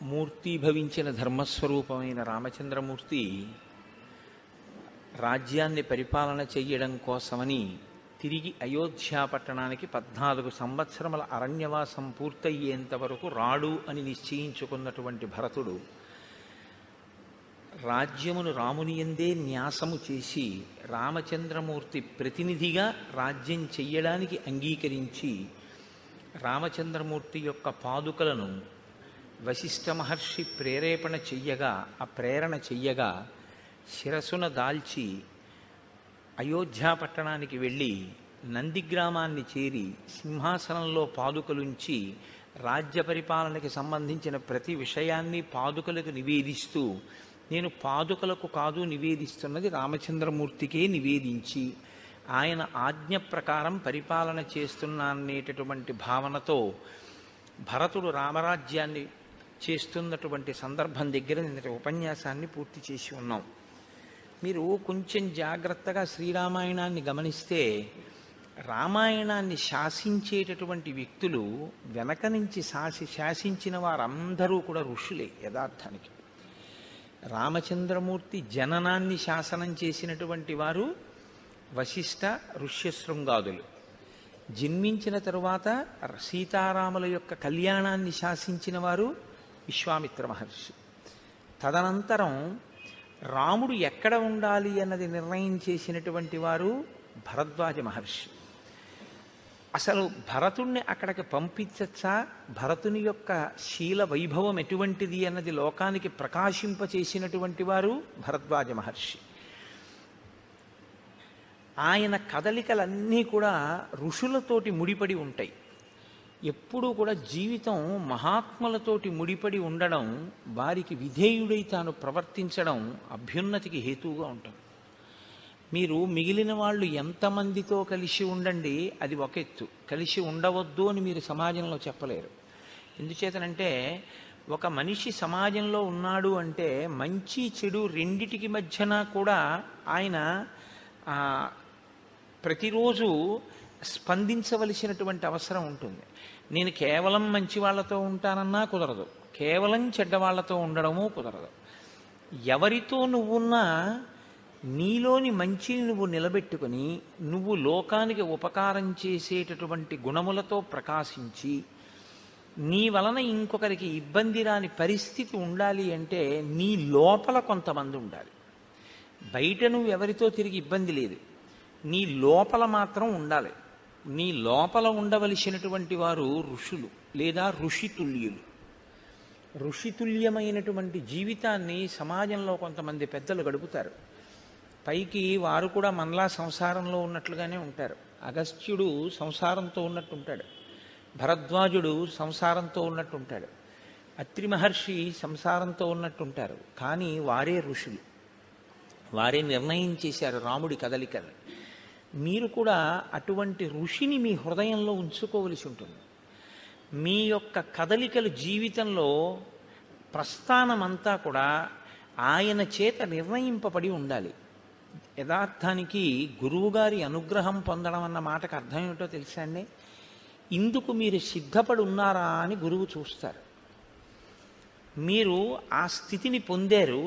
మూర్తీభవించిన ధర్మస్వరూపమైన రామచంద్రమూర్తి రాజ్యాన్ని పరిపాలన చెయ్యడం కోసమని తిరిగి అయోధ్యా పట్టణానికి 14 సంవత్సరముల అరణ్యవాసం పూర్తయ్యేంత వరకు రాడు అని నిశ్చయించుకున్నటువంటి భరతుడు రాజ్యమును రామునియందే న్యాసము చేసి రామచంద్రమూర్తి ప్రతినిధిగా రాజ్యం చెయ్యడానికి అంగీకరించి రామచంద్రమూర్తి యొక్క పాదుకలను వశిష్ఠ మహర్షి ప్రేరేపణ చెయ్యగా ఆ ప్రేరణ చెయ్యగా శిరసున దాల్చి అయోధ్యా పట్టణానికి వెళ్ళి నందిగ్రామాన్ని చేరి సింహాసనంలో పాదుకలుంచి రాజ్య పరిపాలనకి సంబంధించిన ప్రతి విషయాన్ని పాదుకలకు నివేదిస్తూ నేను పాదుకలకు కాదు నివేదిస్తున్నది రామచంద్రమూర్తికే నివేదించి ఆయన ఆజ్ఞ ప్రకారం పరిపాలన చేస్తున్నానేటటువంటి భావనతో భరతుడు రామరాజ్యాన్ని చేస్తున్నటువంటి సందర్భం దగ్గర నిన్నటి ఉపన్యాసాన్ని పూర్తి చేసి ఉన్నాం. మీరు కొంచెం జాగ్రత్తగా శ్రీరామాయణాన్ని గమనిస్తే రామాయణాన్ని శాసించేటటువంటి వ్యక్తులు వెనక నుంచి శాసించిన వారందరూ కూడా ఋషులే. యథార్థానికి రామచంద్రమూర్తి జననాన్ని శాసనం చేసినటువంటి వారు వశిష్ఠ ఋష్యశృంగాదులు, జన్మించిన తరువాత సీతారాముల యొక్క కళ్యాణాన్ని శాసించిన వారు విశ్వామిత్ర మహర్షి. తదనంతరం రాముడు ఎక్కడ ఉండాలి అన్నది నిర్ణయం చేసినటువంటి వారు భరద్వాజ మహర్షి. అసలు భరతుణ్ణి అక్కడికి పంపించచ్చా, భరతుని యొక్క శీల వైభవం ఎటువంటిది అన్నది లోకానికి ప్రకాశింపచేసినటువంటి వారు భరద్వాజ మహర్షి. ఆయన కదలికలన్నీ కూడా ఋషులతోటి ముడిపడి ఉంటాయి. ఎప్పుడూ కూడా జీవితం మహాత్ములతోటి ముడిపడి ఉండడం, వారికి విధేయుడై తాను ప్రవర్తించడం అభ్యున్నతికి హేతువుగా ఉంటుంది. మీరు మిగిలిన వాళ్ళు ఎంతమందితో కలిసి ఉండండి, అది ఒక ఎత్తు. కలిసి ఉండవద్దు అని మీరు సమాజంలో చెప్పలేరు. ఎందుచేతనంటే ఒక మనిషి సమాజంలో ఉన్నాడు అంటే మంచి చెడు రెండిటికి మధ్యన కూడా ఆయన ప్రతిరోజు స్పందించవలసినటువంటి అవసరం ఉంటుంది. నేను కేవలం మంచి వాళ్ళతో ఉంటానన్నా కుదరదు, కేవలం చెడ్డవాళ్లతో ఉండడము కుదరదు. ఎవరితో నువ్వున్నా నీలోని మంచిని నువ్వు నిలబెట్టుకుని నువ్వు లోకానికి ఉపకారం చేసేటటువంటి గుణములతో ప్రకాశించి నీ వలన ఇంకొకరికి ఇబ్బంది రాని పరిస్థితి ఉండాలి అంటే నీ లోపల కొంతమంది ఉండాలి. బయట నువ్వు ఎవరితో తిరిగి ఇబ్బంది లేదు, నీ లోపల మాత్రం ఉండాలి. నీ లోపల ఉండవలసినటువంటి వారు ఋషులు లేదా ఋషితుల్యులు. ఋషితుల్యమైనటువంటి జీవితాన్ని సమాజంలో కొంతమంది పెద్దలు గడుపుతారు. పైకి వారు కూడా మనలా సంసారంలో ఉన్నట్లుగానే ఉంటారు. అగస్త్యుడు సంసారంతో ఉన్నట్టుంటాడు, భరద్వాజుడు సంసారంతో ఉన్నట్టుంటాడు, అత్రి మహర్షి సంసారంతో ఉన్నట్టుంటారు. కానీ వారే ఋషులు, వారే నిర్ణయం చేశారు రాముడి కదలికలు. మీరు కూడా అటువంటి ఋషిని మీ హృదయంలో ఉంచుకోవలసి ఉంటుంది. మీ యొక్క కదలికలు జీవితంలో ప్రస్థానమంతా కూడా ఆయన చేత నిర్ణయింపబడి ఉండాలి. యథార్థానికి గురువుగారి అనుగ్రహం పొందడం అన్న మాటకు అర్థం ఏమిటో తెలుసా అండి? ఇందుకు మీరు సిద్ధపడి ఉన్నారా అని గురువు చూస్తారు. మీరు ఆ స్థితిని పొందారు,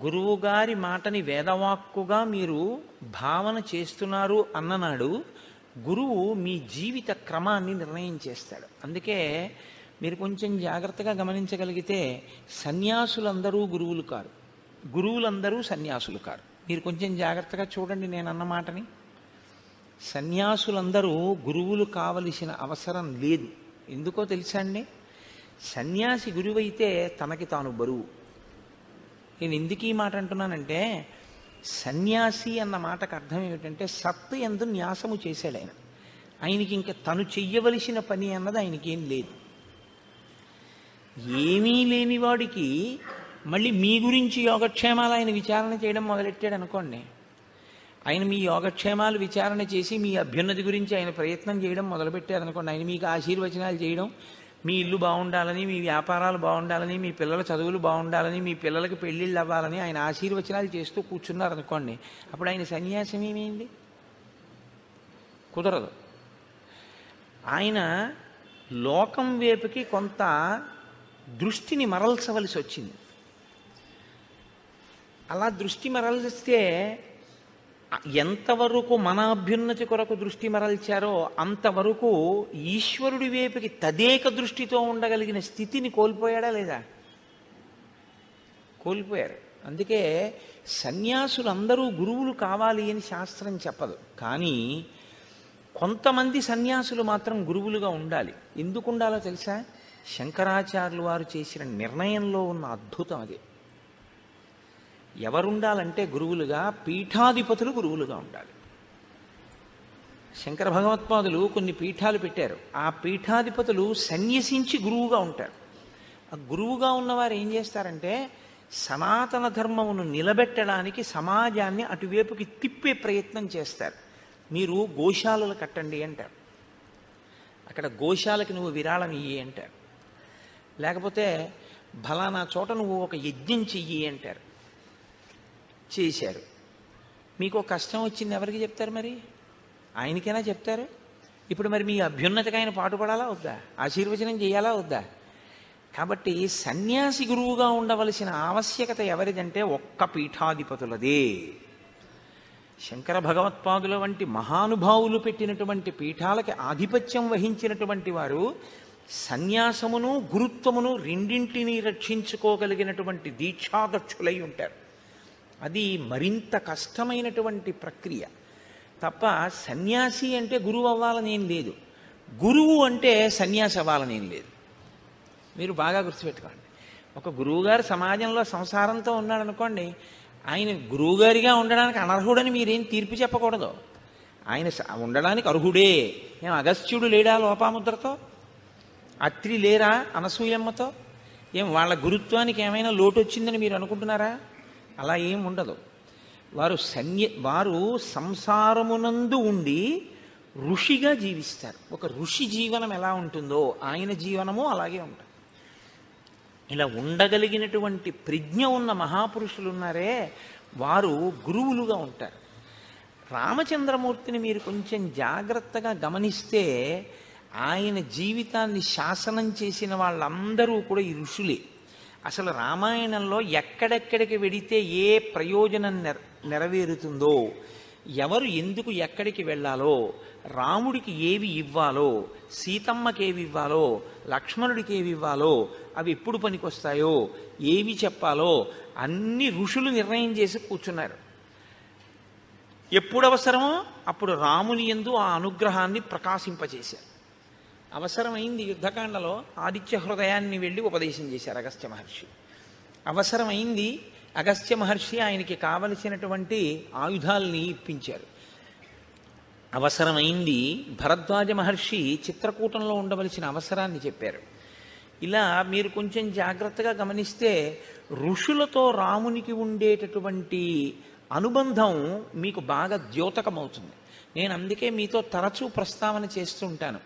గురువుగారి మాటని వేదవాక్కుగా మీరు భావన చేస్తున్నారు అన్ననాడు గురువు మీ జీవిత క్రమాన్ని నిర్ణయం చేస్తాడు. అందుకే మీరు కొంచెం జాగ్రత్తగా గమనించగలిగితే సన్యాసులందరూ గురువులు కారు, గురువులందరూ సన్యాసులు కారు. మీరు కొంచెం జాగ్రత్తగా చూడండి నేను అన్న మాటని. సన్యాసులందరూ గురువులు కావలసిన అవసరం లేదు. ఎందుకో తెలుసా అండి? సన్యాసి గురువైతే తనకి తాను బరువు. నేను ఎందుకు ఈ మాట అంటున్నానంటే సన్యాసి అన్న మాటకు అర్థం ఏమిటంటే సత్తు యందు న్యాసము చేశాడు ఆయన. ఆయనకి ఇంకా తను చెయ్యవలసిన పని అన్నది ఆయనకేం లేదు. ఏమీ లేని వాడికి మళ్ళీ మీ గురించి యోగక్షేమాలు ఆయన విచారణ చేయడం మొదలెట్టాడు అనుకోండి, ఆయన మీ యోగక్షేమాలు విచారణ చేసి మీ అభ్యున్నతి గురించి ఆయన ప్రయత్నం చేయడం మొదలుపెట్టారు అనుకోండి, ఆయన మీకు ఆశీర్వచనాలు చేయడం, మీ ఇల్లు బాగుండాలని, మీ వ్యాపారాలు బాగుండాలని, మీ పిల్లల చదువులు బాగుండాలని, మీ పిల్లలకి పెళ్ళిళ్ళు అవ్వాలని ఆయన ఆశీర్వచనాలు చేస్తూ కూర్చున్నారనుకోండి, అప్పుడు ఆయన సన్యాసం ఏమైంది? కుదరదు. ఆయన లోకం వైపుకి కొంత దృష్టిని మరల్చవలసి వచ్చింది. అలా దృష్టి మరల్స్తే ఎంతవరకు మన అభ్యున్నతి కొరకు దృష్టి మరల్చారో అంతవరకు ఈశ్వరుడి వైపుకి తదేక దృష్టితో ఉండగలిగిన స్థితిని కోల్పోయాడా లేదా? కోల్పోయారు. అందుకే సన్యాసులందరూ గురువులు కావాలి అని శాస్త్రం చెప్పదు. కానీ కొంతమంది సన్యాసులు మాత్రం గురువులుగా ఉండాలి. ఎందుకు ఉండాలో తెలుసా? శంకరాచార్యులు వారు చేసిన నిర్ణయంలో ఉన్న అద్భుతం అది. ఎవరుండాలంటే గురువులుగా పీఠాధిపతులు గురువులుగా ఉండాలి. శంకర భగవత్పాదులు కొన్ని పీఠాలు పెట్టారు. ఆ పీఠాధిపతులు సన్యసించి గురువుగా ఉంటారు. ఆ గురువుగా ఉన్నవారు ఏం చేస్తారంటే సనాతన ధర్మమును నిలబెట్టడానికి సమాజాన్ని అటువైపుకి తిప్పే ప్రయత్నం చేస్తారు. మీరు గోశాలలు కట్టండి అంటారు, అక్కడ గోశాలకి నువ్వు విరాళం ఇయ్యి అంటారు. లేకపోతే ఫలానా చోట నువ్వు ఒక యజ్ఞం చెయ్యి అంటారు. చేశారు. మీకు కష్టం వచ్చింది ఎవరికి చెప్తారు? మరి ఆయనకైనా చెప్తారు. ఇప్పుడు మరి మీ అభ్యున్నతికి ఆయన పాటుపడాలా వద్దా? ఆశీర్వచనం చేయాలా వద్దా? కాబట్టి సన్యాసి గురువుగా ఉండవలసిన ఆవశ్యకత ఎవరిదంటే ఒక్క పీఠాధిపతులదే. శంకర భగవత్పాదుల వంటి మహానుభావులు పెట్టినటువంటి పీఠాలకి ఆధిపత్యం వహించినటువంటి వారు సన్యాసమును గురుత్వమును రెండింటినీ రక్షించుకోగలిగినటువంటి దీక్షాదక్షులై ఉంటారు. అది మరింత కష్టమైనటువంటి ప్రక్రియ తప్ప సన్యాసి అంటే గురువు అవ్వాలనేం లేదు, గురువు అంటే సన్యాసి అవ్వాలనేం లేదు. మీరు బాగా గుర్తుపెట్టుకోండి. ఒక గురువుగారు సమాజంలో సంసారంతో ఉన్నాడనుకోండి, ఆయన గురువుగారిగా ఉండడానికి అనర్హుడని మీరేం తీర్పు చెప్పకూడదు. ఆయన ఉండడానికి అర్హుడే. ఏం అగస్త్యుడు లేడా లోపాముద్రతో? అత్రి లేరా అనసూయమ్మతో? ఏం వాళ్ళ గురుత్వానికి ఏమైనా లోటు వచ్చిందని మీరు అనుకుంటున్నారా? అలా ఏం ఉండదు. వారు సంసారమునందు ఉండి ఋషిగా జీవిస్తారు. ఒక ఋషి జీవనం ఎలా ఉంటుందో ఆయన జీవనము అలాగే ఉంటుంది. ఇలా ఉండగలిగినటువంటి ప్రజ్ఞ ఉన్న మహాపురుషులు ఉన్నారే, వారు గురువులుగా ఉంటారు. రామచంద్రమూర్తిని మీరు కొంచెం జాగ్రత్తగా గమనిస్తే ఆయన జీవితాన్ని శాసనం చేసిన వాళ్ళందరూ కూడా ఈ ఋషులే. అసలు రామాయణంలో ఎక్కడెక్కడికి వెడితే ఏ ప్రయోజనం నెరవేరుతుందో, ఎవరు ఎందుకు ఎక్కడికి వెళ్ళాలో, రాముడికి ఏవి ఇవ్వాలో, సీతమ్మకి ఏవి ఇవ్వాలో, లక్ష్మణుడికి ఏవి ఇవ్వాలో, అవి ఎప్పుడు పనికొస్తాయో, ఏవి చెప్పాలో అన్ని ఋషులు నిర్ణయం చేసి కూర్చున్నారు. ఎప్పుడు అవసరమో అప్పుడు రాముని యందు ఆ అనుగ్రహాన్ని ప్రకాశింపచేశారు. అవసరమైంది యుద్ధకాండలో ఆదిత్య హృదయాన్ని వెళ్ళి ఉపదేశం చేశారు అగస్త్య మహర్షి. అవసరమైంది అగస్త్య మహర్షి ఆయనకి కావలసినటువంటి ఆయుధాలని ఇప్పించారు. అవసరమైంది భరద్వాజ మహర్షి చిత్రకూటంలో ఉండవలసిన అవసరాన్ని చెప్పారు. ఇలా మీరు కొంచెం జాగ్రత్తగా గమనిస్తే ఋషులతో రామునికి ఉండేటటువంటి అనుబంధం మీకు బాగా ద్యోతకమవుతుంది. నేను అందుకే మీతో తరచూ ప్రస్తావన చేస్తుంటాను.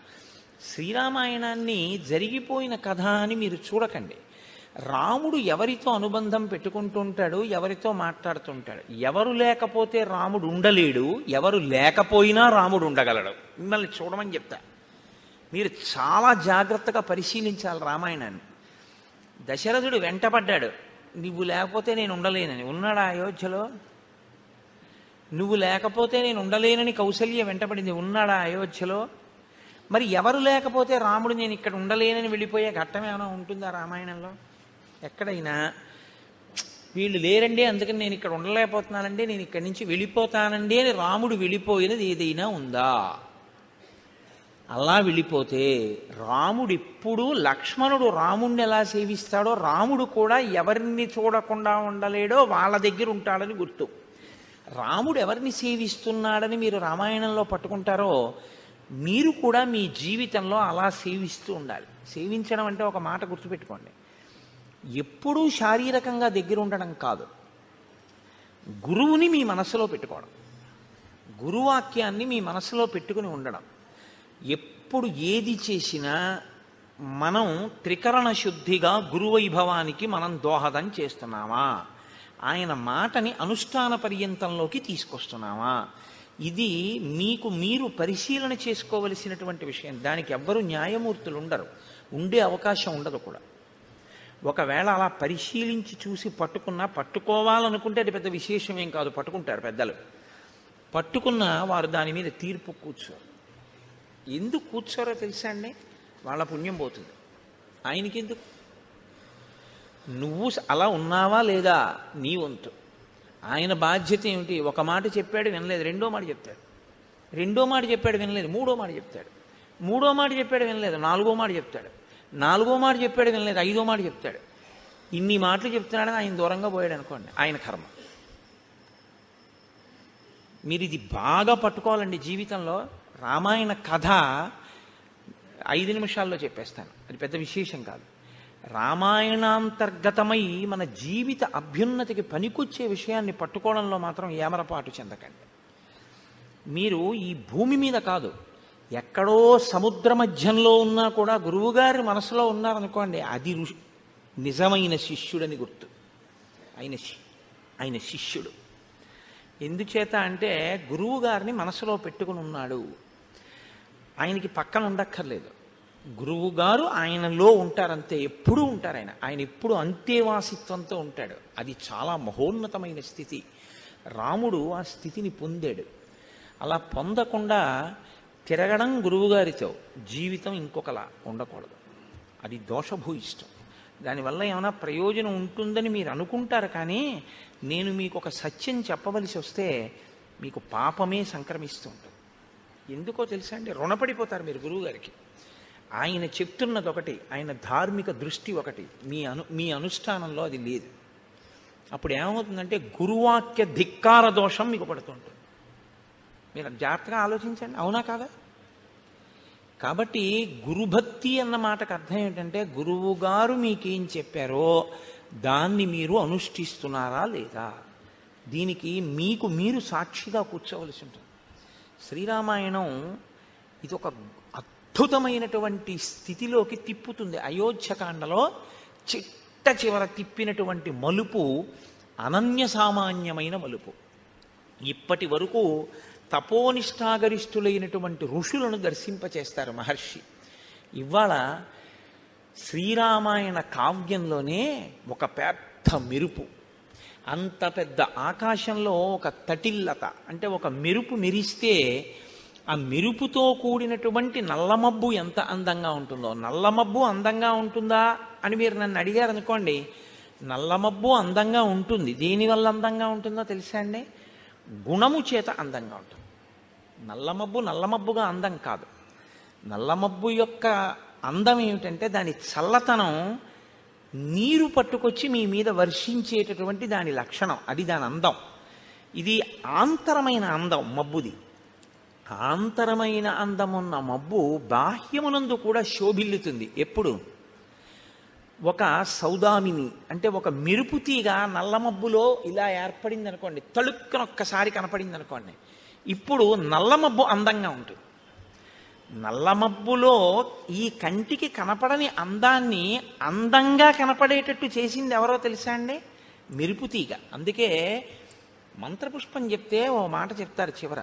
శ్రీరామాయణాన్ని జరిగిపోయిన కథ అని మీరు చూడకండి. రాముడు ఎవరితో అనుబంధం పెట్టుకుంటుంటాడు, ఎవరితో మాట్లాడుతుంటాడు. ఎవరు లేకపోతే రాముడు ఉండలేడు, ఎవరు లేకపోయినా రాముడు ఉండగలడు. మిమ్మల్ని చూడమని చెప్తా. మీరు చాలా జాగ్రత్తగా పరిశీలించాలి రామాయణాన్ని. దశరథుడు వెంటపడ్డాడు, నువ్వు లేకపోతే నేను ఉండలేనని. ఉన్నాడా అయోధ్యలో? నువ్వు లేకపోతే నేను ఉండలేనని కౌసల్య వెంటపడింది. ఉన్నాడా అయోధ్యలో? మరి ఎవరు లేకపోతే రాముడు నేను ఇక్కడ ఉండలేనని వెళ్ళిపోయే ఘట్టం ఏమైనా ఉంటుందా రామాయణంలో? ఎక్కడైనా వీళ్ళు లేరండి అందుకని నేను ఇక్కడ ఉండలేకపోతున్నానండి, నేను ఇక్కడి నుంచి వెళ్ళిపోతానండి అని రాముడు వెళ్ళిపోయినది ఏదైనా ఉందా? అలా వెళ్ళిపోతే రాముడు ఎప్పుడు, లక్ష్మణుడు రాముడిని ఎలా సేవిస్తాడో రాముడు కూడా ఎవరిని చూడకుండా ఉండలేడో వాళ్ళ దగ్గర ఉంటాడని గుర్తు. రాముడు ఎవరిని సేవిస్తున్నాడని మీరు రామాయణంలో పట్టుకుంటారో మీరు కూడా మీ జీవితంలో అలా సేవిస్తూ ఉండాలి. సేవించడం అంటే ఒక మాట గుర్తుపెట్టుకోండి, ఎప్పుడూ శారీరకంగా దగ్గర ఉండడం కాదు, గురువుని మీ మనస్సులో పెట్టుకోవడం, గురువాక్యాన్ని మీ మనస్సులో పెట్టుకుని ఉండడం. ఎప్పుడు ఏది చేసినా మనం త్రికరణ శుద్ధిగా గురువైభవానికి మనం దోహదం చేస్తున్నామా, ఆయన మాటని అనుష్ఠాన పర్యంతంలోకి తీసుకొస్తున్నామా, ఇది మీకు మీరు పరిశీలన చేసుకోవలసినటువంటి విషయం. దానికి ఎవ్వరూ న్యాయమూర్తులు ఉండరు, ఉండే అవకాశం ఉండదు కూడా. ఒకవేళ అలా పరిశీలించి చూసి పట్టుకున్నా, పట్టుకోవాలనుకుంటే అది పెద్ద విశేషం ఏం కాదు, పట్టుకుంటారు పెద్దలు. పట్టుకున్నా వారు దాని మీద తీర్పు కూర్చోరు. ఎందుకు కూర్చోరో తెలుసా అండి? వాళ్ళ పుణ్యం పోతుంది. ఆయనకెందుకు? నువ్వు అలా ఉన్నావా లేదా నీ వంతు. ఆయన బాధ్యత ఏమిటి? ఒక మాట చెప్పాడు వినలేదు, రెండో మాట చెప్తాడు. రెండో మాట చెప్పాడు వినలేదు, మూడో మాట చెప్తాడు. మూడో మాట చెప్పాడు వినలేదు, నాలుగో మాట చెప్తాడు. నాలుగో మాట చెప్పాడు వినలేదు, ఐదో మాట చెప్తాడు. ఇన్ని మాటలు చెప్తున్నాడని ఆయన దూరంగా పోయాడు అనుకోండి, ఆయన కర్మ. మీరు ఇది బాగా పట్టుకోవాలండి జీవితంలో. రామాయణ కథ 5 నిమిషాల్లో చెప్పేస్తాను, అది పెద్ద విశేషం కాదు. రామాయణాంతర్గతమై మన జీవిత అభ్యున్నతికి పనికొచ్చే విషయాన్ని పట్టుకోవడంలో మాత్రం ఏమరపాటు చెందకండి. మీరు ఈ భూమి మీద కాదు, ఎక్కడో సముద్ర మధ్యంలో ఉన్నా కూడా గురువుగారి మనసులో ఉన్నారనుకోండి, అది నిజమైన శిష్యుడని గుర్తు. ఆయన శిష్యుడు. ఎందుచేత అంటే గురువు గారిని మనసులో పెట్టుకుని ఉన్నాడు. ఆయనకి పక్కన ఉండక్కర్లేదు, గురువు గారు ఆయనలో ఉంటారంతే, ఎప్పుడూ ఉంటారు. ఆయన ఎప్పుడు అంతేవాసిత్వంతో ఉంటాడు. అది చాలా మహోన్నతమైన స్థితి. రాముడు ఆ స్థితిని పొందాడు. అలా పొందకుండా తిరగడం గురువుగారితో, జీవితం ఇంకొకలా ఉండకూడదు. అది దోషభూయిష్టం. దానివల్ల ఏమైనా ప్రయోజనం ఉంటుందని మీరు అనుకుంటారు, కానీ నేను మీకు ఒక సత్యం చెప్పవలసి వస్తే మీకు పాపమే సంక్రమిస్తూ ఉంటుంది. ఎందుకో తెలుసా అండి? రుణపడిపోతారు మీరు గురువుగారికి. ఆయన చెప్తున్నది ఒకటి, ఆయన ధార్మిక దృష్టి ఒకటి, మీ అనుష్ఠానంలో అది లేదు. అప్పుడు ఏమవుతుందంటే గురువాక్య ధిక్కార దోషం మీకు పడుతుంటుంది. మీరు జాగ్రత్తగా ఆలోచించండి, అవునా కాదా? కాబట్టి గురుభక్తి అన్న మాటకు అర్థం ఏంటంటే గురువు గారు మీకేం చెప్పారో దాన్ని మీరు అనుష్ఠిస్తున్నారా లేదా, దీనికి మీకు మీరు సాక్షిగా కూర్చోవలసి ఉంటుంది. శ్రీరామాయణం ఇది ఒక అద్భుతమైనటువంటి స్థితిలోకి తిప్పుతుంది. అయోధ్యకాండలో చిట్ట చివర తిప్పినటువంటి మలుపు అనన్య సామాన్యమైన మలుపు. ఇప్పటి వరకు తపోనిష్టాగరిష్ఠులైనటువంటి ఋషులను దర్శింపచేస్తారు మహర్షి. ఇవాళ శ్రీరామాయణ కావ్యంలోనే ఒక పెద్ద మెరుపు, అంత పెద్ద ఆకాశంలో ఒక తటిల్లత, అంటే ఒక మెరుపు మెరిస్తే ఆ మెరుపుతో కూడినటువంటి నల్లమబ్బు ఎంత అందంగా ఉంటుందో. నల్లమబ్బు అందంగా ఉంటుందా అని మీరు నన్ను అడిగారు అనుకోండి, నల్లమబ్బు అందంగా ఉంటుంది. దేనివల్ల అందంగా ఉంటుందో తెలుసా అండి? గుణము చేత అందంగా ఉంటుంది. నల్లమబ్బు నల్లమబ్బుగా అందం కాదు. నల్లమబ్బు యొక్క అందం ఏమిటంటే దాని చల్లతనం నీరు పట్టుకొచ్చి మీ మీద వర్షించేటటువంటి దాని లక్షణం, అది దాని అందం. ఇది ఆంతరమైన అందం మబ్బుది. ఆంతరమైన అందమున్న మబ్బు బాహ్యమునందు కూడా శోభిల్లుతుంది. ఎప్పుడు? ఒక సౌదామిని అంటే ఒక మెరుపు తీగ నల్లమబ్బులో ఇలా ఏర్పడింది అనుకోండి, తళుక్కన ఒక్కసారి కనపడింది అనుకోండి, ఇప్పుడు నల్లమబ్బు అందంగా ఉంటుంది. నల్లమబ్బులో ఈ కంటికి కనపడని అందాన్ని అందంగా కనపడేటట్టు చేసింది ఎవరో తెలుసా అండి? మెరుపు తీగ. అందుకే మంత్రపుష్పం చెప్తే ఓ మాట చెప్తారు చివర,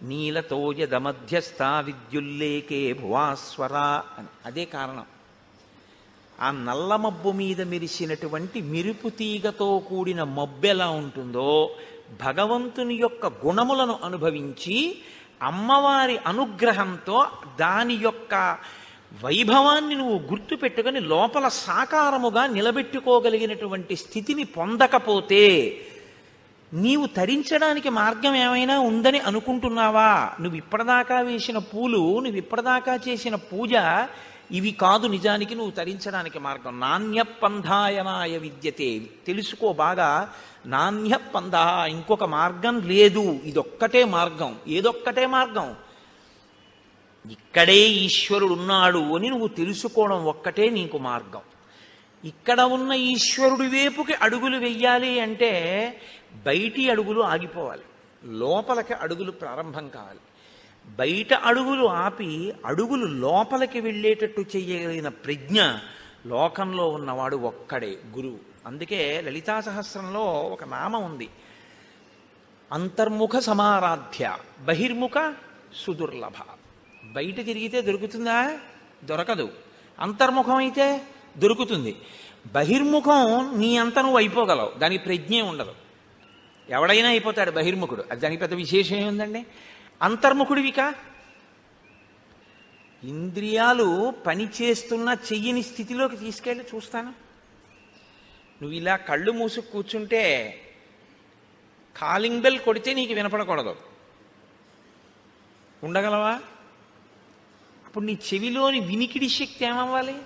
నీలతోయద మధ్యస్థ విద్యుల్లేకే భువాస్వర అని. అదే కారణం. ఆ నల్ల మబ్బు మీద మెరిసినటువంటి మెరుపు తీగతో కూడిన మబ్బు ఎలా ఉంటుందో, భగవంతుని యొక్క గుణములను అనుభవించి అమ్మవారి అనుగ్రహంతో దాని యొక్క వైభవాన్ని నువ్వు గుర్తు పెట్టుకొని లోపల సాకారముగా నిలబెట్టుకోగలిగినటువంటి స్థితిని పొందకపోతే నీవు తరించడానికి మార్గం ఏమైనా ఉందని అనుకుంటున్నావా? నువ్వు ఇప్పటిదాకా వేసిన పూలు, నువ్వు ఇప్పటిదాకా చేసిన పూజ ఇవి కాదు నిజానికి నువ్వు తరించడానికి మార్గం. నాణ్యపంధాయనాయ విద్యతే, తెలుసుకో బాగా. నాణ్యపంధ, ఇంకొక మార్గం లేదు, ఇదొక్కటే మార్గం. ఏదొక్కటే మార్గం? ఇక్కడే ఈశ్వరుడు ఉన్నాడు అని నువ్వు తెలుసుకోవడం ఒక్కటే నీకు మార్గం. ఇక్కడ ఉన్న ఈశ్వరుడి వైపుకి అడుగులు వెయ్యాలి అంటే బయటి అడుగులు ఆగిపోవాలి, లోపలికి అడుగులు ప్రారంభం కావాలి. బయట అడుగులు ఆపి అడుగులు లోపలికి వెళ్ళేటట్టు చేయగలిగిన ప్రజ్ఞ లోకంలో ఉన్నవాడు ఒక్కడే గురువు. అందుకే లలితా సహస్రంలో ఒక నామం ఉంది, అంతర్ముఖ సమారాధ్య బహిర్ముఖ సుదుర్లభ. బయట తిరిగితే దొరుకుతుందా? దొరకదు. అంతర్ముఖం అయితే దొరుకుతుంది. బహిర్ముఖం నీ అంత నువ్వు అయిపోగలవు, దానికి ప్రజ్ఞే ఉండదు. ఎవడైనా అయిపోతాడు బహిర్ముఖుడు, అది దానికి పెద్ద విశేషం ఏముందండి. అంతర్ముఖుడివికా ఇంద్రియాలు పనిచేస్తున్న చెయ్యని స్థితిలోకి తీసుకెళ్ళి చూస్తాను. నువ్వు ఇలా కళ్ళు మూసు కూర్చుంటే కాలింగ్ బెల్ కొడితే నీకు వినపడకూడదు, ఉండగలవా? అప్పుడు నీ చెవిలోని వినికిడి శక్తి ఏమవ్వాలి?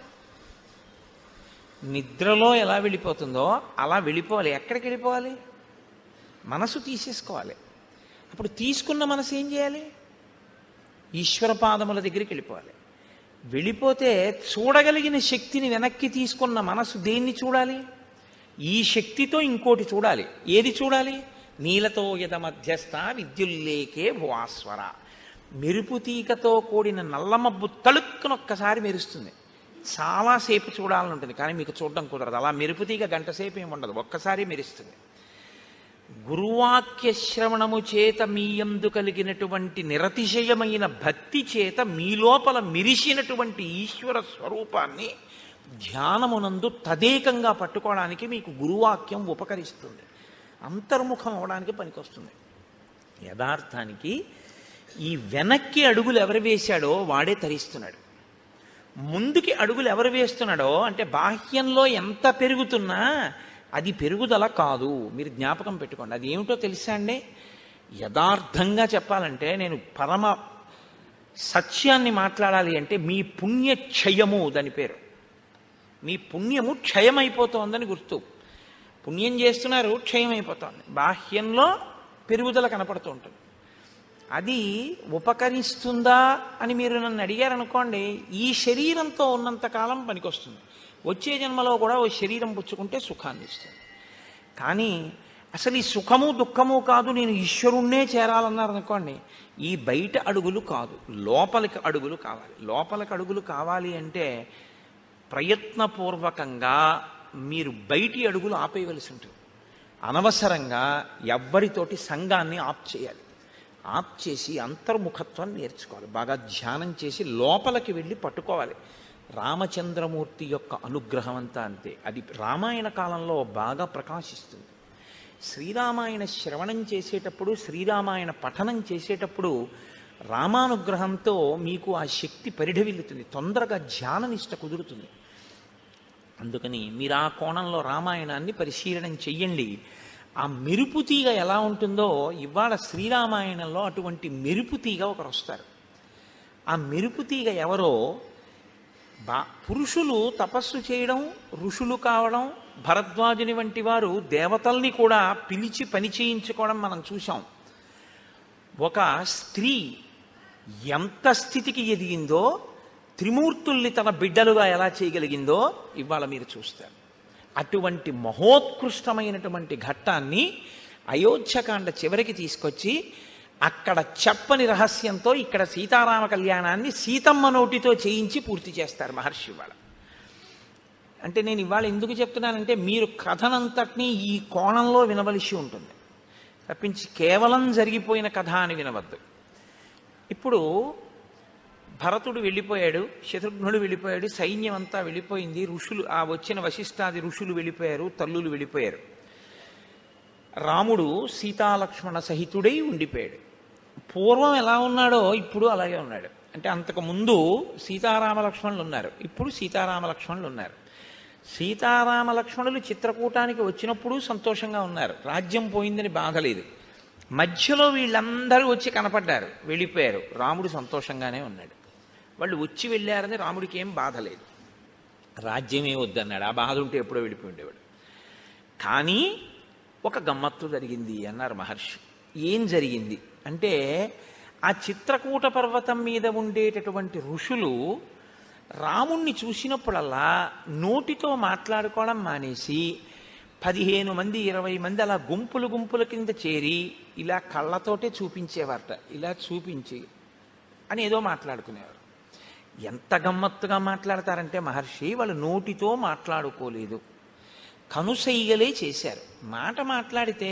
నిద్రలో ఎలా వెళ్ళిపోతుందో అలా వెళ్ళిపోవాలి. ఎక్కడికి వెళ్ళిపోవాలి? మనసు తీసేసుకోవాలి. అప్పుడు తీసుకున్న మనసు ఏం చేయాలి? ఈశ్వర పాదముల దగ్గరికి వెళ్ళిపోవాలి. వెళ్ళిపోతే చూడగలిగిన శక్తిని వెనక్కి తీసుకున్న మనసు దేన్ని చూడాలి? ఈ శక్తితో ఇంకోటి చూడాలి. ఏది చూడాలి? నీలతో యద మధ్యస్థ విద్యుల్లేకే భువాస్వర. మెరుపు తీగతో కూడిన నల్లమబ్బు తళుక్కునొక్కసారి మెరుస్తుంది. చాలాసేపు చూడాలని ఉంటుంది, కానీ మీకు చూడడం కుదరదు. అలా మెరుపు తీగ గంట సేపు ఏమి ఉండదు, ఒక్కసారి మెరుస్తుంది. గురువాక్య శ్రవణము చేత మీ యందు కలిగినటువంటి నిరతిశయమైన భక్తి చేత మీ లోపల మెరిసినటువంటి ఈశ్వర స్వరూపాన్ని ధ్యానమునందు తదేకంగా పట్టుకోవడానికి మీకు గురువాక్యం ఉపకరిస్తుంది, అంతర్ముఖం అవడానికి పనికొస్తుంది. యథార్థానికి ఈ వెనక్కి అడుగులు ఎవరు వేశాడో వాడే తరిస్తున్నాడు. ముందుకి అడుగులు ఎవరు వేస్తున్నాడో అంటే బాహ్యంలో ఎంత పెరుగుతున్నా అది పెరుగుదల కాదు. మీరు జ్ఞాపకం పెట్టుకోండి. అది ఏమిటో తెలుసా అండి? యథార్థంగా చెప్పాలంటే, నేను పరమ సత్యాన్ని మాట్లాడాలి అంటే, మీ పుణ్యక్షయము దాని పేరు. మీ పుణ్యము క్షయమైపోతోందని గుర్తు. పుణ్యం చేస్తున్నారు, క్షయమైపోతోంది. బాహ్యంలో పెరుగుదల కనపడుతూ ఉంటుంది. అది ఉపకరిస్తుందా అని మీరు నన్ను అడిగారనుకోండి, ఈ శరీరంతో ఉన్నంతకాలం పనికొస్తుంది. వచ్చే జన్మలో కూడా ఓ శరీరం పుచ్చుకుంటే సుఖాన్ని ఇస్తుంది. కానీ అసలు ఈ సుఖము దుఃఖము కాదు, నేను ఈశ్వరుణ్ణే చేరాలన్నారనుకోండి, ఈ బయట అడుగులు కాదు, లోపలికి అడుగులు కావాలి. లోపలికి అడుగులు కావాలి అంటే ప్రయత్నపూర్వకంగా మీరు బయటి అడుగులు ఆపేయవలసి ఉంటుంది. అనవసరంగా ఎవ్వరితోటి సంఘాన్ని ఆప్ చేయాలి. ఆప్ చేసి అంతర్ముఖత్వాన్ని నేర్చుకోవాలి. బాగా ధ్యానం చేసి లోపలికి వెళ్ళి పట్టుకోవాలి. రామచంద్రమూర్తి యొక్క అనుగ్రహం అంతా అంతే. అది రామాయణ కాలంలో బాగా ప్రకాశిస్తుంది. శ్రీరామాయణ శ్రవణం చేసేటప్పుడు, శ్రీరామాయణ పఠనం చేసేటప్పుడు రామానుగ్రహంతో మీకు ఆ శక్తి పరిఢవిల్లుతుంది, తొందరగా ధ్యాననిష్ట కుదురుతుంది. అందుకని మీరు ఆ కోణంలో రామాయణాన్ని పరిశీలనం చెయ్యండి. ఆ మెరుపు తీగ ఎలా ఉంటుందో ఇవాళ శ్రీరామాయణంలో అటువంటి మెరుపు తీగ ఒకరు వస్తారు. ఆ మెరుపు తీగ ఎవరో, పురుషులు తపస్సు చేయడం, ఋషులు కావడం, భరద్వాజుని వంటి వారు దేవతల్ని కూడా పిలిచి పని చేయించుకోవడం మనం చూసాం. ఒక స్త్రీ ఎంత స్థితికి ఎదిగిందో, త్రిమూర్తుల్ని తన బిడ్డలుగా ఎలా చేయగలిగిందో ఇవాళ మీరు చూస్తారు. అటువంటి మహోత్కృష్టమైనటువంటి ఘట్టాన్ని అయోధ్యకాండ చివరికి తీసుకొచ్చి అక్కడ చెప్పని రహస్యంతో ఇక్కడ సీతారామ కళ్యాణాన్ని సీతమ్మ నోటితో చేయించి పూర్తి చేస్తారు మహర్షి ఇవాళ. అంటే నేను ఇవాళ ఎందుకు చెప్తున్నానంటే, మీరు కథనంతటినీ ఈ కోణంలో వినవలసి ఉంటుంది తప్పించి కేవలం జరిగిపోయిన కథ అని వినవద్దు. ఇప్పుడు భరతుడు వెళ్ళిపోయాడు, శత్రుఘ్నుడు వెళ్ళిపోయాడు, సైన్యం అంతా వెళ్ళిపోయింది, ఋషులు ఆ వచ్చిన వశిష్ఠాది ఋషులు వెళ్ళిపోయారు, తల్లులు వెళ్ళిపోయారు. రాముడు సీతాలక్ష్మణ సహితుడై ఉండిపోయాడు. పూర్వం ఎలా ఉన్నాడో ఇప్పుడు అలాగే ఉన్నాడు. అంటే అంతకు ముందు సీతారామ లక్ష్మణులు ఉన్నారు, ఇప్పుడు సీతారామ లక్ష్మణులు ఉన్నారు. సీతారామ లక్ష్మణులు చిత్రకూటానికి వచ్చినప్పుడు సంతోషంగా ఉన్నారు, రాజ్యం పోయిందని బాధ లేదు. మధ్యలో వీళ్ళందరూ వచ్చి కనపడ్డారు, వెళ్ళిపోయారు, రాముడు సంతోషంగానే ఉన్నాడు. వాళ్ళు వచ్చి వెళ్ళారని రాముడికి ఏం బాధ లేదు, రాజ్యమే వద్దన్నాడు. ఆ బాధ ఉంటే ఎప్పుడో వెళ్ళిపోయి ఉండేవాడు. కానీ ఒక గమ్మత్తు జరిగింది అన్నారు మహర్షి. ఏం జరిగింది అంటే, ఆ చిత్రకూట పర్వతం మీద ఉండేటటువంటి ఋషులు రాముణ్ణి చూసినప్పుడల్లా నోటితో మాట్లాడుకోవడం మానేసి 15 మంది 20 మంది అలా గుంపులు గుంపుల కింద చేరి ఇలా కళ్ళతోటే చూపించేవారట. ఇలా చూపించి అని ఏదో మాట్లాడుకునేవారు. ఎంత గమ్మత్తుగా మాట్లాడతారంటే మహర్షి, వాళ్ళు నోటితో మాట్లాడుకోలేదు, కనుసైగలే చేశారు. మాట మాట్లాడితే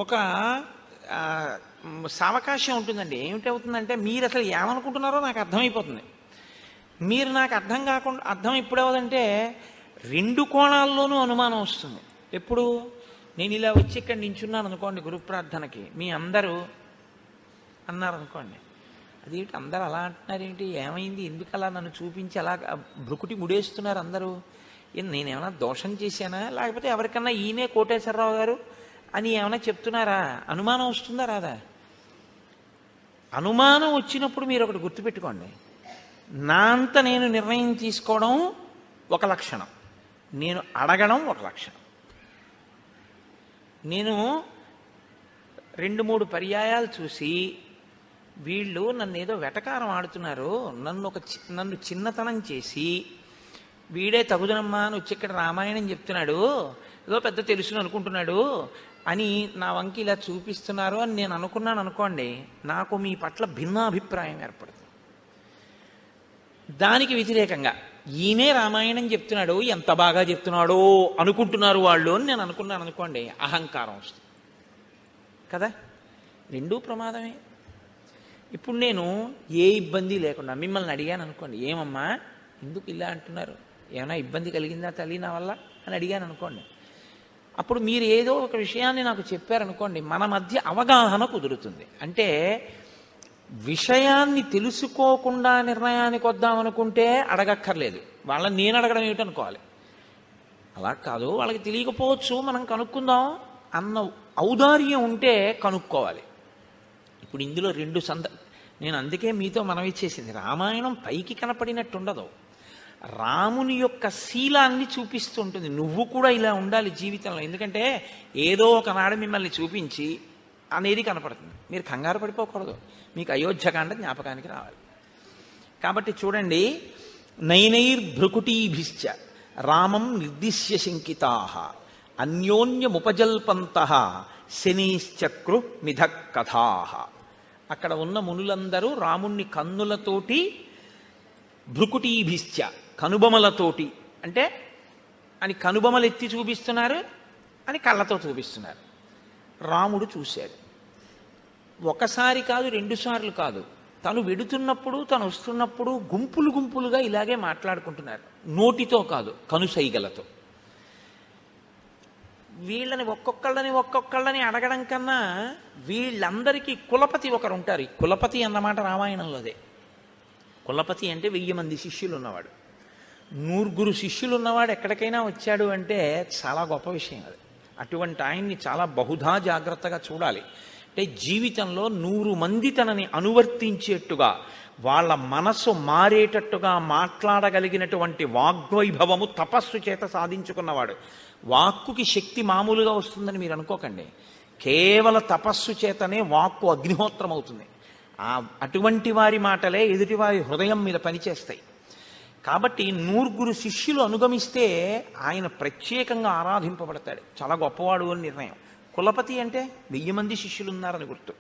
ఒక సావకాశం ఉంటుందండి. ఏమిటవుతుందంటే, మీరు అసలు ఏమనుకుంటున్నారో నాకు అర్థమైపోతుంది. మీరు నాకు అర్థం కాకుండా, అర్థం ఎప్పుడవుదంటే రెండు కోణాల్లోనూ అనుమానం వస్తుంది. ఎప్పుడు నేను ఇలా వచ్చి ఇక్కడ నించున్నాను అనుకోండి గురు ప్రార్థనకి, మీ అందరూ అన్నారనుకోండి, అదేంటి అందరూ అలా అంటున్నారేంటి, ఏమైంది, ఎందుకు అలా నన్ను చూపించి అలా భ్రుకుటి ముడేస్తున్నారు అందరూ, నేనేమైనా దోషం చేశానా, లేకపోతే ఎవరికన్నా ఈయనే కోటేశ్వరరావు గారు అని ఏమైనా చెప్తున్నారా, అనుమానం వస్తుందా రాదా? అనుమానం వచ్చినప్పుడు మీరు ఒకటి గుర్తుపెట్టుకోండి, నా అంత నేను నిర్ణయం తీసుకోవడం ఒక లక్షణం, నేను అడగడం ఒక లక్షణం. నేను 2-3 పర్యాయాలు చూసి వీళ్ళు నన్ను ఏదో వెటకారం ఆడుతున్నారు, నన్ను చిన్నతనం చేసి వీడే తగుదనమ్మా అని వచ్చి ఇక్కడ రామాయణం చెప్తున్నాడు, ఏదో పెద్ద తెలుసును అనుకుంటున్నాడు అని నా వంకి ఇలా చూపిస్తున్నారు అని నేను అనుకున్నాను అనుకోండి, నాకు మీ పట్ల భిన్నాభిప్రాయం ఏర్పడుతుంది. దానికి వ్యతిరేకంగా ఈయనే రామాయణం చెప్తున్నాడు, ఎంత బాగా చెప్తున్నాడో అనుకుంటున్నారు వాళ్ళు అని నేను అనుకున్నాను అనుకోండి, అహంకారం వస్తుంది కదా. రెండూ ప్రమాదమే. ఇప్పుడు నేను ఏ ఇబ్బంది లేకుండా మిమ్మల్ని అడిగాను అనుకోండి, ఏమమ్మా ఎందుకు ఇలా అంటున్నారు, ఏమైనా ఇబ్బంది కలిగిందా తల్లి నా వల్ల అని అడిగాను అనుకోండి, అప్పుడు మీరు ఏదో ఒక విషయాన్ని నాకు చెప్పారనుకోండి, మన మధ్య అవగాహన కుదురుతుంది. అంటే విషయాన్ని తెలుసుకోకుండా నిర్ణయానికి వద్దామనుకుంటే అడగక్కర్లేదు, వాళ్ళని నేను అడగడం ఏమిటనుకోవాలి. అలా కాదు, వాళ్ళకి తెలియకపోవచ్చు, మనం కనుక్కుందాం అన్న ఔదార్యం ఉంటే కనుక్కోవాలి. ఇప్పుడు ఇందులో నేను అందుకే మీతో మనవి చేసింది, రామాయణం పైకి కనపడినట్టు ఉండదు, రాముని యొక్క శీలాన్ని చూపిస్తుంటుంది. నువ్వు కూడా ఇలా ఉండాలి జీవితంలో, ఎందుకంటే ఏదో ఒకనాడు మిమ్మల్ని చూపించి అనేది కనపడుతుంది. మీరు కంగారు పడిపోకూడదు, మీకు అయోధ్యకాండ జ్ఞాపకానికి రావాలి. కాబట్టి చూడండి, నైనైర్భృకుటీభిశ్చ రామం నిర్దిశ్య శంకితా అన్యోన్యముపజల్పంత శనీశ్చక్రు మిథ కథా. అక్కడ ఉన్న మునులందరూ రాముణ్ణి కన్నులతోటి, భృకుటీభిశ్చ కనుబొమలతోటి, అంటే అని కనుబొమలు ఎత్తి చూపిస్తున్నారు అని కళ్ళతో చూపిస్తున్నారు. రాముడు చూశాడు, ఒకసారి కాదు 2 సార్లు కాదు, తను వెడుతున్నప్పుడు తను వస్తున్నప్పుడు గుంపులు గుంపులుగా ఇలాగే మాట్లాడుకుంటున్నారు, నోటితో కాదు కనుసైగలతో. వీళ్ళని ఒక్కొక్కళ్ళని అడగడం కన్నా వీళ్ళందరికీ కులపతి ఒకరు ఉంటారు. కులపతి అన్నమాట రామాయణంలోదే. కులపతి అంటే 1000 మంది శిష్యులు ఉన్నవాడు, 100 శిష్యులు ఉన్నవాడు ఎక్కడికైనా వచ్చాడు అంటే చాలా గొప్ప విషయం అది. అటువంటి ఆయన్ని చాలా బహుధా జాగ్రత్తగా చూడాలి. అంటే జీవితంలో 100 మంది తనని అనువర్తించేట్టుగా, వాళ్ళ మనసు మారేటట్టుగా మాట్లాడగలిగినటువంటి వాగ్వైభవము తపస్సు చేత సాధించుకున్నవాడు. వాక్కుకి శక్తి మామూలుగా వస్తుందని మీరు అనుకోకండి, కేవల తపస్సు చేతనే వాక్కు అగ్నిహోత్రం అవుతుంది. అటువంటి వారి మాటలే ఎదుటివారి హృదయం మీద పనిచేస్తాయి. కాబట్టి 100 శిష్యులు అనుగమిస్తే ఆయన ప్రత్యేకంగా ఆరాధింపబడతాడు, చాలా గొప్పవాడు అని నిర్ణయం. కులపతి అంటే 1000 మంది శిష్యులు ఉన్నారని గుర్తు.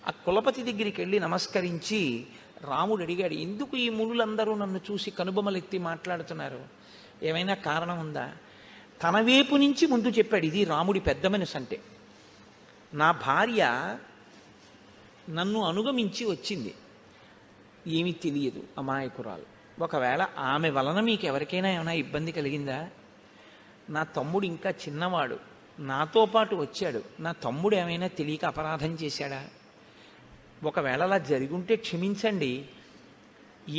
ఆ కులపతి దగ్గరికి వెళ్ళి నమస్కరించి రాముడు అడిగాడు, ఎందుకు ఈ మునులందరూ నన్ను చూసి కనుబొమలెత్తి మాట్లాడుతున్నారు, ఏమైనా కారణం ఉందా? తన వైపు నుంచి ముందు చెప్పాడు, ఇది రాముడి పెద్ద మనసు అంటే. నా భార్య నన్ను అనుగమించి వచ్చింది, ఏమీ తెలియదు, అమాయకురాలు. ఒకవేళ ఆమె వలన మీకు ఎవరికైనా ఏమైనా ఇబ్బంది కలిగిందా? నా తమ్ముడు ఇంకా చిన్నవాడు, నాతో పాటు వచ్చాడు, నా తమ్ముడు ఏమైనా తెలియక అపరాధం చేశాడా? ఒకవేళ అలా జరిగుంటే క్షమించండి,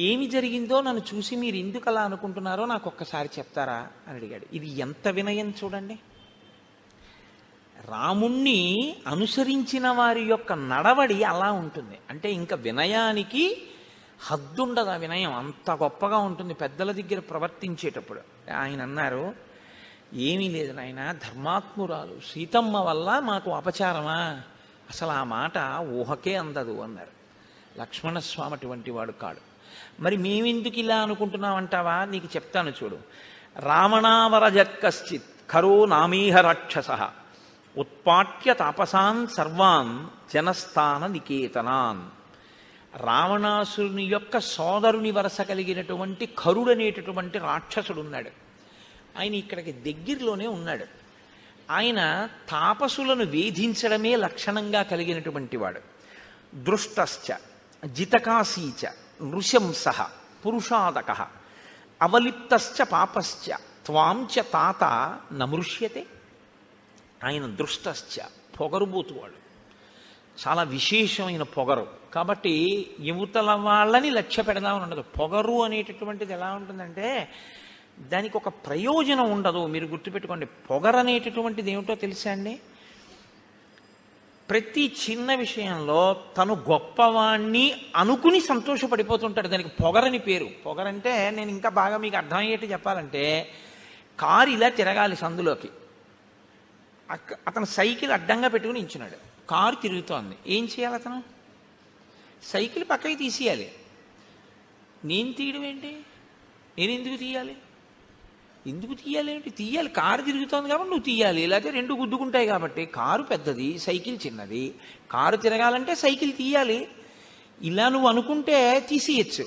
ఏమి జరిగిందో నన్ను చూసి మీరు ఎందుకు అలా అనుకుంటున్నారో నాకు ఒక్కసారి చెప్తారా అని అడిగాడు. ఇది ఎంత వినయం చూడండి. రాముణ్ణి అనుసరించిన వారి యొక్క నడవడి అలా ఉంటుంది. అంటే ఇంకా వినయానికి హద్దుండదు, ఆ వినయం అంత గొప్పగా ఉంటుంది పెద్దల దగ్గర ప్రవర్తించేటప్పుడు. ఆయన అన్నారు, ఏమీ లేదు నాయన, ధర్మాత్మురాలు సీతమ్మ వల్ల మాకు అపచారమా, అసలు ఆ మాట ఊహకే అందదు అన్నారు. లక్ష్మణస్వామి అటువంటి వాడు కాడు. మరి మేమెందుకు ఇలా అనుకుంటున్నామంటావా? నీకు చెప్తాను చూడు. రావణావరజక్కశ్చిత్ ఖరో నామీహ రాక్షస ఉత్పాట్య తాపసాన్ సర్వాన్ జనస్థాన నికేతనాన్. రావణాసురుని యొక్క సోదరుని వరస కలిగినటువంటి ఖరుడనేటటువంటి రాక్షసుడు ఉన్నాడు. ఆయన ఇక్కడికి దగ్గరలోనే ఉన్నాడు. ఆయన తాపసులను వేధించడమే లక్షణంగా కలిగినటువంటి వాడు. దృష్టశ్చ జితకాశీచ నృశంస పురుషాదక అవలిప్తశ్చ పాపశ్చ త్వాంచ తాత నమృష్యతే. ఆయన దృష్టశ్చ, పొగరుబోతువాడు, చాలా విశేషమైన పొగరు. కాబట్టి యువతల వాళ్ళని లక్ష్య పెడదామని ఉండదు. పొగరు అనేటటువంటిది ఎలా ఉంటుందంటే దానికి ఒక ప్రయోజనం ఉండదు. మీరు గుర్తుపెట్టుకోండి, పొగరు అనేటటువంటిది ఏమిటో తెలుసా అండి? ప్రతి చిన్న విషయంలో తను గొప్పవాణ్ణి అనుకుని సంతోషపడిపోతుంటాడు. దానికి పొగరని పేరు. పొగరంటే నేను ఇంకా బాగా మీకు అర్థమయ్యేట్టు చెప్పాలంటే, కారు ఇలా తిరగాలి సందులోకి, అతను సైకిల్ అడ్డంగా పెట్టుకుని నించున్నాడు, కారు తిరుగుతోంది. ఏం చేయాలి? అతను సైకిల్ పక్కకి తీసేయాలి. నేను తీయడం ఏంటి? నేను ఎందుకు తీయాలి? ఎందుకు తీయాలి ఏంటి? తీయాలి, కారు తిరుగుతోంది కాబట్టి నువ్వు తీయాలి. లేకపోతే రెండు గుద్దుకుంటాయి కాబట్టి. కారు పెద్దది, సైకిల్ చిన్నది. కారు తిరగాలంటే సైకిల్ తీయాలి. ఇలా నువ్వు అనుకుంటే తీసేయచ్చు.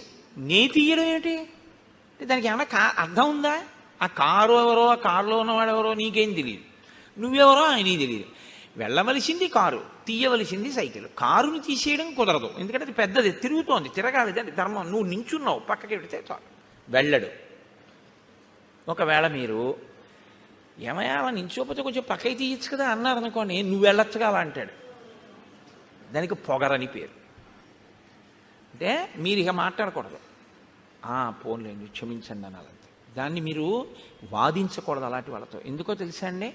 నే తీయడం ఏమిటి అంటే దానికి ఏమన్నా అర్థం ఉందా? ఆ కారు ఎవరో, ఆ కారులో ఉన్నవాడు ఎవరో నీకేం తెలియదు, నువ్వెవరో ఆయనకి తెలియదు. వెళ్ళవలసింది కారు, తీయవలసింది సైకిల్. కారుని తీసేయడం కుదరదు, ఎందుకంటే అది పెద్దది, తిరుగుతోంది, తిరగాలి, దాని ధర్మం. నువ్వు నించున్నావు, పక్కకి పెడితే చాలు. వెళ్ళడు. ఒకవేళ మీరు ఏమయ్యా అలా నించోపోతే కొంచెం పక్కకి తీయచ్చు కదా అన్నారు అనుకోని, నువ్వు వెళ్ళొచ్చుగా అలా అంటాడు. దానికి పొగరని పేరు. అంటే మీరు ఇక మాట్లాడకూడదు, పోన్లేండి క్షమించండి అనాలంతే. దాన్ని మీరు వాదించకూడదు అలాంటి వాళ్ళతో. ఎందుకో తెలుసా అండి?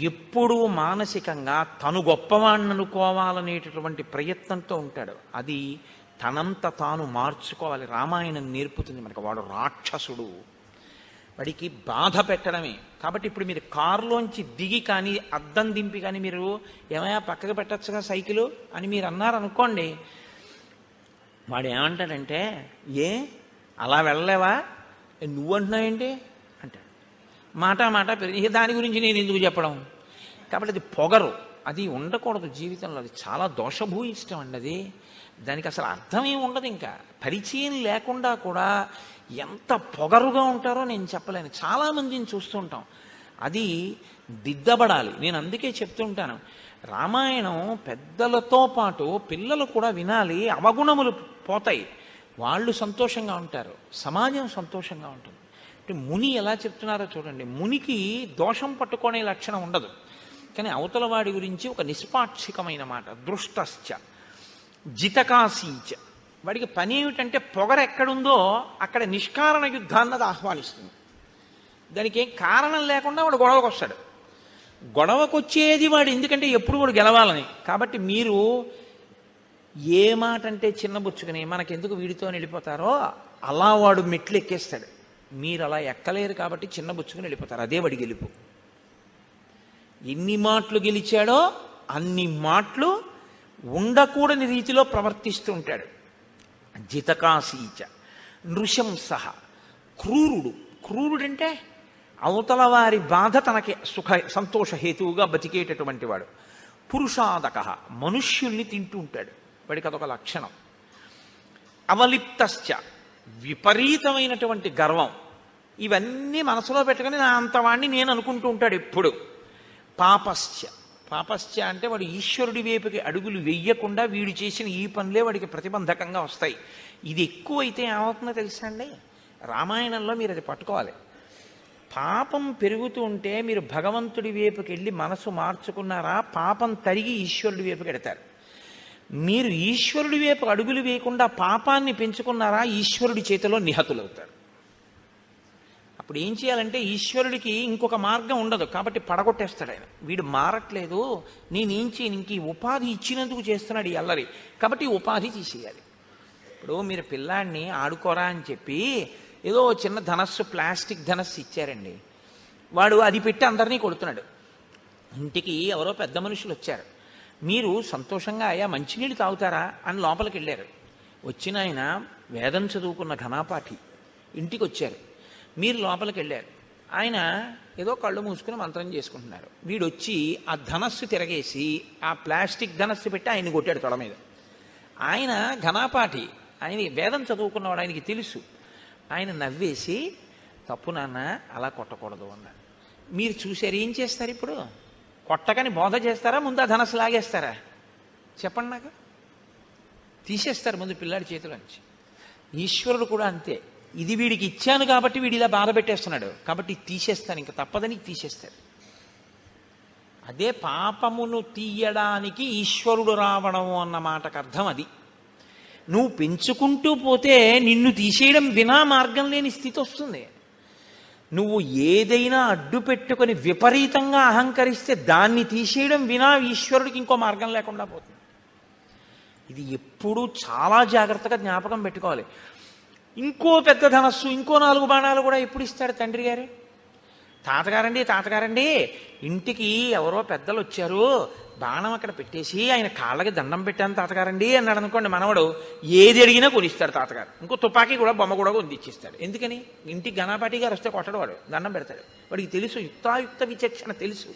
ఎప్పుడూ మానసికంగా తను గొప్పవాణ్ణి అనుకోవాలనేటటువంటి ప్రయత్నంతో ఉంటాడు. అది తనంత తాను మార్చుకోవాలి. రామాయణం నేర్పుతుంది మనకు. వాడు రాక్షసుడు, వాడికి బాధ పెట్టడమే. కాబట్టి ఇప్పుడు మీరు కారులోంచి దిగి కానీ అద్దం దింపి కానీ మీరు ఏమయ్యా పక్కకు పెట్టచ్చుగా సైకిలు అని మీరు అన్నారనుకోండి, వాడు ఏమంటాడంటే, ఏ అలా వెళ్ళలేవా, నువ్వంటున్నావేంటి అంటాడు. మాట పెరిగి దాని గురించి నేను ఎందుకు చెప్పడం. కాబట్టి అది పొగరు, అది ఉండకూడదు జీవితంలో. అది చాలా దోషభూయిష్టం అండి. అది దానికి అసలు అర్థం ఏమి ఉండదు. ఇంకా పరిచయం లేకుండా కూడా ఎంత పొగరుగా ఉంటారో నేను చెప్పలేను. చాలామందిని చూస్తుంటాం. అది దిద్దబడాలి. నేను అందుకే చెప్తుంటాను, రామాయణం పెద్దలతో పాటు పిల్లలు కూడా వినాలి. అవగుణములు పోతాయి, వాళ్ళు సంతోషంగా ఉంటారు, సమాజం సంతోషంగా ఉంటుంది. అంటే ముని ఎలా చెప్తున్నారో చూడండి. మునికి దోషం పట్టుకునే లక్షణం ఉండదు, కానీ అవతల వాడి గురించి ఒక నిష్పాక్షికమైన మాట. దృష్టశ్చ జితకాశీచ. వాడికి పని ఏమిటంటే పొగర ఎక్కడుందో అక్కడ నిష్కారణ యుద్ధాన్నది ఆహ్వానిస్తుంది. దానికి ఏం కారణం లేకుండా వాడు గొడవకు వస్తాడు. గొడవకొచ్చేది వాడు ఎందుకంటే ఎప్పుడు వాడు గెలవాలని. కాబట్టి మీరు ఏ మాట అంటే చిన్నబుచ్చుకుని మనకెందుకు వీడితో వెళ్ళిపోతారో అలా వాడు మెట్లు ఎక్కేస్తాడు. మీరు అలా ఎక్కలేరు కాబట్టి చిన్నబుచ్చుకుని వెళ్ళిపోతారు. అదే వాడి గెలుపు. ఎన్ని మాటలు గెలిచాడో అన్ని మాటలు ఉండకూడని రీతిలో ప్రవర్తిస్తూ ఉంటాడు. జితకాశీచ నృశంస. క్రూరుడు. క్రూరుడంటే అవతల వారి బాధ తనకి సంతోష హేతువుగా బతికేటటువంటి వాడు. పురుషాదక. మనుష్యుల్ని తింటూ ఉంటాడు. వాడికి అదొక లక్షణం. అవలిప్తశ్చ. విపరీతమైనటువంటి గర్వం. ఇవన్నీ మనసులో పెట్టుకుని నా అంతవాణ్ణి నేను అనుకుంటూ ఉంటాడు ఎప్పుడు. పాపశ్చ. పాపశ్చ అంటే వాడు ఈశ్వరుడి వైపుకి అడుగులు వెయ్యకుండా వీడు చేసిన ఈ పనులే వాడికి ప్రతిబంధకంగా వస్తాయి. ఇది ఎక్కువైతే ఏమవుతుందో తెలుసా అండి? రామాయణంలో మీరు అది పట్టుకోవాలి. పాపం పెరుగుతూ ఉంటే మీరు భగవంతుడి వైపుకి వెళ్ళి మనసు మార్చుకున్నారా, పాపం తరిగి ఈశ్వరుడి వైపుకి ఎడతారు. మీరు ఈశ్వరుడి వైపు అడుగులు వేయకుండా పాపాన్ని పెంచుకున్నారా, ఈశ్వరుడి చేతిలో నిహతులవుతారు. అప్పుడు ఏం చేయాలంటే ఈశ్వరుడికి ఇంకొక మార్గం ఉండదు, కాబట్టి పడగొట్టేస్తాడు ఆయన. వీడు మారట్లేదు, నేనేం చేయను, ఇంక ఈ ఉపాధి ఇచ్చినందుకు చేస్తున్నాడు ఈ అల్లరి, కాబట్టి ఈ ఉపాధి తీసేయాలి. ఇప్పుడు మీరు పిల్లాడిని ఆడుకోరా అని చెప్పి ఏదో చిన్న ధనస్సు, ప్లాస్టిక్ ధనస్సు ఇచ్చారండి. వాడు అది పెట్టి అందరినీ కొడుతున్నాడు. ఇంటికి ఎవరో పెద్ద మనుషులు వచ్చారు. మీరు సంతోషంగా అయ్యా మంచినీళ్ళు తాగుతారా అని లోపలికి వెళ్ళారు. వచ్చిన ఆయన వేదం చదువుకున్న ఘనాపాఠి. ఇంటికి వచ్చారు, మీరు లోపలికి వెళ్ళారు. ఆయన ఏదో కళ్ళు మూసుకుని మంత్రం చేసుకుంటున్నారు. వీడు వచ్చి ఆ ధనస్సు తిరగేసి ఆ ప్లాస్టిక్ ధనస్సు పెట్టి ఆయన్ని కొట్టాడు తొడ మీద. ఆయన ఘనాపాఠి, ఆయన వేదం చదువుకున్నవాడు, ఆయనకి తెలుసు. ఆయన నవ్వేసి తప్పు నాన్న, అలా కొట్టకూడదు అన్నారు. మీరు చూశారు, ఏం చేస్తారు ఇప్పుడు? కొట్టకని బోధ చేస్తారా, ముందు ఆ ధనస్సు లాగేస్తారా? చెప్పండి నాకు. తీసేస్తారు ముందు పిల్లాడి చేతిలోంచి. ఈశ్వరుడు కూడా అంతే. ఇది వీడికి ఇచ్చాను కాబట్టి వీడు ఇలా బాధ పెట్టేస్తున్నాడు, కాబట్టి తీసేస్తాను, ఇంకా తప్పదని తీసేస్తాడు. అదే పాపమును తీయడానికి ఈశ్వరుడు రావడం అన్న మాటకు అర్థం అది. నువ్వు పెంచుకుంటూ పోతే నిన్ను తీసేయడం వినా మార్గం లేని స్థితి వస్తుంది. నువ్వు ఏదైనా అడ్డు పెట్టుకొని విపరీతంగా అహంకరిస్తే దాన్ని తీసేయడం వినా ఈశ్వరుడికి ఇంకో మార్గం లేకుండా పోతుంది. ఇది ఎప్పుడూ చాలా జాగ్రత్తగా జ్ఞాపకం పెట్టుకోవాలి. ఇంకో పెద్ద ధనస్సు, ఇంకో 4 బాణాలు కూడా ఎప్పుడు ఇస్తాడు తండ్రి గారు? తాతగారండి ఇంటికి ఎవరో పెద్దలు వచ్చారు, బాణం అక్కడ పెట్టేసి ఆయన కాళ్ళకి దండం పెట్టాను తాతగారండి అన్నాడు అనుకోండి, మనవడు ఏది అడిగినా కొనిస్తాడు తాతగారు. ఇంకో తుపాకీ కూడా బొమ్మ కూడా కొనిచ్చిస్తాడు. ఎందుకని? ఇంటికి గణపాటి గారు వస్తే కొట్టడు, వాడు దండం పెడతాడు. వాడికి తెలుసు, యుక్తాయుక్త విచక్షణ తెలుసు.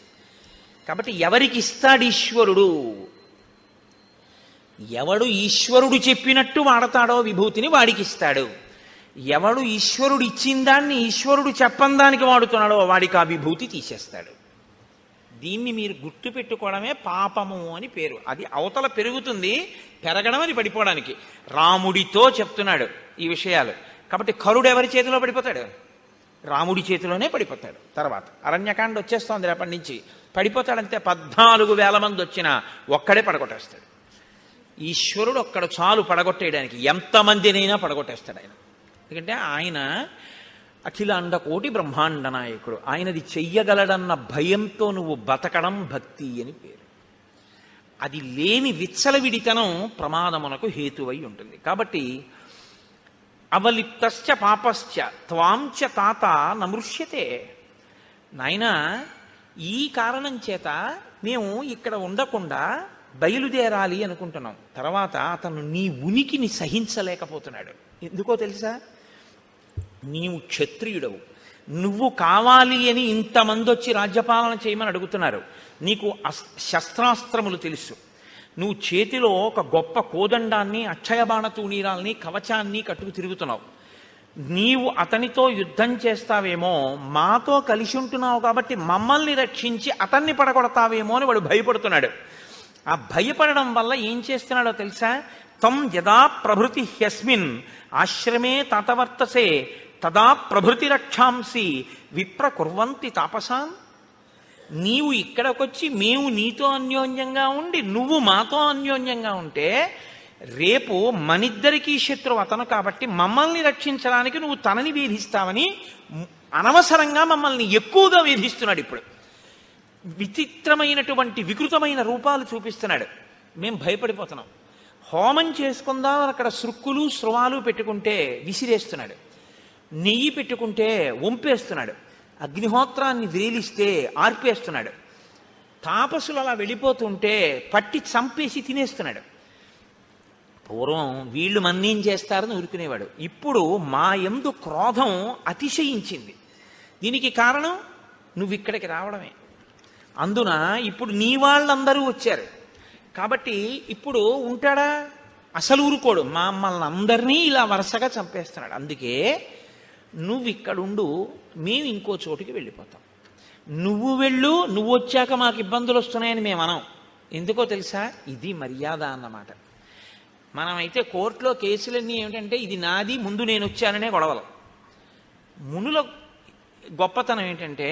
కాబట్టి ఎవరికి ఇస్తాడు ఈశ్వరుడు? ఎవడు ఈశ్వరుడు చెప్పినట్టు వాడతాడో విభూతిని వాడికి ఇస్తాడు. ఎవడు ఈశ్వరుడు ఇచ్చిన దాన్ని ఈశ్వరుడు చెప్పని దానికి వాడుతున్నాడో వాడికి ఆ విభూతి తీసేస్తాడు. దీన్ని మీరు గుర్తు పెట్టుకోవడమే పాపము అని పేరు. అది అవతల పెరుగుతుంది, పెరగడం అని పడిపోవడానికి. రాముడితో చెప్తున్నాడు ఈ విషయాలు. కాబట్టి కరుడు ఎవరి చేతిలో పడిపోతాడు? రాముడి చేతిలోనే పడిపోతాడు. తర్వాత అరణ్యకాండ వచ్చేస్తోంది రేపటి నుంచి. పడిపోతాడంతే. 14,000 మంది వచ్చినా ఒక్కడే పడగొట్టేస్తాడు. ఈశ్వరుడు ఒక్కడ చాలు పడగొట్టేయడానికి. ఎంతమందినైనా పడగొట్టేస్తాడు ఆయన. ఎందుకంటే ఆయన అఖిలాండ కోటి బ్రహ్మాండ నాయకుడు. ఆయనది చెయ్యగలడన్న భయంతో నువ్వు బతకడం భక్తి అని పేరు. అది లేని విచ్చలవిడితనం ప్రమాదమునకు హేతువై ఉంటుంది. కాబట్టి అవలిప్తశ్చ పాపశ్చ త్వాంచ తాత నమృష్యతే. నాయనా, ఈ కారణం చేత మేము ఇక్కడ ఉండకుండా బయలుదేరాలి అనుకుంటున్నాం. తర్వాత అతను నీ ఉనికిని సహించలేకపోతున్నాడు. ఎందుకో తెలుసా? నీవు క్షత్రియుడవు, నువ్వు కావాలి అని ఇంతమంది వచ్చి రాజ్యపాలన చేయమని అడుగుతున్నారు. నీకు శస్త్రాస్త్రములు తెలుసు. నువ్వు చేతిలో ఒక గొప్ప కోదండాన్ని, అక్షయబాణ తూణీరాల్ని, కవచాన్ని కట్టుకు తిరుగుతున్నావు. నీవు అతనితో యుద్ధం చేస్తావేమో, మాతో కలిసి ఉంటున్నావు కాబట్టి మమ్మల్ని రక్షించి అతన్ని పడగొడతావేమో అని వాడు భయపడుతున్నాడు. ఆ భయపడడం వల్ల ఏం చేస్తున్నాడో తెలుసా? తం యదా ప్రభృతి హ్యస్మిన్ ఆశ్రమే తాతవర్తసే తదా ప్రభృతి రక్షాంసి విప్ర కుర్వంతి తాపసాన్. నీవు ఇక్కడికొచ్చి మేము నీతో అన్యోన్యంగా ఉండి నువ్వు మాతో అన్యోన్యంగా ఉంటే రేపు మనిద్దరికీ శత్రువు అతను కాబట్టి మమ్మల్ని రక్షించడానికి నువ్వు తనని వేధిస్తావని అనవసరంగా మమ్మల్ని ఎక్కువగా వేధిస్తున్నాడు. ఇప్పుడు విచిత్రమైనటువంటి వికృతమైన రూపాలు చూపిస్తున్నాడు. మేము భయపడిపోతున్నాం. హోమం చేసుకుందాం అక్కడ సృక్కులు స్రవాలు పెట్టుకుంటే విసిరేస్తున్నాడు. నెయ్యి పెట్టుకుంటే వంపేస్తున్నాడు. అగ్నిహోత్రాన్ని వేలిస్తే ఆర్పేస్తున్నాడు. తాపసులు అలా వెళ్ళిపోతుంటే పట్టి చంపేసి తినేస్తున్నాడు. పూర్వం వీళ్ళు మన్నేం చేస్తారని ఊరుకునేవాడు. ఇప్పుడు మా యందు క్రోధం అతిశయించింది. దీనికి కారణం నువ్వు ఇక్కడికి రావడమే. అందున ఇప్పుడు నీ వాళ్ళందరూ వచ్చారు కాబట్టి ఇప్పుడు ఉంటాడా? అసలు ఊరుకోడు. మమ్మల్ని అందరినీ ఇలా వరుసగా చంపేస్తున్నాడు. అందుకే నువ్వు ఇక్కడుండు, మేము ఇంకో చోటుకి వెళ్ళిపోతాం. నువ్వు వెళ్ళు, నువ్వు వచ్చాక మాకు ఇబ్బందులు వస్తున్నాయని మేము అనం. ఎందుకో తెలుసా? ఇది మర్యాద అన్నమాట. మనమైతే కోర్టులో కేసులన్నీ ఏమిటంటే ఇది నాది, ముందు నేను వచ్చాననే గొడవలు. మునుల గొప్పతనం ఏంటంటే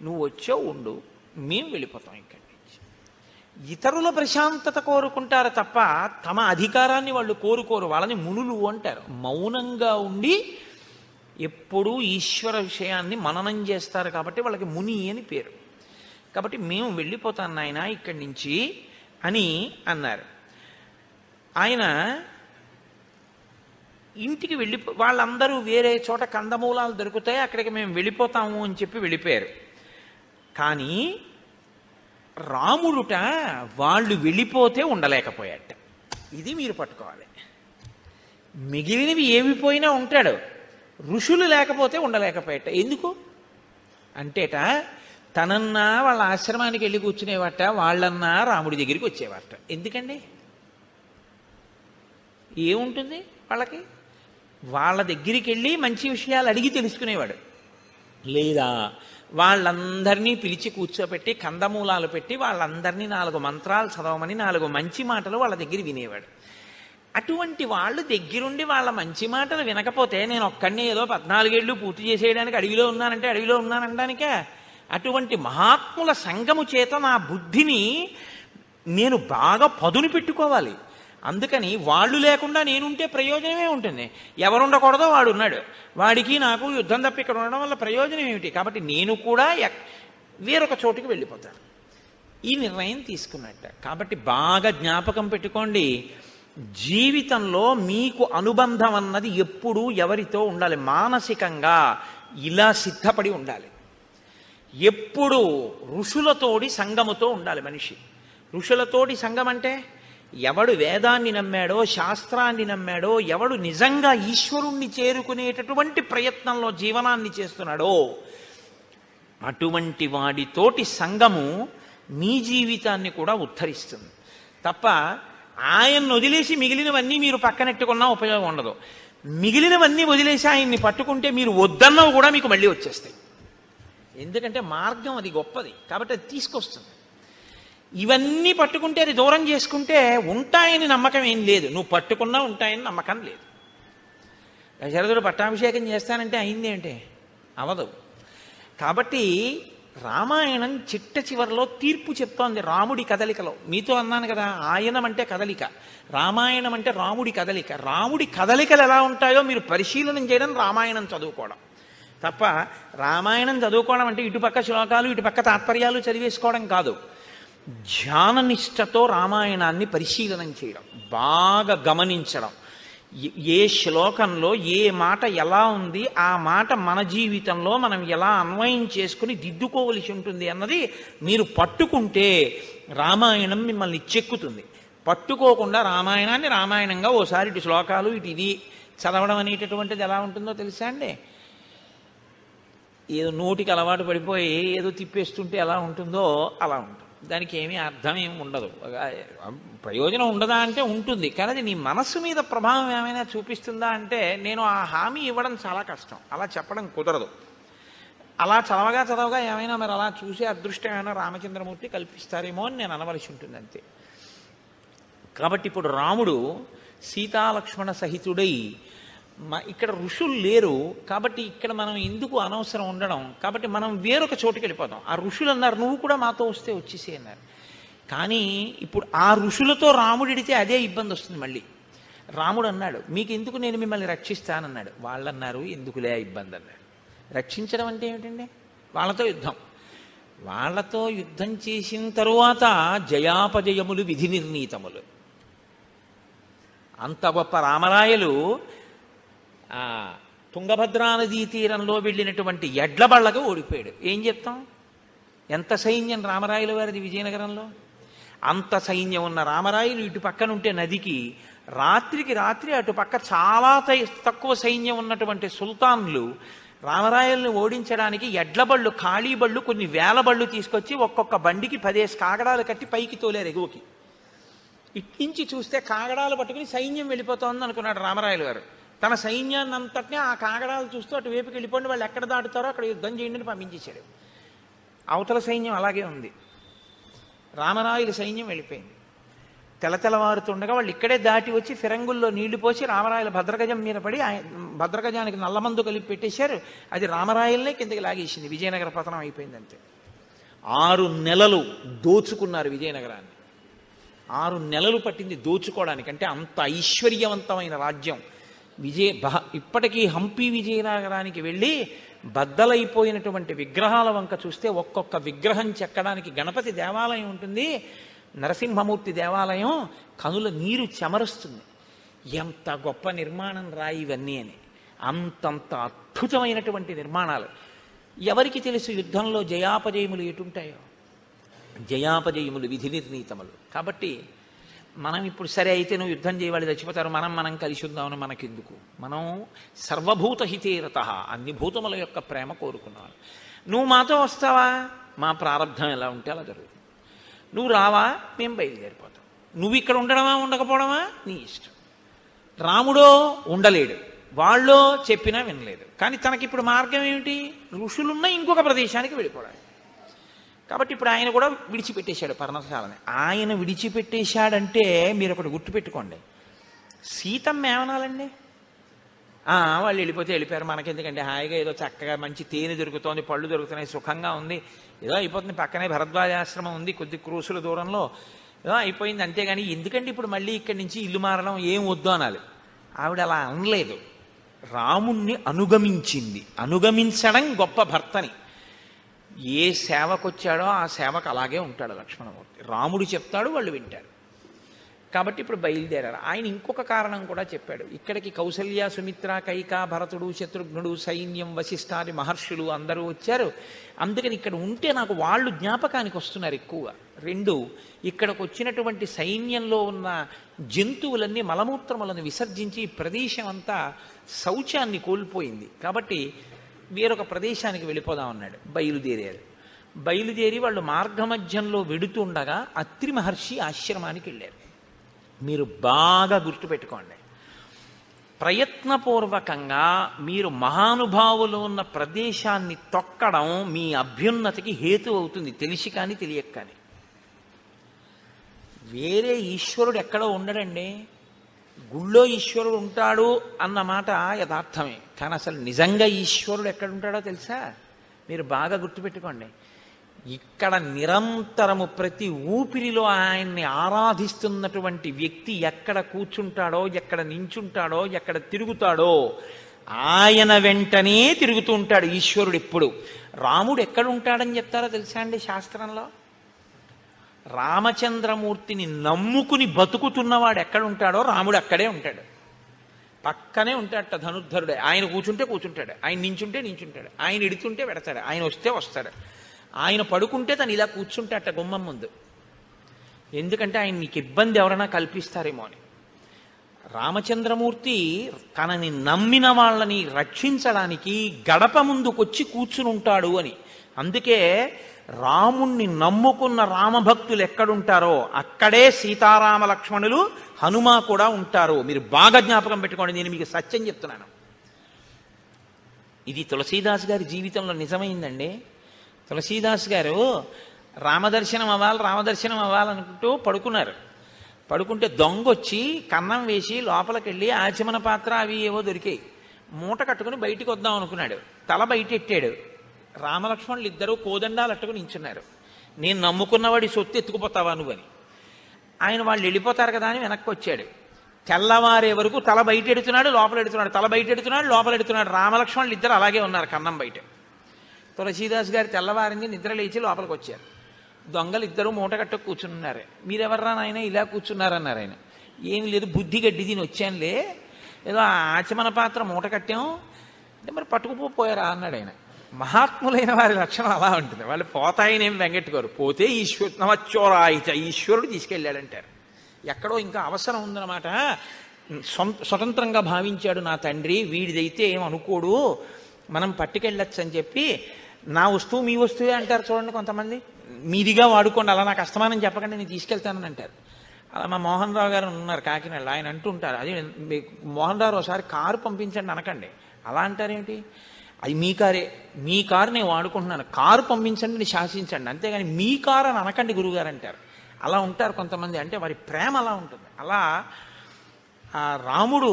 నువ్వు వచ్చావు ఉండు, మేము వెళ్ళిపోతాం ఇక్కడి నుంచి. ఇతరుల ప్రశాంతత కోరుకుంటారు తప్ప తమ అధికారాన్ని వాళ్ళు కోరుకోరు. వాళ్ళని మునులు అంటారు. మౌనంగా ఉండి ఎప్పుడూ ఈశ్వర విషయాన్ని మననం చేస్తారు కాబట్టి వాళ్ళకి ముని అని పేరు. కాబట్టి మేము వెళ్ళిపోతాం నాయన ఇక్కడి నుంచి అని అన్నారు. ఆయన ఇంటికి వాళ్ళందరూ వేరే చోట కందమూలాలు దొరుకుతాయి అక్కడికి మేము వెళ్ళిపోతాము అని చెప్పి వెళ్ళిపోయారు. కానీ రాముడుట వాళ్ళు వెళ్ళిపోతే ఉండలేకపోయాట. ఇది మీరు పట్టుకోవాలి. మిగిలినవి ఏవి పోయినా ఉంటాడు, ఋషులు లేకపోతే ఉండలేకపోయాట. ఎందుకు అంటేట తనన్నా వాళ్ళ ఆశ్రమానికి వెళ్ళి కూర్చునేవాట, వాళ్ళన్నా రాముడి దగ్గరికి వచ్చేవాట. ఎందుకండి? ఏముంటుంది వాళ్ళకి? వాళ్ళ దగ్గరికి వెళ్ళి మంచి విషయాలు అడిగి తెలుసుకునేవాడు. లేదా వాళ్ళందరినీ పిలిచి కూర్చోపెట్టి కందమూలాలు పెట్టి వాళ్ళందరినీ 4 మంత్రాలు చదవమని 4 మంచి మాటలు వాళ్ళ దగ్గర వినేవాడు. అటువంటి వాళ్ళు దగ్గరుండి వాళ్ళ మంచి మాటలు వినకపోతే నేను ఒక్కడిని ఏదో 14 ఏళ్ళు పూర్తి చేసేయడానికి అడవిలో ఉన్నానంటే అడవిలో ఉన్నానడానికే. అటువంటి మహాత్ముల సంగము చేత నా బుద్ధిని నేను బాగా పదును పెట్టుకోవాలి. అందుకని వాళ్ళు లేకుండా నేనుంటే ప్రయోజనమే ఉంటుంది. ఎవరుండకూడదో వాడు ఉన్నాడు, వాడికి నాకు యుద్ధం తప్ప ఇక్కడ ఉండడం వల్ల ప్రయోజనం ఏమిటి? కాబట్టి నేను కూడా వేరొక చోటుకి వెళ్ళిపోతాను. ఈ నిర్ణయం తీసుకున్నట్ట. కాబట్టి బాగా జ్ఞాపకం పెట్టుకోండి, జీవితంలో మీకు అనుబంధం అన్నది ఎప్పుడూ ఎవరితో ఉండాలి? మానసికంగా ఇలా సిద్ధపడి ఉండాలి. ఎప్పుడు ఋషులతోడి సంగముతో ఉండాలి మనిషి. ఋషులతోటి సంగం అంటే ఎవడు వేదాన్ని నమ్మాడో, శాస్త్రాన్ని నమ్మాడో, ఎవడు నిజంగా ఈశ్వరుణ్ణి చేరుకునేటటువంటి ప్రయత్నంలో జీవనాన్ని చేస్తున్నాడో అటువంటి వాడితోటి సంగము మీ జీవితాన్ని కూడా ఉద్ధరిస్తుంది తప్ప ఆయన్ని వదిలేసి మిగిలినవన్నీ మీరు పక్కనెట్టుకున్నా ఉపయోగం ఉండదు. మిగిలినవన్నీ వదిలేసి ఆయన్ని పట్టుకుంటే మీరు వద్దన్నవి కూడా మీకు మళ్ళీ వచ్చేస్తాయి. ఎందుకంటే మార్గం అది గొప్పది కాబట్టి అది తీసుకొస్తుంది. ఇవన్నీ పట్టుకుంటే అది దూరం చేసుకుంటే ఉంటాయని నమ్మకం ఏం లేదు. నువ్వు పట్టుకున్నా ఉంటాయని నమ్మకం లేదు. దశరథుడు పట్టాభిషేకం చేస్తానంటే అయింది ఏంటి? అవదు. కాబట్టి రామాయణం చిట్ట చివరిలో తీర్పు చెప్తోంది రాముడి కదలికలో. మీతో అన్నాను కదా, ఆయనం అంటే కదలిక, రామాయణం అంటే రాముడి కదలిక. రాముడి కదలికలు ఎలా ఉంటాయో మీరు పరిశీలన చేయడం రామాయణం చదువుకోవడం తప్ప. రామాయణం చదువుకోవడం అంటే ఇటుపక్క శ్లోకాలు ఇటుపక్క తాత్పర్యాలు చదివేసుకోవడం కాదు. ధ్యాననిష్టతో రామాయణాన్ని పరిశీలనం చేయడం, బాగా గమనించడం, ఏ శ్లోకంలో ఏ మాట ఎలా ఉంది, ఆ మాట మన జీవితంలో మనం ఎలా అన్వయం చేసుకుని దిద్దుకోవలసి ఉంటుంది అన్నది మీరు పట్టుకుంటే రామాయణం మిమ్మల్ని చెక్కుతుంది. పట్టుకోకుండా రామాయణాన్ని రామాయణంగా ఓసారి ఇటు శ్లోకాలు ఇటు ఇది చదవడం అనేటటువంటిది ఎలా ఉంటుందో తెలుసా అండి? ఏదో నోటికి అలవాటు పడిపోయి ఏదో తిప్పేస్తుంటే ఎలా ఉంటుందో అలా ఉంటుంది. దానికి ఏమీ అర్థం ఏమి ఉండదు, ప్రయోజనం ఉండదా అంటే ఉంటుంది. కానీ అది నీ మనస్సు మీద ప్రభావం ఏమైనా చూపిస్తుందా అంటే నేను ఆ హామీ ఇవ్వడం చాలా కష్టం, అలా చెప్పడం కుదరదు. అలా చదవగా ఏమైనా మరి అలా చూసే అదృష్టం ఏమైనా రామచంద్రమూర్తి కల్పిస్తారేమో అని నేను అనవలసి ఉంటుంది అంతే. కాబట్టి ఇప్పుడు రాముడు సీతాలక్ష్మణ సహితుడై ఇక్కడ ఋషులు లేరు కాబట్టి ఇక్కడ మనం ఎందుకు అనవసరం ఉండడం, కాబట్టి మనం వేరొక చోటుకి వెళ్ళిపోతాం. ఆ ఋషులు అన్నారు నువ్వు కూడా మాతో వస్తే వచ్చేసి అన్నారు. కానీ ఇప్పుడు ఆ ఋషులతో రాముడు ఇడితే అదే ఇబ్బంది వస్తుంది మళ్ళీ. రాముడు అన్నాడు మీకు ఎందుకు, నేను మిమ్మల్ని రక్షిస్తానన్నాడు. వాళ్ళు అన్నారు ఎందుకులే ఇబ్బంది అన్నాడు. రక్షించడం అంటే ఏమిటండి? వాళ్ళతో యుద్ధం. వాళ్ళతో యుద్ధం చేసిన తరువాత జయాపజయములు విధి నిర్ణీతములు. అంత గొప్ప రామరాయలు తుంగభద్రా నదీ తీరంలో వెళ్ళినటువంటి ఎడ్లబళ్ళగా ఓడిపోయాడు. ఏం చెప్తాం? ఎంత సైన్యం రామరాయలు వారిది విజయనగరంలో. అంత సైన్యం ఉన్న రామరాయలు ఇటు పక్కనుంటే నదికి రాత్రికి రాత్రి అటు పక్క చాలా తక్కువ సైన్యం ఉన్నటువంటి సుల్తాన్లు రామరాయల్ని ఓడించడానికి ఎడ్లబళ్ళు, ఖాళీ బళ్ళు, కొన్ని వేల బళ్ళు తీసుకొచ్చి ఒక్కొక్క బండికి 10 కాగడాలు కట్టి పైకి తోలేరు ఎగువకి. ఇట్నుంచి చూస్తే కాగడాలు పట్టుకుని సైన్యం వెళ్ళిపోతోంది అనుకున్నాడు రామరాయలు గారు. తన సైన్యాన్ని అంతటినీ ఆ కాగడాలు చూస్తూ అటువైపుకి వెళ్ళిపోండి, వాళ్ళు ఎక్కడ దాటుతారో అక్కడ యుద్ధం చేయండి అని పంపించేశాడు. అవతల సైన్యం అలాగే ఉంది. రామరాయుల సైన్యం వెళ్ళిపోయింది. తెల్లవారుతుండగా వాళ్ళు ఇక్కడే దాటి వచ్చి ఫిరంగుల్లో నీళ్లు పోసి రామరాయల భద్రగజం మీద పడి భద్రగజానికి నల్లమందు కలిపి పెట్టేశారు. అది రామరాయలనే కిందకి లాగేసింది. విజయనగర పతనం అయిపోయింది అంతే. 6 నెలలు దోచుకున్నారు విజయనగరాన్ని. 6 నెలలు పట్టింది దోచుకోవడానికి. అంటే అంత ఐశ్వర్యవంతమైన రాజ్యం. ఇప్పటికీ హంపి విజయనగరానికి వెళ్ళి బద్దలైపోయినటువంటి విగ్రహాల వంక చూస్తే ఒక్కొక్క విగ్రహం చెక్కడానికి గణపతి దేవాలయం ఉంటుంది, నరసింహమూర్తి దేవాలయం, కనుల నీరు చెమరుస్తుంది. ఎంత గొప్ప నిర్మాణం రాయి ఇవన్నీ అని. అంతంత అద్భుతమైనటువంటి నిర్మాణాలు. ఎవరికి తెలుసు యుద్ధంలో జయాపజయములు ఎటుంటాయో? జయాపజయములు విధి నిర్ణీతములు. కాబట్టి మనం ఇప్పుడు సరే అయితే నువ్వు యుద్ధం చేయవాళ్ళు చచ్చిపోతారు, మనం కలిసి ఉందామని మనకెందుకు? మనం సర్వభూత హితేరత, అన్ని భూతముల యొక్క ప్రేమ కోరుకున్నాను. నువ్వు మాతో వస్తావా? మా ప్రారంధం ఎలా ఉంటే అలా జరుగుతుంది. నువ్వు రావా? మేము బయలుదేరిపోతాం. నువ్వు ఇక్కడ ఉండడమా ఉండకపోవడమా నీ ఇష్టం. రాముడో ఉండలేడు, వాళ్ళో చెప్పినా వినలేదు. కానీ తనకిప్పుడు మార్గం ఏమిటి? ఋషులున్న ఇంకొక ప్రదేశానికి వెళ్ళిపోవడానికి. కాబట్టి ఇప్పుడు ఆయన కూడా విడిచిపెట్టేశాడు పర్ణశాలని. ఆయన విడిచిపెట్టేశాడంటే మీరు ఒకటి గుర్తుపెట్టుకోండి, సీతమ్మ ఏమనాలండి? వాళ్ళు వెళ్ళిపోతే వెళ్ళిపోయారు, మనకెందుకంటే హాయిగా ఏదో చక్కగా మంచి తేనె దొరుకుతోంది, పళ్ళు దొరుకుతున్నాయి, సుఖంగా ఉంది, ఏదో అయిపోతుంది, పక్కనే భరద్వాజాశ్రమం ఉంది కొద్ది క్రూసుల దూరంలో, ఏదో అయిపోయింది అంతేగాని ఎందుకంటే ఇప్పుడు మళ్ళీ ఇక్కడి నుంచి ఇల్లు మారడం ఏం వద్దు అనాలి. ఆవిడ అలా అనలేదు, రాముణ్ణి అనుగమించింది. అనుగమించడం గొప్ప భర్తని. ఏ సేవకొచ్చాడో ఆ సేవకు అలాగే ఉంటాడు లక్ష్మణమూర్తి. రాముడు చెప్తాడు, వాళ్ళు వింటారు. కాబట్టి ఇప్పుడు బయలుదేరారు. ఆయన ఇంకొక కారణం కూడా చెప్పాడు. ఇక్కడికి కౌసల్య, సుమిత్ర, కైక, భరతుడు, శత్రుఘ్నుడు, సైన్యం, వశిష్ఠాది మహర్షులు అందరూ వచ్చారు. అందుకని ఇక్కడ ఉంటే నాకు వాళ్ళు జ్ఞాపకానికి వస్తున్నారు ఎక్కువగా. రెండు, ఇక్కడికి వచ్చినటువంటి సైన్యంలో ఉన్న జంతువులన్నీ మలమూత్రములను విసర్జించి ప్రదేశం అంతా శౌచాన్ని కోల్పోయింది. కాబట్టి వేరొక ప్రదేశానికి వెళ్ళిపోదాం అన్నాడు. బయలుదేరారు. బయలుదేరి వాళ్ళు మార్గమధ్యంలో వెడుతుండగా అత్రి మహర్షి ఆశ్రమానికి వెళ్ళారు. మీరు బాగా గుర్తుపెట్టుకోండి, ప్రయత్నపూర్వకంగా మీరు మహానుభావులు ఉన్న ప్రదేశాన్ని తొక్కడం మీ అభ్యున్నతికి హేతు అవుతుంది, తెలిసి కానీ తెలియక కానీ. వేరే ఈశ్వరుడు ఎక్కడో ఉండడండి. గుళ్ళో ఈశ్వరుడు ఉంటాడు అన్నమాట యథార్థమే, కానీ అసలు నిజంగా ఈశ్వరుడు ఎక్కడ ఉంటాడో తెలుసా? మీరు బాగా గుర్తుపెట్టుకోండి. ఇక్కడ నిరంతరము ప్రతి ఊపిరిలో ఆయన్ని ఆరాధిస్తున్నటువంటి వ్యక్తి ఎక్కడ కూర్చుంటాడో, ఎక్కడ నించుంటాడో, ఎక్కడ తిరుగుతాడో ఆయన వెంటనే తిరుగుతూ ఉంటాడు ఈశ్వరుడు ఎప్పుడు. రాముడు ఎక్కడ ఉంటాడని చెప్తారో తెలుసా అండి శాస్త్రంలో? రామచంద్రమూర్తిని నమ్ముకుని బతుకుతున్నవాడు ఎక్కడ ఉంటాడో రాముడు అక్కడే ఉంటాడు. పక్కనే ఉంటాడట ధనుర్ధరుడే. ఆయన కూర్చుంటే కూర్చుంటాడు, ఆయన నించుంటే నించుంటాడు, ఆయన ఎడుతుంటే పెడతాడు, ఆయన వస్తే వస్తాడు. ఆయన పడుకుంటే తను ఇలా కూర్చుంటాట గుమ్మం ముందు. ఎందుకంటే ఆయన నీకు ఇబ్బంది ఎవరైనా కల్పిస్తారేమో అని. రామచంద్రమూర్తి తనని నమ్మిన వాళ్ళని రక్షించడానికి గడప ముందుకొచ్చి కూర్చుని ఉంటాడు అని. అందుకే రాముణ్ణి నమ్ముకున్న రామభక్తులు ఎక్కడుంటారో అక్కడే సీతారామ లక్ష్మణులు, హనుమ కూడా ఉంటారు. మీరు బాగా జ్ఞాపకం పెట్టుకోండి, నేను మీకు సత్యం చెప్తున్నాను. ఇది తులసీదాస్ గారి జీవితంలో నిజమైందండి. తులసీదాస్ గారు రామదర్శనం అవ్వాలనుకుంటూ పడుకున్నారు. పడుకుంటే దొంగొచ్చి కన్నం వేసి లోపలికి వెళ్ళి ఆచమన పాత్ర అవి ఏవో దొరికాయి, మూట కట్టుకుని బయటికి వద్దాం అనుకున్నాడు. తల బయటెట్టాడు. రామలక్ష్మణులు ఇద్దరూ కోదండాలు అట్టుకుని నించున్నారు. నేను నమ్ముకున్నవాడి సొత్తు ఎత్తుకుపోతావా నువ్వని. ఆయన వాళ్ళు వెళ్ళిపోతారు కదా అని వెనక్కి వచ్చాడు. తెల్లవారే వరకు తల బయట ఎడుతున్నాడు, లోపల ఎడుతున్నాడు, తల బయట ఎడుతున్నాడు, లోపల ఎడుతున్నాడు. రామలక్ష్మణులు ఇద్దరు అలాగే ఉన్నారు కన్నం బయట. తులసీదాస్ గారి తెల్లవారింది, నిద్ర లేచి లోపలికి వచ్చారు. దొంగలు ఇద్దరు మూట కట్టు కూర్చున్నారు. మీరెవర్రా నాయన ఇలా కూర్చున్నారన్నారు. ఆయన ఏమి లేదు, బుద్ధి గడ్డి దీని వచ్చానులే, ఏదో ఆచమన పాత్ర మూట కట్టాం అంటే మరి పట్టుకుపోయారా అన్నాడు ఆయన. మహాత్ములైన వారి లక్షణం అలా ఉంటుంది. వాళ్ళు పోతాయనేమి వెంగెట్టుకోరు, పోతే నవచ్చోరాయిత ఈశ్వరుడు తీసుకెళ్ళాడంటారు. ఎక్కడో ఇంకా అవసరం ఉందన్నమాట. స్వతంత్రంగా భావించాడు నా తండ్రి, వీడిదైతే ఏం అనుకోడు, మనం పట్టుకెళ్ళచ్చు అని చెప్పి, నా వస్తువు మీ వస్తువే అంటారు చూడండి కొంతమంది. మీదిగా వాడుకోండి, అలా నాకు అస్తమానం చెప్పకండి, నేను తీసుకెళ్తానని అంటారు. అలా మా మోహన్ రావు గారు ఉన్నారు కాకినాడలో, ఆయన అంటూ ఉంటారు, అది మోహన్ రావు ఒకసారి కారు పంపించండి అనకండి. అలా అంటారేమిటి? అది మీ కారే, మీ కారు నేను వాడుకుంటున్నాను, కారు పంపించండి, నేను శాసించండి, అంతేగాని మీ కారు అని అనకండి గురువుగారు అంటారు. అలా ఉంటారు కొంతమంది, అంటే వారి ప్రేమ అలా ఉంటుంది. అలా ఆ రాముడు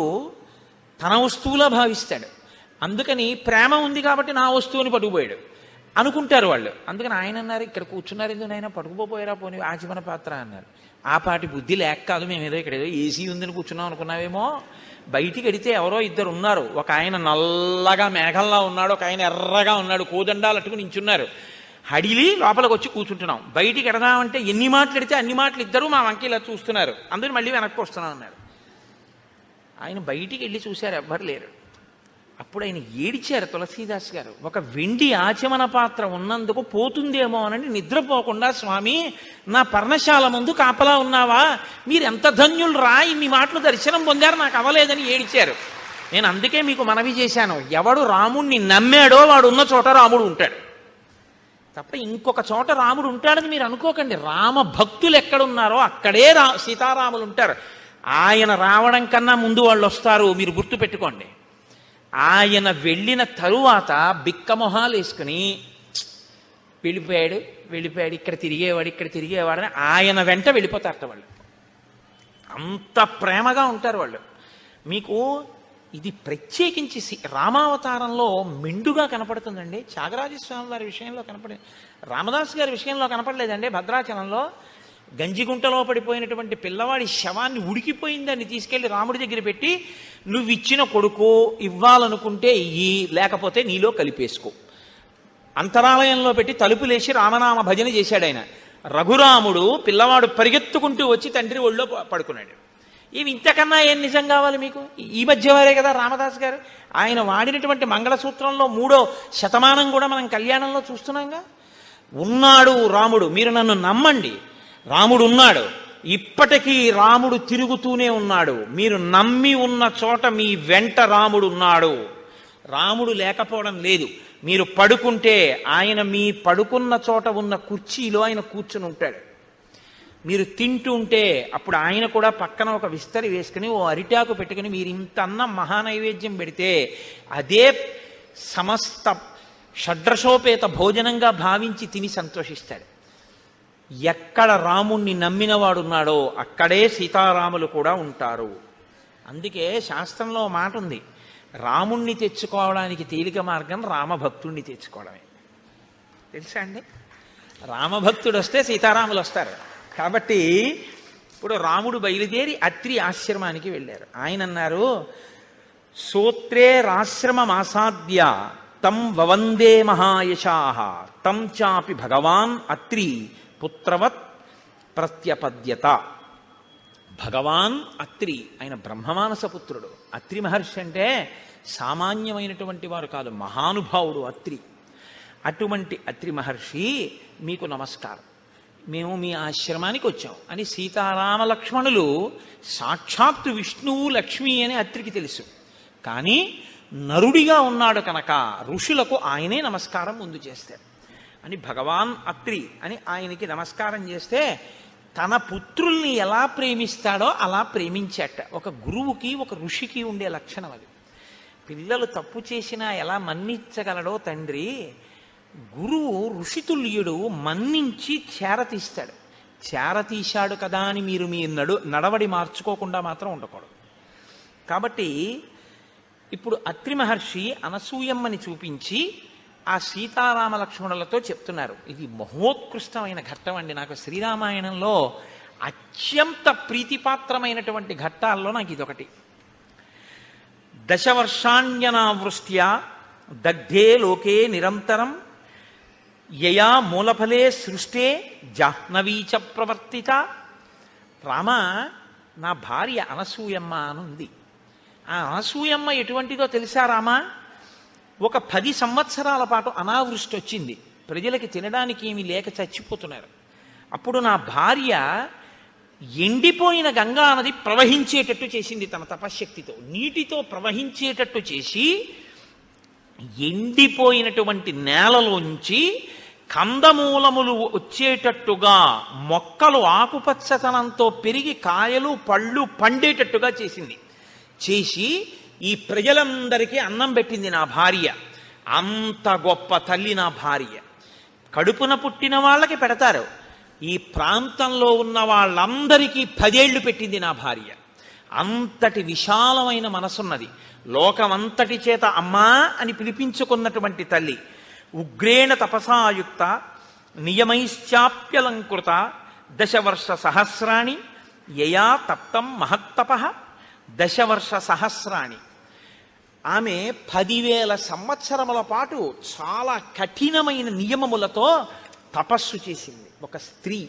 తన వస్తువులా భావిస్తాడు. అందుకని ప్రేమ ఉంది కాబట్టి నా వస్తువుని పట్టుకుపోయాడు అనుకుంటారు వాళ్ళు. అందుకని ఆయన అన్నారు, ఇక్కడ కూర్చున్నారు ఎందుకు నాయన, పట్టుకుపోయారా పోనీ ఆచమన పాత్ర అన్నారు. ఆ పాటి బుద్ధి లేక కాదు, మేము ఏదో ఇక్కడ ఏదో ఏసీ ఉందని కూర్చున్నాం అనుకున్నావేమో. బయటికి వెడితే ఎవరో ఇద్దరు ఉన్నారు, ఒక ఆయన నల్లగా మేఘంలా ఉన్నాడు, ఒక ఆయన ఎర్రగా ఉన్నాడు, కోదండాలు అట్టుకుని నించున్నారు. హడిలి లోపలికి వచ్చి కూర్చుంటున్నాం. బయటికి ఎడదామంటే ఎన్ని మాటలు ఎడితే అన్ని మాటలు ఇద్దరు మా వంకి ఇలా చూస్తున్నారు. అందరూ మళ్ళీ వెనక్కి వస్తున్నాం అన్నారు. ఆయన బయటికి వెళ్ళి చూశారు, ఎవ్వరు లేరు. అప్పుడు ఆయన ఏడిచారు తులసీదాస్ గారు. ఒక వెండి ఆచమన పాత్ర ఉన్నందుకు పోతుందేమో అని నిద్రపోకుండా, స్వామి నా పర్ణశాల ముందు కాపలా ఉన్నావా, మీరు ఎంత ధన్యులు రా, ఇన్ని మాటలు దర్శనం పొందారు, నాకు అవ్వలేదని ఏడిచారు. నేను అందుకే మీకు మనవి చేశాను, ఎవడు రాముణ్ణి నమ్మాడో వాడు ఉన్న చోట రాముడు ఉంటాడు తప్ప ఇంకొక చోట రాముడు ఉంటాడని మీరు అనుకోకండి. రామ భక్తులు ఎక్కడున్నారో అక్కడే సీతారాములు ఉంటారు. ఆయన రావడం కన్నా ముందు వాళ్ళు వస్తారు, మీరు గుర్తుపెట్టుకోండి. ఆయన వెళ్ళిన తరువాత బిక్కమొహాలు వేసుకుని వెళ్ళిపోయాడు, ఇక్కడ తిరిగేవాడని ఆయన వెంట వెళ్ళిపోతారట వాళ్ళు. అంత ప్రేమగా ఉంటారు వాళ్ళు. మీకు ఇది ప్రత్యేకించి రామావతారంలో మెండుగా కనపడుతుందండి. త్యాగరాజస్వామి వారి విషయంలో కనపడే, రామదాస్ గారి విషయంలో కనపడలేదండి. భద్రాచలంలో గంజిగుంటలో పడిపోయినటువంటి పిల్లవాడి శవాన్ని ఉడికిపోయిందని తీసుకెళ్లి రాముడి దగ్గర పెట్టి, నువ్వు ఇచ్చిన కొడుకు ఇవ్వాలనుకుంటే ఇయ్యి, లేకపోతే నీలో కలిపేసుకో. అంతరాలయంలో పెట్టి తలుపులేసి రామనామ భజన చేశాడు ఆయన. రఘురాముడు పిల్లవాడు పరిగెత్తుకుంటూ వచ్చి తండ్రి ఒళ్ళో పడుకున్నాడు. ఇవి ఇంతకన్నా ఏం నిజం కావాలి మీకు? ఈ మధ్య వారే కదా రామదాస్ గారు. ఆయన వాడినటువంటి మంగళసూత్రంలో 3వ శతమానం కూడా మనం కళ్యాణంలో చూస్తున్నాంగా. ఉన్నాడు రాముడు, మీరు నన్ను నమ్మండి, రాముడు ఉన్నాడు, ఇప్పటికీ రాముడు తిరుగుతూనే ఉన్నాడు. మీరు నమ్మి ఉన్న చోట మీ వెంట రాముడు ఉన్నాడు. రాముడు లేకపోవడం లేదు. మీరు పడుకుంటే ఆయన మీ పడుకున్న చోట ఉన్న కుర్చీలో ఆయన కూర్చుని ఉంటాడు. మీరు తింటూ ఉంటే అప్పుడు ఆయన కూడా పక్కన ఒక విస్తరి వేసుకుని ఓ అరిటాకు పెట్టుకుని మీరు ఇంత అన్నం మహానైవేద్యం పెడితే అదే సమస్త షడ్రసోపేత భోజనంగా భావించి తిని సంతోషిస్తాడు. ఎక్కడ రాముణ్ణి నమ్మినవాడున్నాడో అక్కడే సీతారాములు కూడా ఉంటారు. అందుకే శాస్త్రంలో మాట ఉంది, రాముణ్ణి తెచ్చుకోవడానికి తేలిక మార్గం రామభక్తుణ్ణి తెచ్చుకోవడమే. తెలుసా అండి? రామభక్తుడు వస్తే సీతారాములు వస్తారు. కాబట్టి ఇప్పుడు రాముడు బయలుదేరి అత్రి ఆశ్రమానికి వెళ్ళారు. ఆయన అన్నారు, సోత్రే రాశ్రమమాసాద్య తం వవందే మహాయశాః తం చాపి భగవాన్ అత్రి పుత్రవత్ ప్రత్యపద్యత. భగవాన్ అత్రి, ఆయన బ్రహ్మమానస పుత్రుడు. అత్రి మహర్షి అంటే సామాన్యమైనటువంటి వారు కాదు, మహానుభావుడు అత్రి. అటువంటి అత్రి మహర్షి మీకు నమస్కారం, మేము మీ ఆశ్రమానికి వచ్చాం అని సీతారామ లక్ష్మణులు సాక్షాత్తు విష్ణువు లక్ష్మి అని అత్రికి తెలుసు. కానీ నరుడిగా ఉన్నాడు కనుక ఋషులకు ఆయనే నమస్కారం ముందు చేస్తారు అని భగవాన్ అత్రి అని ఆయనకి నమస్కారం చేస్తే తన పుత్రుల్ని ఎలా ప్రేమిస్తాడో అలా ప్రేమించాట. ఒక గురువుకి ఒక ఋషికి ఉండే లక్షణం అది. పిల్లలు తప్పు చేసినా ఎలా మన్నించగలడో తండ్రి, గురువు ఋషితుల్యుడు మన్నించి చేరతీస్తాడు. చేరతీశాడు కదా అని మీరు మీ నడవడి మార్చుకోకుండా మాత్రం ఉండకూడదు. కాబట్టి ఇప్పుడు అత్రి మహర్షి అనసూయమ్మని చూపించి ఆ సీతారామ లక్ష్మణులతో చెప్తున్నారు. ఇది మహోత్కృష్టమైన ఘట్టం అండి. నాకు శ్రీరామాయణంలో అత్యంత ప్రీతిపాత్రమైనటువంటి ఘట్టాల్లో నాకు ఇదొకటి. దశవర్షాణ్యనావృష్ట్యా దగ్ధే లోకే నిరంతరం యయా మూలఫలే సృష్టే జాహ్నవీచ ప్రవర్తిత. రామ, నా భార్య అనసూయమ్మ అనుంది. ఆ అనసూయమ్మ ఎటువంటిదో తెలుసా రామా? ఒక 10 సంవత్సరాల పాటు అనావృష్టి వచ్చింది, ప్రజలకి తినడానికి ఏమీ లేక చచ్చిపోతున్నారు. అప్పుడు నా భార్య ఎండిపోయిన గంగా నది ప్రవహించేటట్టు చేసింది తన తపశ్శక్తితో. నీటితో ప్రవహించేటట్టు చేసి ఎండిపోయినటువంటి నేలలోంచి కందమూలములు వచ్చేటట్టుగా, మొక్కలు ఆకుపచ్చతనంతో పెరిగి కాయలు పళ్ళు పండేటట్టుగా చేసింది. చేసి ఈ ప్రజలందరికీ అన్నం పెట్టింది నా భార్య. అంత గొప్ప తల్లి నా భార్య. కడుపున పుట్టిన వాళ్ళకి పెడతారు, ఈ ప్రాంతంలో ఉన్న వాళ్ళందరికీ 10 ఏళ్లు పెట్టింది నా భార్య. అంతటి విశాలమైన మనసున్నది. లోకమంతటి చేత అమ్మా అని పిలిపించుకున్నటువంటి తల్లి. ఉగ్రేణ తపసాయుక్త నియమైశ్చాప్యలంకృత దశవర్ష సహస్రాణి యయా తప్తం మహత్తప. దశవర్ష సహస్రాణి, ఆమె 10,000 సంవత్సరముల పాటు చాలా కఠినమైన నియమములతో తపస్సు చేసింది ఒక స్త్రీ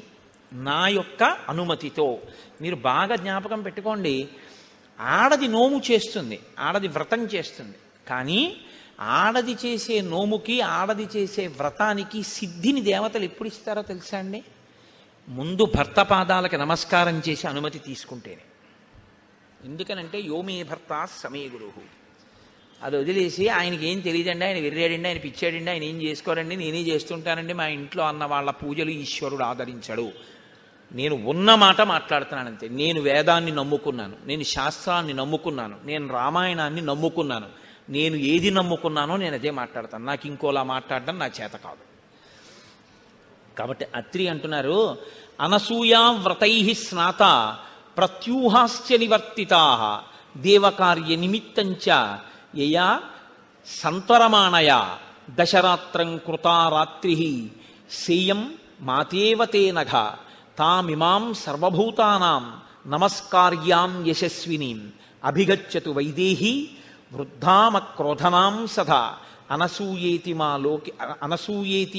నా యొక్క అనుమతితో. మీరు బాగా జ్ఞాపకం పెట్టుకోండి, ఆడది నోము చేస్తుంది, ఆడది వ్రతం చేస్తుంది. కానీ ఆడది చేసే నోముకి, ఆడది చేసే వ్రతానికి సిద్ధిని దేవతలు ఎప్పుడు ఇస్తారో తెలుసా అండి? ముందు భర్త పాదాలకు నమస్కారం చేసి అనుమతి తీసుకుంటేనే. ఎందుకనంటే యోమే భర్త సమే గురువు. అది వదిలేసి ఆయనకి ఏం తెలియదండి, ఆయన వెర్రాడండి, ఆయన పిచ్చాడండి, ఆయన ఏం చేసుకోరండి, నేనే చేస్తుంటానండి, మా ఇంట్లో అన్న వాళ్ళ పూజలు ఈశ్వరుడు ఆదరించడు. నేను ఉన్న మాట మాట్లాడుతున్నానంతే. నేను వేదాన్ని నమ్ముకున్నాను, నేను శాస్త్రాన్ని నమ్ముకున్నాను, నేను రామాయణాన్ని నమ్ముకున్నాను. నేను ఏది నమ్ముకున్నానో నేను అదే మాట్లాడతాను. నాకు ఇంకోలా మాట్లాడడం నా చేత కాదు. కాబట్టి అత్రి అంటున్నారు, అనసూయా వ్రతై స్నాత ప్రత్యూహాశ్చ నివర్తితా దేవకార్య నిమిత్తంచ యయా సంతరమాణయ దశరాత్రం కృతా రాత్రి సేయం మాతేవతే నఘ తామిమాం సర్వభూతానాం నమస్కార్యాం యశస్వినీం అభిగచ్చతు వైదేహి వృద్ధామక్రోధనాం సదా అనసూయేతి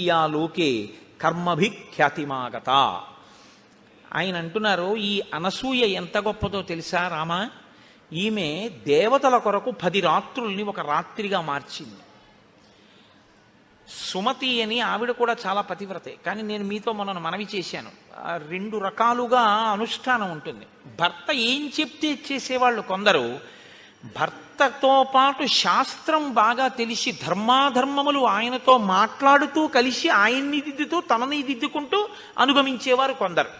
యా లోకే కర్మభిఖ్యాతిమాగత. ఆయన అంటున్నారు, ఈ అనసూయ ఎంత గొప్పదో తెలుసా రామా? ఈమె దేవతల కొరకు 10 రాత్రుల్ని ఒక రాత్రిగా మార్చింది. సుమతి అని ఆవిడ కూడా చాలా పతివ్రతే. కానీ నేను మీతో మొన్న మనవి చేశాను, 2 రకాలుగా అనుష్ఠానం ఉంటుంది. భర్త ఏం చెప్తే చేసేవాళ్ళు కొందరు, భర్తతో పాటు శాస్త్రం బాగా తెలిసి ధర్మాధర్మములు ఆయనతో మాట్లాడుతూ కలిసి ఆయన్ని దిద్దుతూ తనని దిద్దుకుంటూ అనుగమించేవారు కొందరు.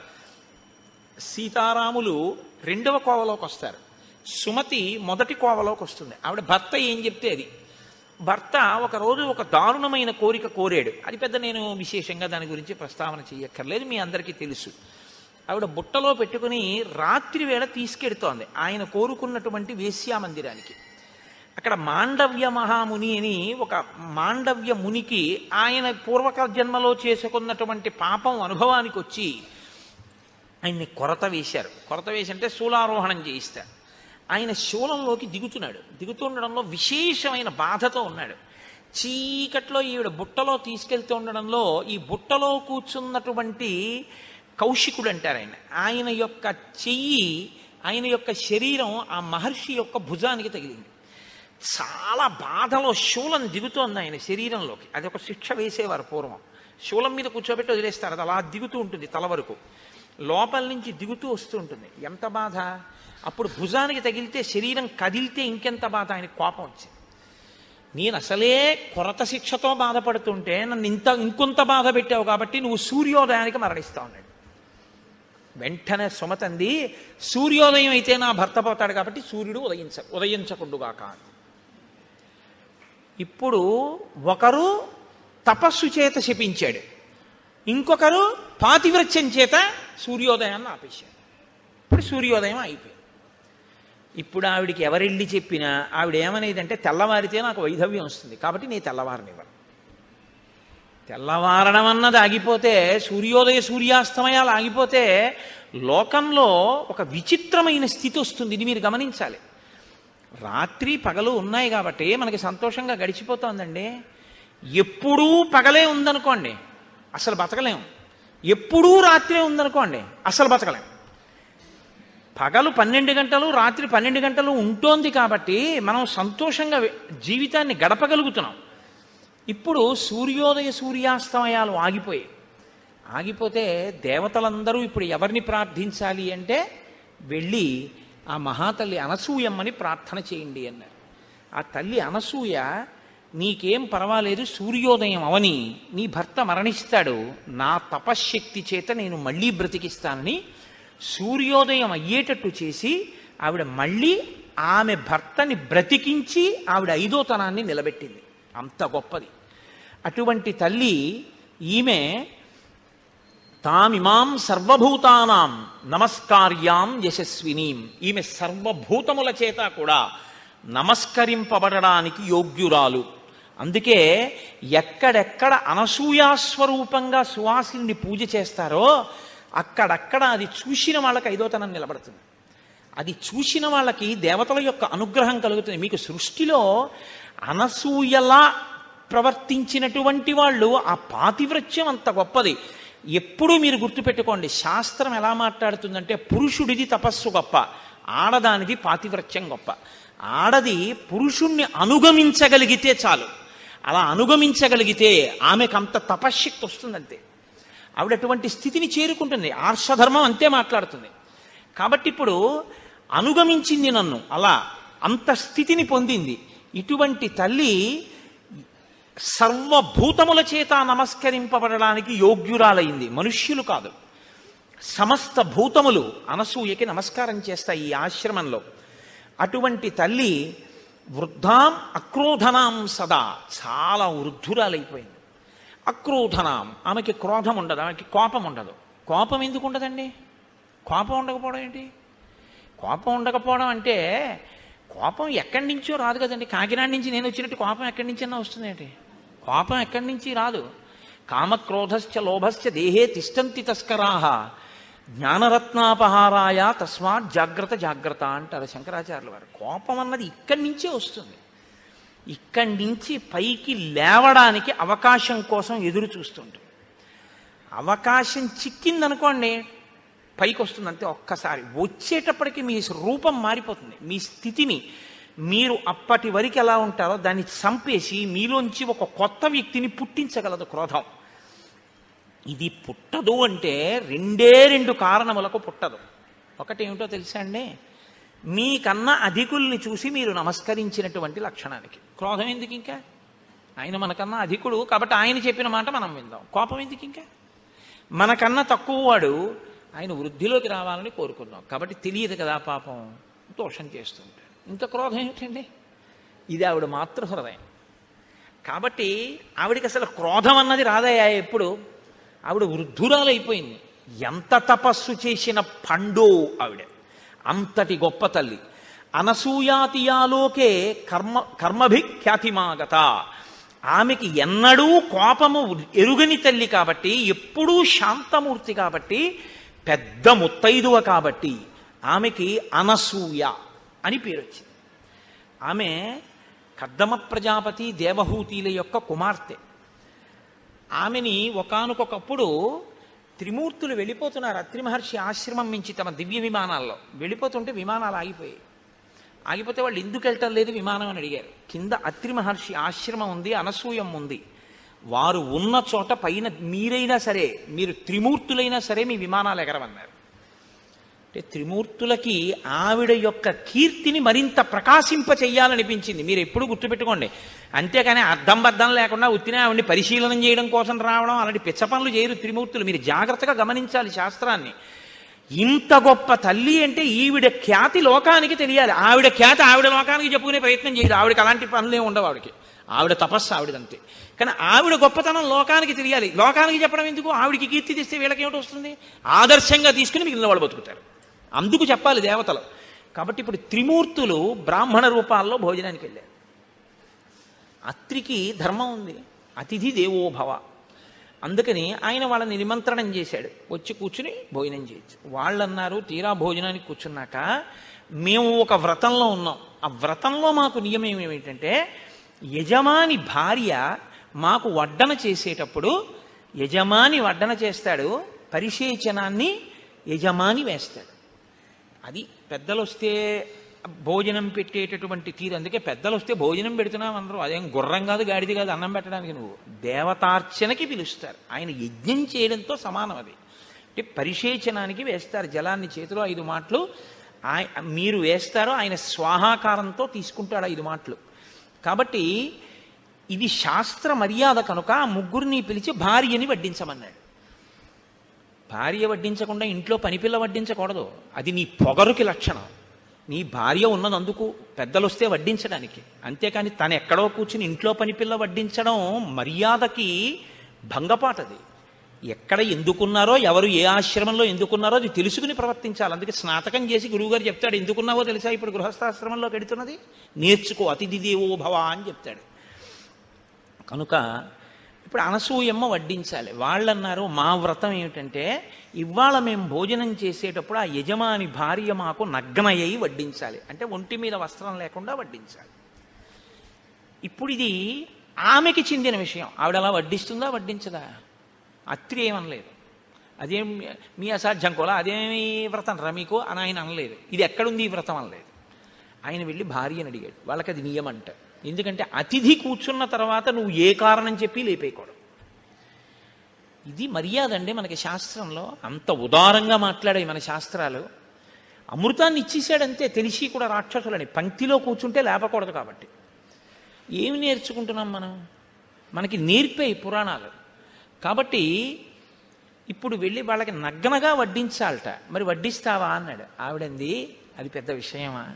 సీతారాములు 2వ కోవలోకి వస్తారు, సుమతి 1టి కోవలోకి వస్తుంది. ఆవిడ భర్త ఏం చెప్తే అది. భర్త ఒకరోజు ఒక దారుణమైన కోరిక కోరాడు. అది పెద్ద నేను విశేషంగా దాని గురించి ప్రస్తావన చేయక్కర్లేదు, మీ అందరికీ తెలుసు. ఆవిడ బుట్టలో పెట్టుకుని రాత్రి వేళ తీసుకెడుతోంది ఆయన కోరుకున్నటువంటి వేశ్యామందిరానికి. అక్కడ మాండవ్య మహాముని అని ఒక మాండవ్య మునికి ఆయన పూర్వక జన్మలో చేసుకున్నటువంటి పాపం అనుభవానికి వచ్చి ఆయన్ని కొరత వేశారు. కొరత వేసి అంటే శూలారోహణం చేయిస్తారు. ఆయన శూలంలోకి దిగుతుండడంలో విశేషమైన బాధతో ఉన్నాడు. చీకట్లో ఈవిడ బుట్టలో తీసుకెళ్తూ ఉండడంలో ఈ బుట్టలో కూర్చున్నటువంటి కౌశికుడు అంటారు ఆయన యొక్క చెయ్యి, ఆయన యొక్క శరీరం ఆ మహర్షి యొక్క భుజానికి తగిలింది. చాలా బాధలో శూలం దిగుతోంది ఆయన శరీరంలోకి. అది ఒక శిక్ష వేసేవారు పూర్వం. శూలం మీద కూర్చోబెట్టి వదిలేస్తారు, అది అలా దిగుతూ ఉంటుంది తల వరకు, లోపల నుంచి దిగుతూ వస్తూ ఉంటుంది. ఎంత బాధ! అప్పుడు భుజానికి తగిలితే శరీరం కదిలితే ఇంకెంత బాధ! ఆయనకు కోపం వచ్చింది. నేను అసలే కొరత శిక్షతో బాధపడుతుంటే నన్ను ఇంకొంత బాధ పెట్టావు కాబట్టి నువ్వు సూర్యోదయానికి మరణిస్తావు అన్నాడు. వెంటనే సుమతంది, సూర్యోదయం అయితే నా భర్త పోతాడు కాబట్టి సూర్యుడు ఉదయించకుండుగాక. ఇప్పుడు ఒకరు తపస్సు చేత శపించాడు, ఇంకొకరు పాతివ్రత్యం చేత సూర్యోదయాన్ని ఆపేశాడు. ఇప్పుడు సూర్యోదయం అయిపోయింది. ఇప్పుడు ఆవిడికి ఎవరెళ్ళి చెప్పినా ఆవిడ ఏమనేదంటే, తెల్లవారితే నాకు వైధవ్యం వస్తుంది కాబట్టి నేను తెల్లవారనివ్వను. తెల్లవారడం అన్నది ఆగిపోతే, సూర్యాస్తమయాలు ఆగిపోతే లోకంలో ఒక విచిత్రమైన స్థితి వస్తుంది. ఇది మీరు గమనించాలి. రాత్రి పగలు ఉన్నాయి కాబట్టి మనకి సంతోషంగా గడిచిపోతుందండి. ఎప్పుడూ పగలే ఉందనుకోండి అసలు బతకలేం, ఎప్పుడూ రాత్రే ఉందనుకోండి అసలు బతకలేం. పగలు 12 గంటలు రాత్రి 12 గంటలు ఉంటోంది కాబట్టి మనం సంతోషంగా జీవితాన్ని గడపగలుగుతున్నాం. ఇప్పుడు సూర్యాస్తమయాలు ఆగిపోతే దేవతలందరూ ఇప్పుడు ఎవరిని ప్రార్థించాలి అంటే వెళ్ళి ఆ మహాతల్లి అనసూయమ్మని ప్రార్థన చేయండి అన్నారు. ఆ తల్లి అనసూయ, నీకేం పర్వాలేదు, సూర్యోదయం అవని నీ భర్త మరణిస్తాడు, నా తపశ్శక్తి చేత నేను మళ్ళీ బ్రతికిస్తానని సూర్యోదయం అయ్యేటట్టు చేసి ఆవిడ మళ్ళీ ఆమె భర్తని బ్రతికించి ఆవిడ 5వ తనాన్ని నిలబెట్టింది. అంత గొప్పది అటువంటి తల్లి ఈమె. తామిమాం సర్వభూతానాం నమస్కార్యాం యశస్వినీం, ఈమె సర్వభూతముల చేత కూడా నమస్కరింపబడడానికి యోగ్యురాలు. అందుకే ఎక్కడెక్కడ అనసూయాస్వరూపంగా సువాసిని పూజ చేస్తారో అక్కడక్కడ అది చూసిన వాళ్ళకి 5వ తనం నిలబడుతుంది. అది చూసిన వాళ్ళకి దేవతల యొక్క అనుగ్రహం కలుగుతుంది. మీకు సృష్టిలో అనసూయలా ప్రవర్తించినటువంటి వాళ్ళు, ఆ పాతివ్రత్యం అంత గొప్పది. ఎప్పుడూ మీరు గుర్తుపెట్టుకోండి, శాస్త్రం ఎలా మాట్లాడుతుందంటే పురుషుడిది తపస్సు గొప్ప, ఆడదానిది పాతివ్రత్యం గొప్ప. ఆడది పురుషుణ్ణి అనుగమించగలిగితే చాలు. అలా అనుగమించగలిగితే ఆమెకు అంత తపశ్శక్తి వస్తుందంతే. ఆవిడ అటువంటి స్థితిని చేరుకుంటుంది. ఆర్షధర్మం అంతే మాట్లాడుతుంది. కాబట్టి ఇప్పుడు అనుగమించింది నన్ను, అలా అంత స్థితిని పొందింది. ఇటువంటి తల్లి సర్వభూతముల చేత నమస్కరింపబడడానికి యోగ్యురాలైంది, మనుష్యులు కాదు. సమస్త భూతములు అనసూయకి నమస్కారం చేస్తాయి ఈ ఆశ్రమంలో. అటువంటి తల్లి వృద్ధాం అక్రోధనాం సదా, చాలా వృద్ధురాలైపోయింది. అక్రోధనాం, ఆమెకి క్రోధం ఉండదు, ఆమెకి కోపం ఉండదు. కోపం ఎందుకు ఉండదండి? కోపం ఉండకపోవడం ఏంటి? కోపం ఉండకపోవడం అంటే కోపం ఎక్కడి నుంచో రాదు కదండి. కాకినాడ నుంచి నేను వచ్చినట్టు కోపం ఎక్కడి నుంచన్నా వస్తుందేంటి? కోపం ఎక్కడి నుంచి రాదు. కామక్రోధశ్చ లోభశ్చ దేహే తిష్టంతి తస్కరాహ జ్ఞానరత్నాపహారాయ తస్మాత్ జాగ్రత్త జాగ్రత్త అంటారు శంకరాచార్యుల వారు. కోపం అన్నది ఇక్కడి నుంచే వస్తుంది. ఇక్కడి నుంచి పైకి లేవడానికి అవకాశం కోసం ఎదురు చూస్తుంటుంది. అవకాశం చిక్కిందనుకోండి పైకి వస్తుంది అంతే. ఒక్కసారి వచ్చేటప్పటికి మీ రూపం మారిపోతుంది. మీ స్థితిని మీరు అప్పటి వరకు ఎలా ఉంటారో దాన్ని చంపేసి మీలోంచి ఒక కొత్త వ్యక్తిని పుట్టించగలదు క్రోధం. ఇది పుట్టదు అంటే రెండు కారణములకు పుట్టదు. ఒకటి ఏమిటో తెలుసా అండి? మీకన్నా అధికుల్ని చూసి మీరు నమస్కరించినటువంటి లక్షణానికి. క్రోధం ఎందుకు ఇంకా? ఆయన మనకన్నా అధికుడు కాబట్టి ఆయన చెప్పిన మాట మనం విందాం. కోపం ఎందుకు ఇంకా? మనకన్నా తక్కువ వాడు, ఆయన వృద్ధిలోకి రావాలని కోరుకున్నాం కాబట్టి తెలియదు కదా పాపం, దోషం చేస్తుంటాడు. ఇంకా క్రోధం ఏమిటండి? ఇది ఆవిడ మాతృహృదయం కాబట్టి ఆవిడికి అసలు క్రోధం అన్నది రాదయ్యా ఎప్పుడు. ఆవిడ వృద్ధురాలైపోయింది. ఎంత తపస్సు చేసిన పండు ఆవిడ, అంతటి గొప్ప తల్లి. అనసూయాతియాలోకే కర్మభి ఖ్యాతిమాగత. ఆమెకి ఎన్నడూ కోపము ఎరుగని తల్లి కాబట్టి, ఎప్పుడూ శాంతమూర్తి కాబట్టి, పెద్ద ముత్తైదువ కాబట్టి ఆమెకి అనసూయ అని పేరు వచ్చింది. ఆమె కద్దమ ప్రజాపతి దేవహూతిల యొక్క కుమార్తె. ఆమెని ఒకానొకప్పుడు త్రిమూర్తులు వెళ్ళిపోతున్నారు అత్రి మహర్షి ఆశ్రమం నుంచి తమ దివ్య విమానాల్లో. వెళ్ళిపోతుంటే విమానాలు ఆగిపోయాయి. ఆగిపోతే వాళ్ళు ఎందుకు వెళ్ళటం లేదు విమానం అని అడిగారు. కింద అత్రి మహర్షి ఆశ్రమం ఉంది, అనసూయం ఉంది. వారు ఉన్న చోట పైన మీరైనా సరే, మీరు త్రిమూర్తులైనా సరే మీ విమానాలు ఎగరవన్నారు. అంటే త్రిమూర్తులకి ఆవిడ యొక్క కీర్తిని మరింత ప్రకాశింప చెయ్యాలనిపించింది. మీరు ఎప్పుడు గుర్తుపెట్టుకోండి. అంతేకాని అర్థం బద్దం లేకుండా ఉత్తినే ఆవిడ్ని పరిశీలనం చేయడం కోసం రావడం అలాంటి పిచ్చ పనులు చేయరు త్రిమూర్తులు. మీరు జాగ్రత్తగా గమనించాలి శాస్త్రాన్ని. ఇంత గొప్ప తల్లి అంటే ఈవిడ ఖ్యాతి లోకానికి తెలియాలి. ఆవిడ ఖ్యాతి ఆవిడ లోకానికి చెప్పుకునే ప్రయత్నం చేయదు. ఆవిడకి అలాంటి పనులే ఉండవు. ఆవిడ తపస్సు ఆవిడంతే. కానీ ఆవిడ గొప్పతనం లోకానికి తెలియాలి. లోకానికి చెప్పడం ఎందుకు? ఆవిడికి కీర్తి తెస్తే వీళ్ళకి ఏమిటి వస్తుంది? ఆదర్శంగా తీసుకుని మిగిలిన వాళ్ళు బతుకుతారు. అందుకు చెప్పాలి దేవతలు. కాబట్టి ఇప్పుడు త్రిమూర్తులు బ్రాహ్మణ రూపాల్లో భోజనానికి వెళ్ళారు. అత్రికి ధర్మం ఉంది, అతిథి దేవోభవ. అందుకని ఆయన వాళ్ళని నిమంత్రణం చేశాడు, వచ్చి కూర్చుని భోజనం చేయొచ్చు. వాళ్ళు అన్నారు తీరా భోజనానికి కూర్చున్నాక, మేము ఒక వ్రతంలో ఉన్నాం. ఆ వ్రతంలో మాకు నియమం ఏమిటంటే, యజమాని భార్య మాకు వడ్డన చేసేటప్పుడు యజమాని వడ్డన చేస్తాడు, పరిశేచనాన్ని యజమాని వేస్తాడు. అది పెద్దలు వస్తే భోజనం పెట్టేటటువంటి తీరు. అందుకే పెద్దలు వస్తే భోజనం పెడుతున్నాం అందరూ. అదేం గుర్రం కాదు, గాడిది కాదు అన్నం పెట్టడానికి. నువ్వు దేవతార్చనకి పిలుస్తారు. ఆయన యజ్ఞం చేయడంతో సమానం అది. అంటే పరిశేచనానికి వేస్తారు జలాన్ని చేతిలో 5 మాటలు మీరు వేస్తారు. ఆయన స్వాహాకారంతో తీసుకుంటాడు 5 మాటలు. కాబట్టి ఇది శాస్త్ర మర్యాద కనుక ఆ ముగ్గురిని పిలిచి భార్యని వడ్డించమన్నాడు. భార్య వడ్డించకుండా ఇంట్లో పనిపిల్ల వడ్డించకూడదు. అది నీ పొగరుకి లక్షణం. నీ భార్య ఉన్నదందుకు పెద్దలు వస్తే వడ్డించడానికి. అంతేకాని తను ఎక్కడో కూర్చుని ఇంట్లో పనిపిల్ల వడ్డించడం మర్యాదకి భంగపాటది. ఎక్కడ ఎందుకున్నారో, ఎవరు ఏ ఆశ్రమంలో ఎందుకున్నారో అది తెలుసుకుని ప్రవర్తించాలి. అందుకే స్నాతకం చేసి గురువుగారు చెప్తాడు, ఎందుకున్నావో తెలుసా ఇప్పుడు గృహస్థాశ్రమంలోకి వెడుతున్నది, నేర్చుకో, అతిథి దేవో భవ అని చెప్తాడు. కనుక ఇప్పుడు అనసూయమ్మ వడ్డించాలి. వాళ్ళన్నారు మా వ్రతం ఏమిటంటే, ఇవాళ మేము భోజనం చేసేటప్పుడు ఆ యజమాని భార్య మాకు నగ్నయ్యి వడ్డించాలి. అంటే ఒంటి మీద వస్త్రం లేకుండా వడ్డించాలి. ఇప్పుడు ఇది ఆమెకి చెందిన విషయం. ఆవిడ అలా వడ్డిస్తుందా వడ్డించదా? అత్రి ఏమనలేదు. అదేం మీ అసాధ్యం కూడా, అదేమి వ్రతం రా మీకు అని ఆయన అనలేదు. ఇది ఎక్కడుంది ఈ వ్రతం అనలేదు. ఆయన వెళ్ళి భార్యని అడిగాడు. వాళ్ళకి అది నియమం అంట. ఎందుకంటే అతిథి కూర్చున్న తర్వాత నువ్వు ఏ కారణం చెప్పి లేపేయకూడదు. ఇది మర్యాద అండి మనకి శాస్త్రంలో. అంత ఉదారంగా మాట్లాడాయి మన శాస్త్రాలు. అమృతాన్ని ఇచ్చేసాడంతే, తెలిసి కూడా రాక్షసులని. పంక్తిలో కూర్చుంటే లేపకూడదు కాబట్టి. ఏమి నేర్చుకుంటున్నాం మనం? మనకి నేర్పే పురాణాలు. కాబట్టి ఇప్పుడు వెళ్ళి వాళ్ళకి నగ్నగా వడ్డించాలట. మరి వడ్డిస్తావా అన్నాడు. ఆవిడంది అది పెద్ద విషయమా,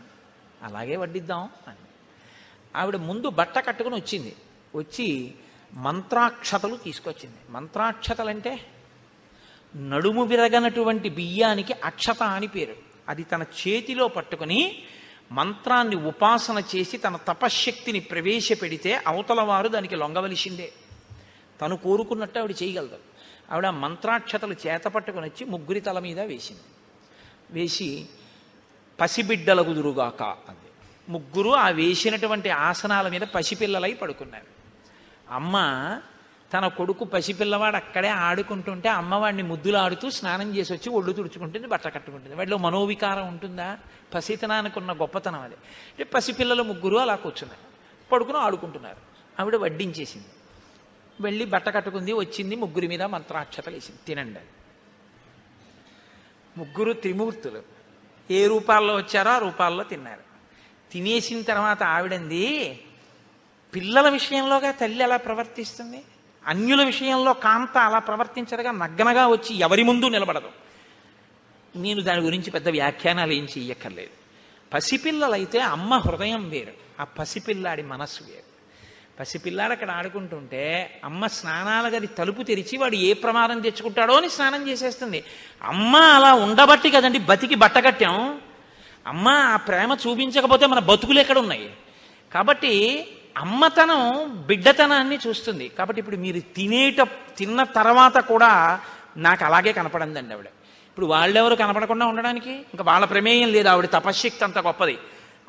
అలాగే వడ్డిద్దాం అని. ఆవిడ ముందు బట్ట కట్టుకుని వచ్చింది. వచ్చి మంత్రాక్షతలు తీసుకొచ్చింది. మంత్రాక్షతలంటే నడుము విరగనటువంటి బియ్యానికి అక్షత అని పేరు. అది తన చేతిలో పట్టుకుని మంత్రాన్ని ఉపాసన చేసి తన తపశ్శక్తిని ప్రవేశపెడితే అవతల వారు దానికి లొంగవలసిందే. తను కోరుకున్నట్టు ఆవిడ చేయగలదు. ఆవిడ మంత్రాక్షతలు చేతపట్టుకుని వచ్చి ముగ్గురి తల మీద వేసింది. వేసి పసిబిడ్డల కుదురుగాక అంది. ముగ్గురు ఆ వేసినటువంటి ఆసనాల మీద పసిపిల్లలై పడుకున్నారు. అమ్మ తన కొడుకు పసిపిల్లవాడు అక్కడే ఆడుకుంటుంటే అమ్మవాడిని ముద్దులాడుతూ స్నానం చేసి వచ్చి ఒళ్ళు తుడుచుకుంటుంది, బట్ట కట్టుకుంటుంది. వాడిలో మనోవికారం ఉంటుందా? పసితనానికి ఉన్న గొప్పతనం అది. అంటే పసిపిల్లలు ముగ్గురు అలా కూర్చున్నారు, పడుకుని ఆడుకుంటున్నారు. ఆవిడ వడ్డించేసింది, వెళ్ళి బట్ట కట్టుకుంది, వచ్చింది, ముగ్గురి మీద మంత్రాక్షతలు వేసింది, తినండి. ముగ్గురు త్రిమూర్తులు ఏ రూపాల్లో వచ్చారో ఆ రూపాల్లో తిన్నారు. తినేసిన తర్వాత ఆవిడంది, పిల్లల విషయంలోగా తల్లి అలా ప్రవర్తిస్తుంది, అన్యుల విషయంలో కాంత అలా ప్రవర్తించరుగా, నగ్గనగా వచ్చి ఎవరి ముందు నిలబడదు. నేను దాని గురించి పెద్ద వ్యాఖ్యానాలు ఏం చెయ్యక్కర్లేదు. పసిపిల్లలైతే అమ్మ హృదయం వేరు, ఆ పసిపిల్లాడి మనస్సు వేరు. పసిపిల్లాడు అక్కడ ఆడుకుంటుంటే అమ్మ స్నానాల గది తలుపు తెరిచి వాడు ఏ ప్రమాదం తెచ్చుకుంటాడో అని స్నానం చేసేస్తుంది. అమ్మ అలా ఉండబట్టి కదండి బతికి బట్టకట్టాం. అమ్మ ఆ ప్రేమ చూపించకపోతే మన బతుకులు ఎక్కడ ఉన్నాయి? కాబట్టి అమ్మతనం బిడ్డతనాన్ని చూస్తుంది. కాబట్టి ఇప్పుడు మీరు తిన్న తర్వాత కూడా నాకు అలాగే కనపడిందండి ఆవిడ. ఇప్పుడు వాళ్ళెవరు కనపడకుండా ఉండడానికి ఇంకా వాళ్ళ ప్రమేయం లేదు. ఆవిడ తపశ్శక్తి అంత గొప్పది.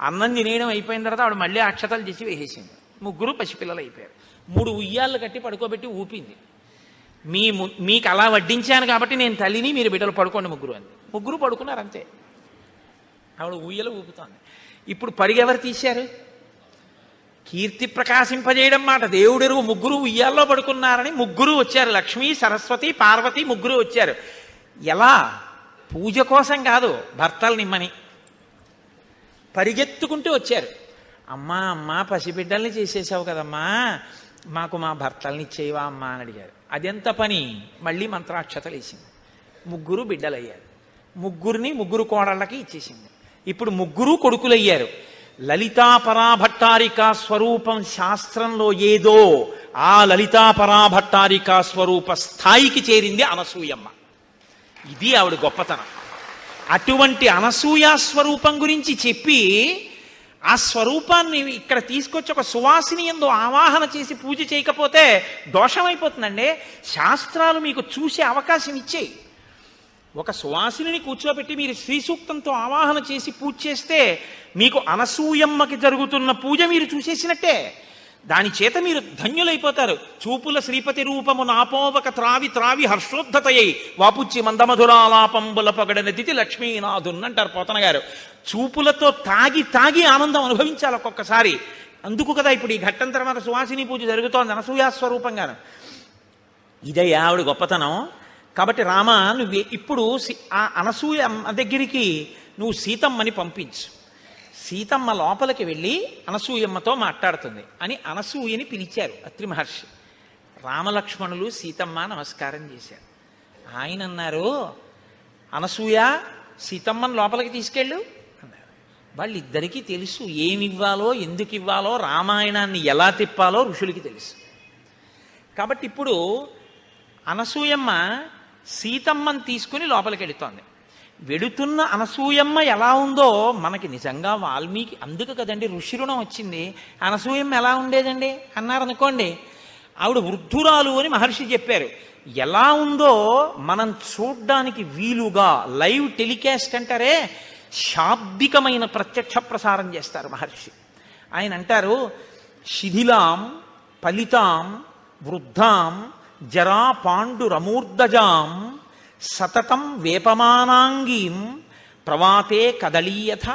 అన్నం తినేయడం అయిపోయిన తర్వాత ఆవిడ మళ్ళీ అక్షతలు చేసి వేసేసింది. ముగ్గురు పసిపిల్లలు అయిపోయారు. 3 ఉయ్యాళ్ళు కట్టి పడుకోబెట్టి ఊపింది. మీకు అలా వడ్డించాను కాబట్టి నేను తల్లిని, మీరు బిడ్డలు పడుకోండి ముగ్గురు అంది. ముగ్గురు పడుకున్నారు అంతే. ఆవిడ ఊయలు ఊపుతోంది. ఇప్పుడు పరిగెవరు తీశారు? కీర్తి ప్రకాశింపజేయడం మాట దేవుడెరువు. ముగ్గురు ఉయ్యాల్లో పడుకున్నారని ముగ్గురు వచ్చారు. లక్ష్మీ, సరస్వతి, పార్వతి ముగ్గురు వచ్చారు. ఎలా? పూజ కోసం కాదు, భర్తలు నిమ్మని పరిగెత్తుకుంటూ వచ్చారు. అమ్మా అమ్మా పసిబిడ్డల్ని చేసేసావు కదమ్మా, మాకు మా భర్తల్ని ఇచ్చేవా అమ్మా అని అడిగారు. అదెంత పని? మళ్ళీ మంత్రాక్షతలు వేసింది. ముగ్గురు బిడ్డలయ్యారు. ముగ్గురు కోడళ్ళకి ఇచ్చేసింది. ఇప్పుడు ముగ్గురు కొడుకులయ్యారు. లలితాపరాభట్టారిక స్వరూపం శాస్త్రంలో ఏదో ఆ లలితాపరాభట్టారిక స్వరూప స్థాయికి చేరింది అనసూయమ్మ. ఇది ఆవిడ గొప్పతనం. అటువంటి అనసూయ స్వరూపం గురించి చెప్పి ఆ స్వరూపాన్ని ఇక్కడ తీసుకొచ్చి ఒక సువాసిని యందు ఆవాహన చేసి పూజ చేయకపోతే దోషమైపోతుందండి. శాస్త్రాలు మీకు చూసే అవకాశం ఇచ్చేయి. ఒక సువాసిని కూర్చోబెట్టి మీరు శ్రీ సూక్తంతో ఆవాహన చేసి పూజ చేస్తే మీకు అనసూయమ్మకి జరుగుతున్న పూజ మీరు చూసేసినట్టే. దాని చేత మీరు ధన్యులైపోతారు. చూపుల శ్రీపతి రూపము నాపోవక త్రావి త్రావి హర్షోద్ధతయ్యి వాపుచ్చి మందమధురాలాపంబుల పగడనతిథి లక్ష్మీనాథున్ అంటారు పోతన గారు. చూపులతో తాగి తాగి ఆనందం అనుభవించాలి ఒక్కొక్కసారి. అందుకు కదా ఇప్పుడు ఈ ఘట్టం తర్వాత సువాసిని పూజ జరుగుతోంది అనసూయా స్వరూపంగాను. ఇదే ఆవిడ గొప్పతనం. కాబట్టి రామ, నువ్వు ఇప్పుడు ఆ అనసూయ దగ్గరికి నువ్వు సీతమ్మని పంపించు. సీతమ్మ లోపలికి వెళ్ళి అనసూయమ్మతో మాట్లాడుతుంది అని అనసూయని పిలిచారు అత్రి మహర్షి. రామలక్ష్మణులు సీతమ్మ నమస్కారం చేశారు. ఆయన అన్నారు, అనసూయ సీతమ్మని లోపలికి తీసుకెళ్ళు అన్నారు. వాళ్ళిద్దరికీ తెలుసు ఏమివ్వాలో, ఎందుకు ఇవ్వాలో, రామాయణాన్ని ఎలా తిప్పాలో ఋషులకి తెలుసు. కాబట్టి ఇప్పుడు అనసూయమ్మ సీతమ్మని తీసుకుని లోపలికి వెళుతోంది. వెడుతున్న అనసూయమ్మ ఎలా ఉందో మనకి నిజంగా వాల్మీకి, అందుకు కదండి ఋషిరుణం వచ్చింది. అనసూయమ్మ ఎలా ఉండేదండి అన్నారనుకోండి, ఆవిడ వృద్ధురాలు అని మహర్షి చెప్పారు. ఎలా ఉందో మనం చూడ్డానికి వీలుగా లైవ్ టెలికాస్ట్ అంటారే, శాబ్దికమైన ప్రత్యక్ష ప్రసారం చేస్తారు మహర్షి. ఆయన అంటారు, శిథిలాం ఫలితాం వృద్ధాం జరా పాండురమూర్ధజాం సతతం వేపమానాంగీం ప్రవాతే కదలీయథ.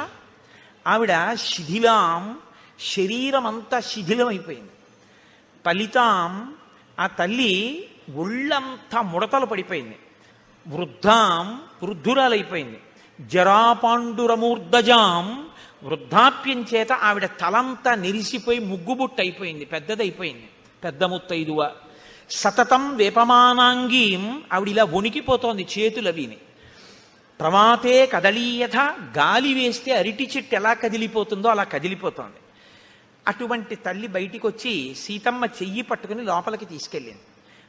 ఆవిడ శిథిలాం, శరీరమంతా శిథిలమైపోయింది. ఫలితాం, ఆ తల్లి ఒళ్ళంతా ముడతలు పడిపోయింది. వృద్ధాం, వృద్ధురాలైపోయింది. జరాపాండురమూర్ధజాం, వృద్ధాప్యం చేత ఆవిడ తలంతా నెరిసిపోయి ముగ్గుబుట్టు అయిపోయింది, పెద్దదైపోయింది, పెద్ద ముత్తైదువ. సతతం వేపమానాంగీం, ఆవిడ ఇలా వణికిపోతోంది చేతులవిని. ప్రమాతే కదలీయథ, గాలి వేస్తే అరిటి చెట్టు ఎలా కదిలిపోతుందో అలా కదిలిపోతోంది. అటువంటి తల్లి బయటికి వచ్చి సీతమ్మ చెయ్యి పట్టుకుని లోపలికి తీసుకెళ్ళింది.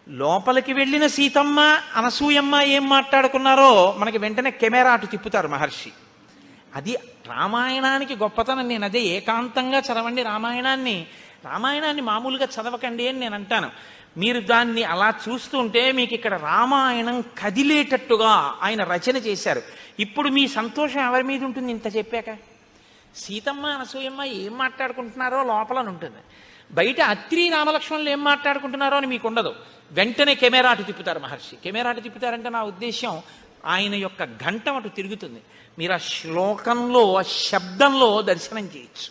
లోపలికి వెళ్ళిన సీతమ్మ అనసూయమ్మ ఏం మాట్లాడుకున్నారో మనకి వెంటనే కెమెరా అటు తిప్పుతారు మహర్షి. అది రామాయణానికి గొప్పతనం. నేను అదే ఏకాంతంగా చదవండి రామాయణాన్ని మామూలుగా చదవకండి అని నేను అంటాను. మీరు దాన్ని అలా చూస్తుంటే మీకు ఇక్కడ రామాయణం కదిలేటట్టుగా ఆయన రచన చేశారు. ఇప్పుడు మీ సంతోషం ఎవరి మీద ఉంటుంది ఇంత చెప్పాక? సీతమ్మ అనసూయమ్మ ఏం మాట్లాడుకుంటున్నారో లోపల ఉంటుంది. బయట అత్రి రామలక్ష్మణులు ఏం మాట్లాడుకుంటున్నారో అని మీకు ఉండదు. వెంటనే కెమెరా అటు తిప్పుతారు మహర్షి. కెమెరా అటు తిప్పుతారంటే నా ఉద్దేశం ఆయన యొక్క ఘంటం అటు తిరుగుతుంది. మీరు ఆ శ్లోకంలో ఆ శబ్దంలో దర్శనం చేయొచ్చు.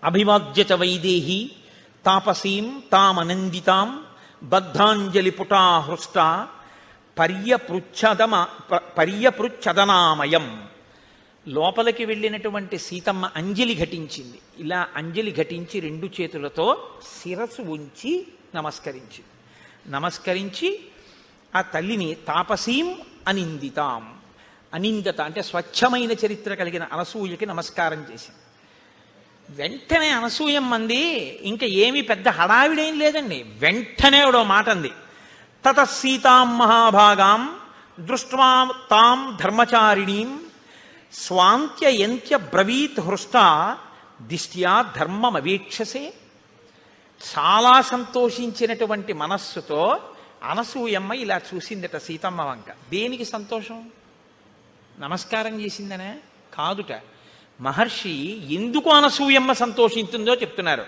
అభివాద్యత వైదేహి తాపసీం తామనందితాం బద్ధాంజలి పుటా హృష్ట పర్యపృచ్ఛదనామయం. లోపలికి వెళ్ళినటువంటి సీతమ్మ అంజలి ఘటించింది. ఇలా అంజలి ఘటించి 2 చేతులతో శిరస్సు ఉంచి నమస్కరించి ఆ తల్లిని తాపసీం అనిందితాం, అనిందత అంటే స్వచ్ఛమైన చరిత్ర కలిగిన అనసూయకి నమస్కారం చేసింది. వెంటనే అనసూయమ్మంది, ఇంకా ఏమీ పెద్ద హడావిడేం లేదండి. వెంటనే ఒక మాట అంది, తత సీతాం మహాభాగాం దృష్ట్వా తాం ధర్మచారిణీం స్వాంత్యంత్య బ్రవీత్ హృష్ట దిష్ట్యా ధర్మమవీక్షసే. చాలా సంతోషించినటువంటి మనస్సుతో అనసూయమ్మ ఇలా చూసిందట సీతమ్మ వంక. దేనికి సంతోషం? నమస్కారం చేసిందనే కాదుట. మహర్షి ఎందుకు అనసూయమ్మ సంతోషించిందో చెప్తున్నారు.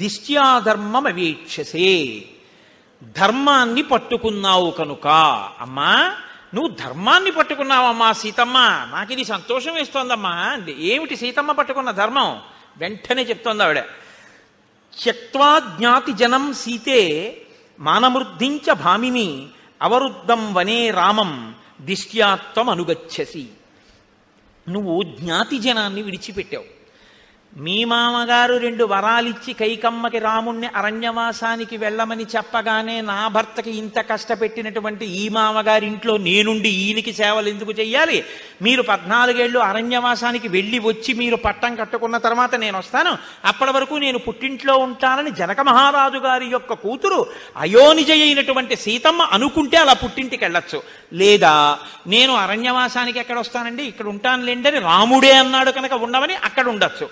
దిష్ట్యా ధర్మమవీక్షసే, ధర్మాన్ని పట్టుకున్నావు కనుక. అమ్మా నువ్వు ధర్మాన్ని పట్టుకున్నావమ్మా సీతమ్మ, నాకు ఇది సంతోషం వేస్తోందమ్మా. ఏమిటి సీతమ్మ పట్టుకున్న ధర్మం? వెంటనే చెప్తోంది ఆవిడ. త్యక్త్వా జ్ఞాతి జనం సీతే మానమృద్ధించ భామిని అవరుద్ధం వనే రామం దిష్ట్యాత్వం అనుగచ్చసి. నువ్వు జ్ఞాతి జనాన్ని విడిచిపెట్టావు. మీ మామగారు 2 వరాలిచ్చి కైకమ్మకి రాముణ్ణి అరణ్యవాసానికి వెళ్ళమని చెప్పగానే నా భర్తకి ఇంత కష్టపెట్టినటువంటి ఈ మామగారింట్లో నేనుండి ఈయనకి సేవలు ఎందుకు చెయ్యాలి? మీరు 14 ఏళ్ళు అరణ్యవాసానికి వెళ్ళి వచ్చి మీరు పట్టం కట్టుకున్న తర్వాత నేను వస్తాను, అప్పటి వరకు నేను పుట్టింట్లో ఉంటానని జనక మహారాజు గారి యొక్క కూతురు అయోనిజ అయినటువంటి సీతమ్మ అనుకుంటే అలా పుట్టింటికి వెళ్ళొచ్చు. లేదా నేను అరణ్యవాసానికి ఎక్కడ వస్తానండి, ఇక్కడ ఉంటానులేండి అని రాముడే అన్నాడు కనుక ఉండమని అక్కడ ఉండొచ్చు.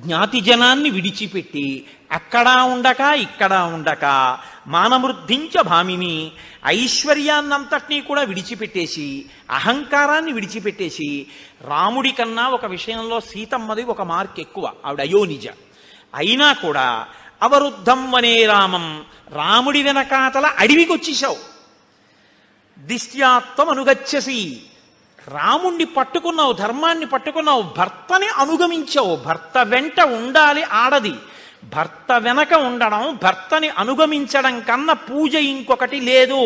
జ్ఞాతి జనాన్ని విడిచిపెట్టి అక్కడ ఉండక ఇక్కడ ఉండక మానమృద్ధించ భామిని ఐశ్వర్యాన్నంతటినీ కూడా విడిచిపెట్టేసి అహంకారాన్ని విడిచిపెట్టేసి రాముడి కన్నా ఒక విషయంలో సీతమ్మది ఒక మార్క్ ఎక్కువ, ఆవిడ అయోనిజ అయినా కూడా అవరుద్ధం వనే రామం, రాముడి వెనకాతల అడవికి వచ్చేసావు. దిష్ట్యాత్వం అనుగచ్చసి, రాముణ్ణి పట్టుకున్నావు, ధర్మాన్ని పట్టుకున్నావు, భర్తని అనుగమించావు. భర్త వెంట ఉండాలి ఆడది. భర్త వెనక ఉండడం, భర్తని అనుగమించడం కన్నా పూజ ఇంకొకటి లేదు.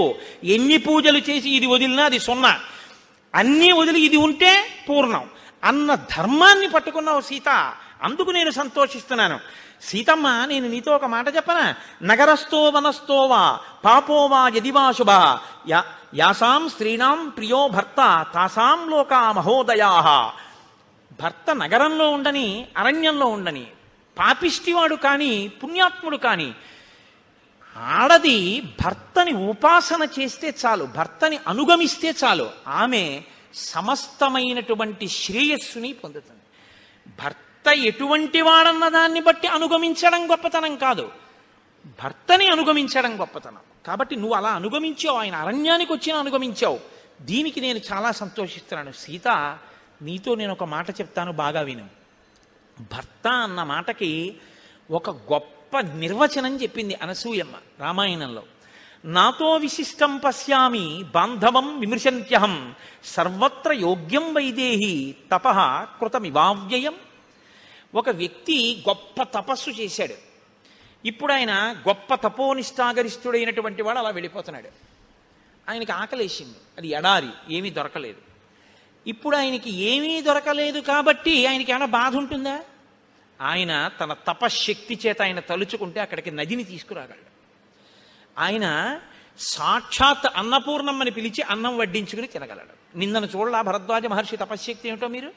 ఎన్ని పూజలు చేసి ఇది వదిలినా అది 0, అన్నీ వదిలి ఇది ఉంటే పూర్ణం అన్న ధర్మాన్ని పట్టుకున్నావు సీత. అందుకు నేను సంతోషిస్తున్నాను. సీతమ్మ, నేను నీతో ఒక మాట చెప్పనా? నగరస్థో వనస్థోవా పాపోవా యదివా శుభ యాసాం స్త్రీణాం ప్రియో భర్త తాసాం లోకా మహోదయా. భర్త నగరంలో ఉండని అరణ్యంలో ఉండని, పాపిష్టివాడు కానీ పుణ్యాత్ముడు కానీ, ఆడది భర్తని ఉపాసన చేస్తే చాలు, భర్తని అనుగమిస్తే చాలు, ఆమె సమస్తమైనటువంటి శ్రేయస్సుని పొందుతుంది. భర్త ఎటువంటి వాడన్న దాన్ని బట్టి అనుగమించడం గొప్పతనం కాదు, భర్తని అనుగమించడం గొప్పతనం. కాబట్టి నువ్వు అలా అనుగమించావు, ఆయన అరణ్యానికి వచ్చినా అనుగమించావు. దీనికి నేను చాలా సంతోషిస్తున్నాను. సీత, నీతో నేను ఒక మాట చెప్తాను, బాగా విను. భర్త అన్న మాటకి ఒక గొప్ప నిర్వచనం చెప్పింది అనసూయమ్మ రామాయణంలో. నాతో విశిష్టం పశ్యామి బాంధవం విమృశంత్యహం సర్వత్ర యోగ్యం వైదేహి తపః కృతమివావ్యయం. ఒక వ్యక్తి గొప్ప తపస్సు చేశాడు. ఇప్పుడు ఆయన గొప్ప తపోనిష్టాగరిష్ఠుడైనటువంటి వాడు అలా వెళ్ళిపోతున్నాడు. ఆయనకి ఆకలేసింది, అది ఎడారి, ఏమీ దొరకలేదు. ఇప్పుడు ఆయనకి ఏమీ దొరకలేదు కాబట్టి ఆయనకి ఏమైనా బాధ ఉంటుందా? ఆయన తన తపశ్శక్తి చేత ఆయన తలుచుకుంటే అక్కడికి నదిని తీసుకురాగలడు. ఆయన సాక్షాత్ అన్నపూర్ణమ్మని పిలిచి అన్నం వడ్డించుకుని తినగలడు. నిన్నను చూడలా భరద్వాజ మహర్షి తపశ్శక్తి ఏమిటో మీరు?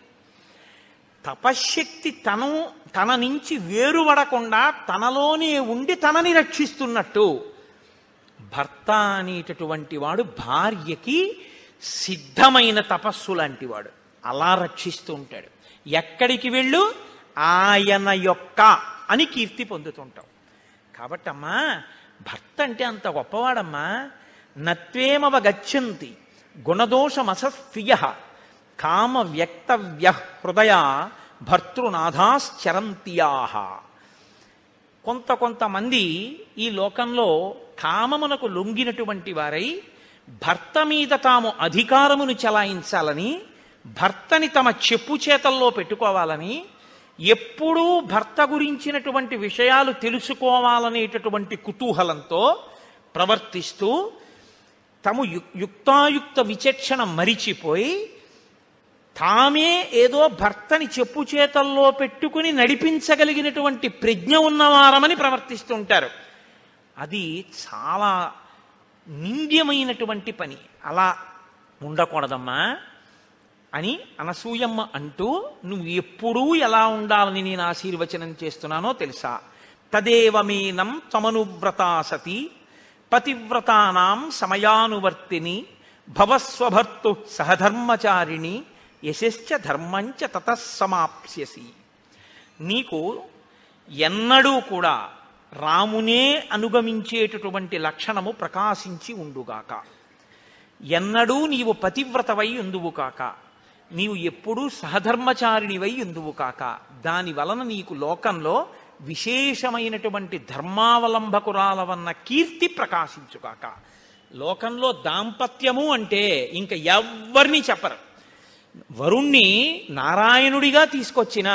తపశ్శక్తి తన నుంచి వేరుపడకుండా తనలోనే ఉండి తనని రక్షిస్తున్నట్టు భర్త అనేటటువంటి వాడు భార్యకి సిద్ధమైన తపస్సు లాంటి వాడు. అలా రక్షిస్తూ ఉంటాడు. ఎక్కడికి వెళ్ళు ఆయన యొక్క అని కీర్తి పొందుతుంటావు. కాబట్టమ్మా భర్త అంటే అంత గొప్పవాడమ్మా. నత్వేమవగచ్చంతి గుణదోషమసస్త్రియ కామ వ్యక్తవ్య హృదయ భర్తృనాథాశ్చరంత్యాహ. కొంతమంది ఈ లోకంలో కామమునకు లొంగినటువంటి వారై భర్త మీద తాము అధికారమును చెలాయించాలని, భర్తని తమ చెప్పు చేతల్లో పెట్టుకోవాలని, ఎప్పుడూ భర్త గురించినటువంటి విషయాలు తెలుసుకోవాలనేటటువంటి కుతూహలంతో ప్రవర్తిస్తూ తాము యుక్తాయుక్త విచక్షణ మరిచిపోయి తామే ఏదో భర్తని చెప్పు చేతల్లో పెట్టుకుని నడిపించగలిగినటువంటి ప్రజ్ఞ ఉన్నవారమని ప్రవర్తిస్తుంటారు. అది చాలా నింద్యమైనటువంటి పని. అలా ఉండకూడదమ్మా అని అనసూయమ్మ అంటూ, నువ్వు ఎప్పుడూ ఎలా ఉండాలని నేను ఆశీర్వచనం చేస్తున్నానో తెలుసా? తదేవమేనం తమనువ్రతా సతి పతివ్రతానాం సమయానువర్తిని భవస్వభర్తు సహధర్మచారిణి యశశ్చ ధర్మంచ తతస్సమాప్స్యసి. నీకు ఎన్నడూ కూడా రామునే అనుగమించేటటువంటి లక్షణము ప్రకాశించి ఉండుగాక. ఎన్నడూ నీవు పతివ్రతవై ఉందువు కాక. నీవు ఎప్పుడూ సహధర్మచారిణివై ఉందువు కాక. దాని వలన నీకు లోకంలో విశేషమైనటువంటి ధర్మావలంబకురాలవన్న కీర్తి ప్రకాశించుగాక. లోకంలో దాంపత్యము అంటే ఇంక ఎవ్వరిని చెప్పరు. వరుణ్ణి నారాయణుడిగా తీసుకొచ్చిన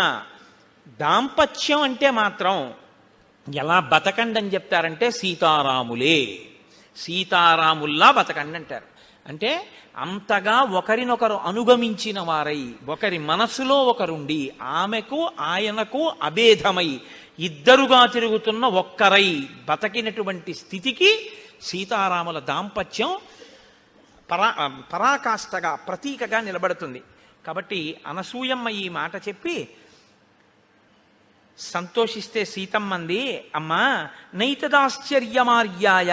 దాంపత్యం అంటే మాత్రం ఎలా బతకండి అని చెప్తారంటే సీతారాములే, సీతారాముల్లా బతకండి అంటారు. అంటే అంతగా ఒకరినొకరు అనుగమించిన వారై, ఒకరి మనసులో ఒకరుండి, ఆమెకు ఆయనకు అభేదమై ఇద్దరుగా తిరుగుతున్న ఒక్కరై బతకినటువంటి స్థితికి సీతారాముల దాంపత్యం పరాకాష్ఠగా ప్రతీకగా నిలబడుతుంది. కాబట్టి అనసూయమ్మ ఈ మాట చెప్పి సంతోషిస్తే సీతమ్మంది, అమ్మా నైతదాశ్చర్యమార్యాయ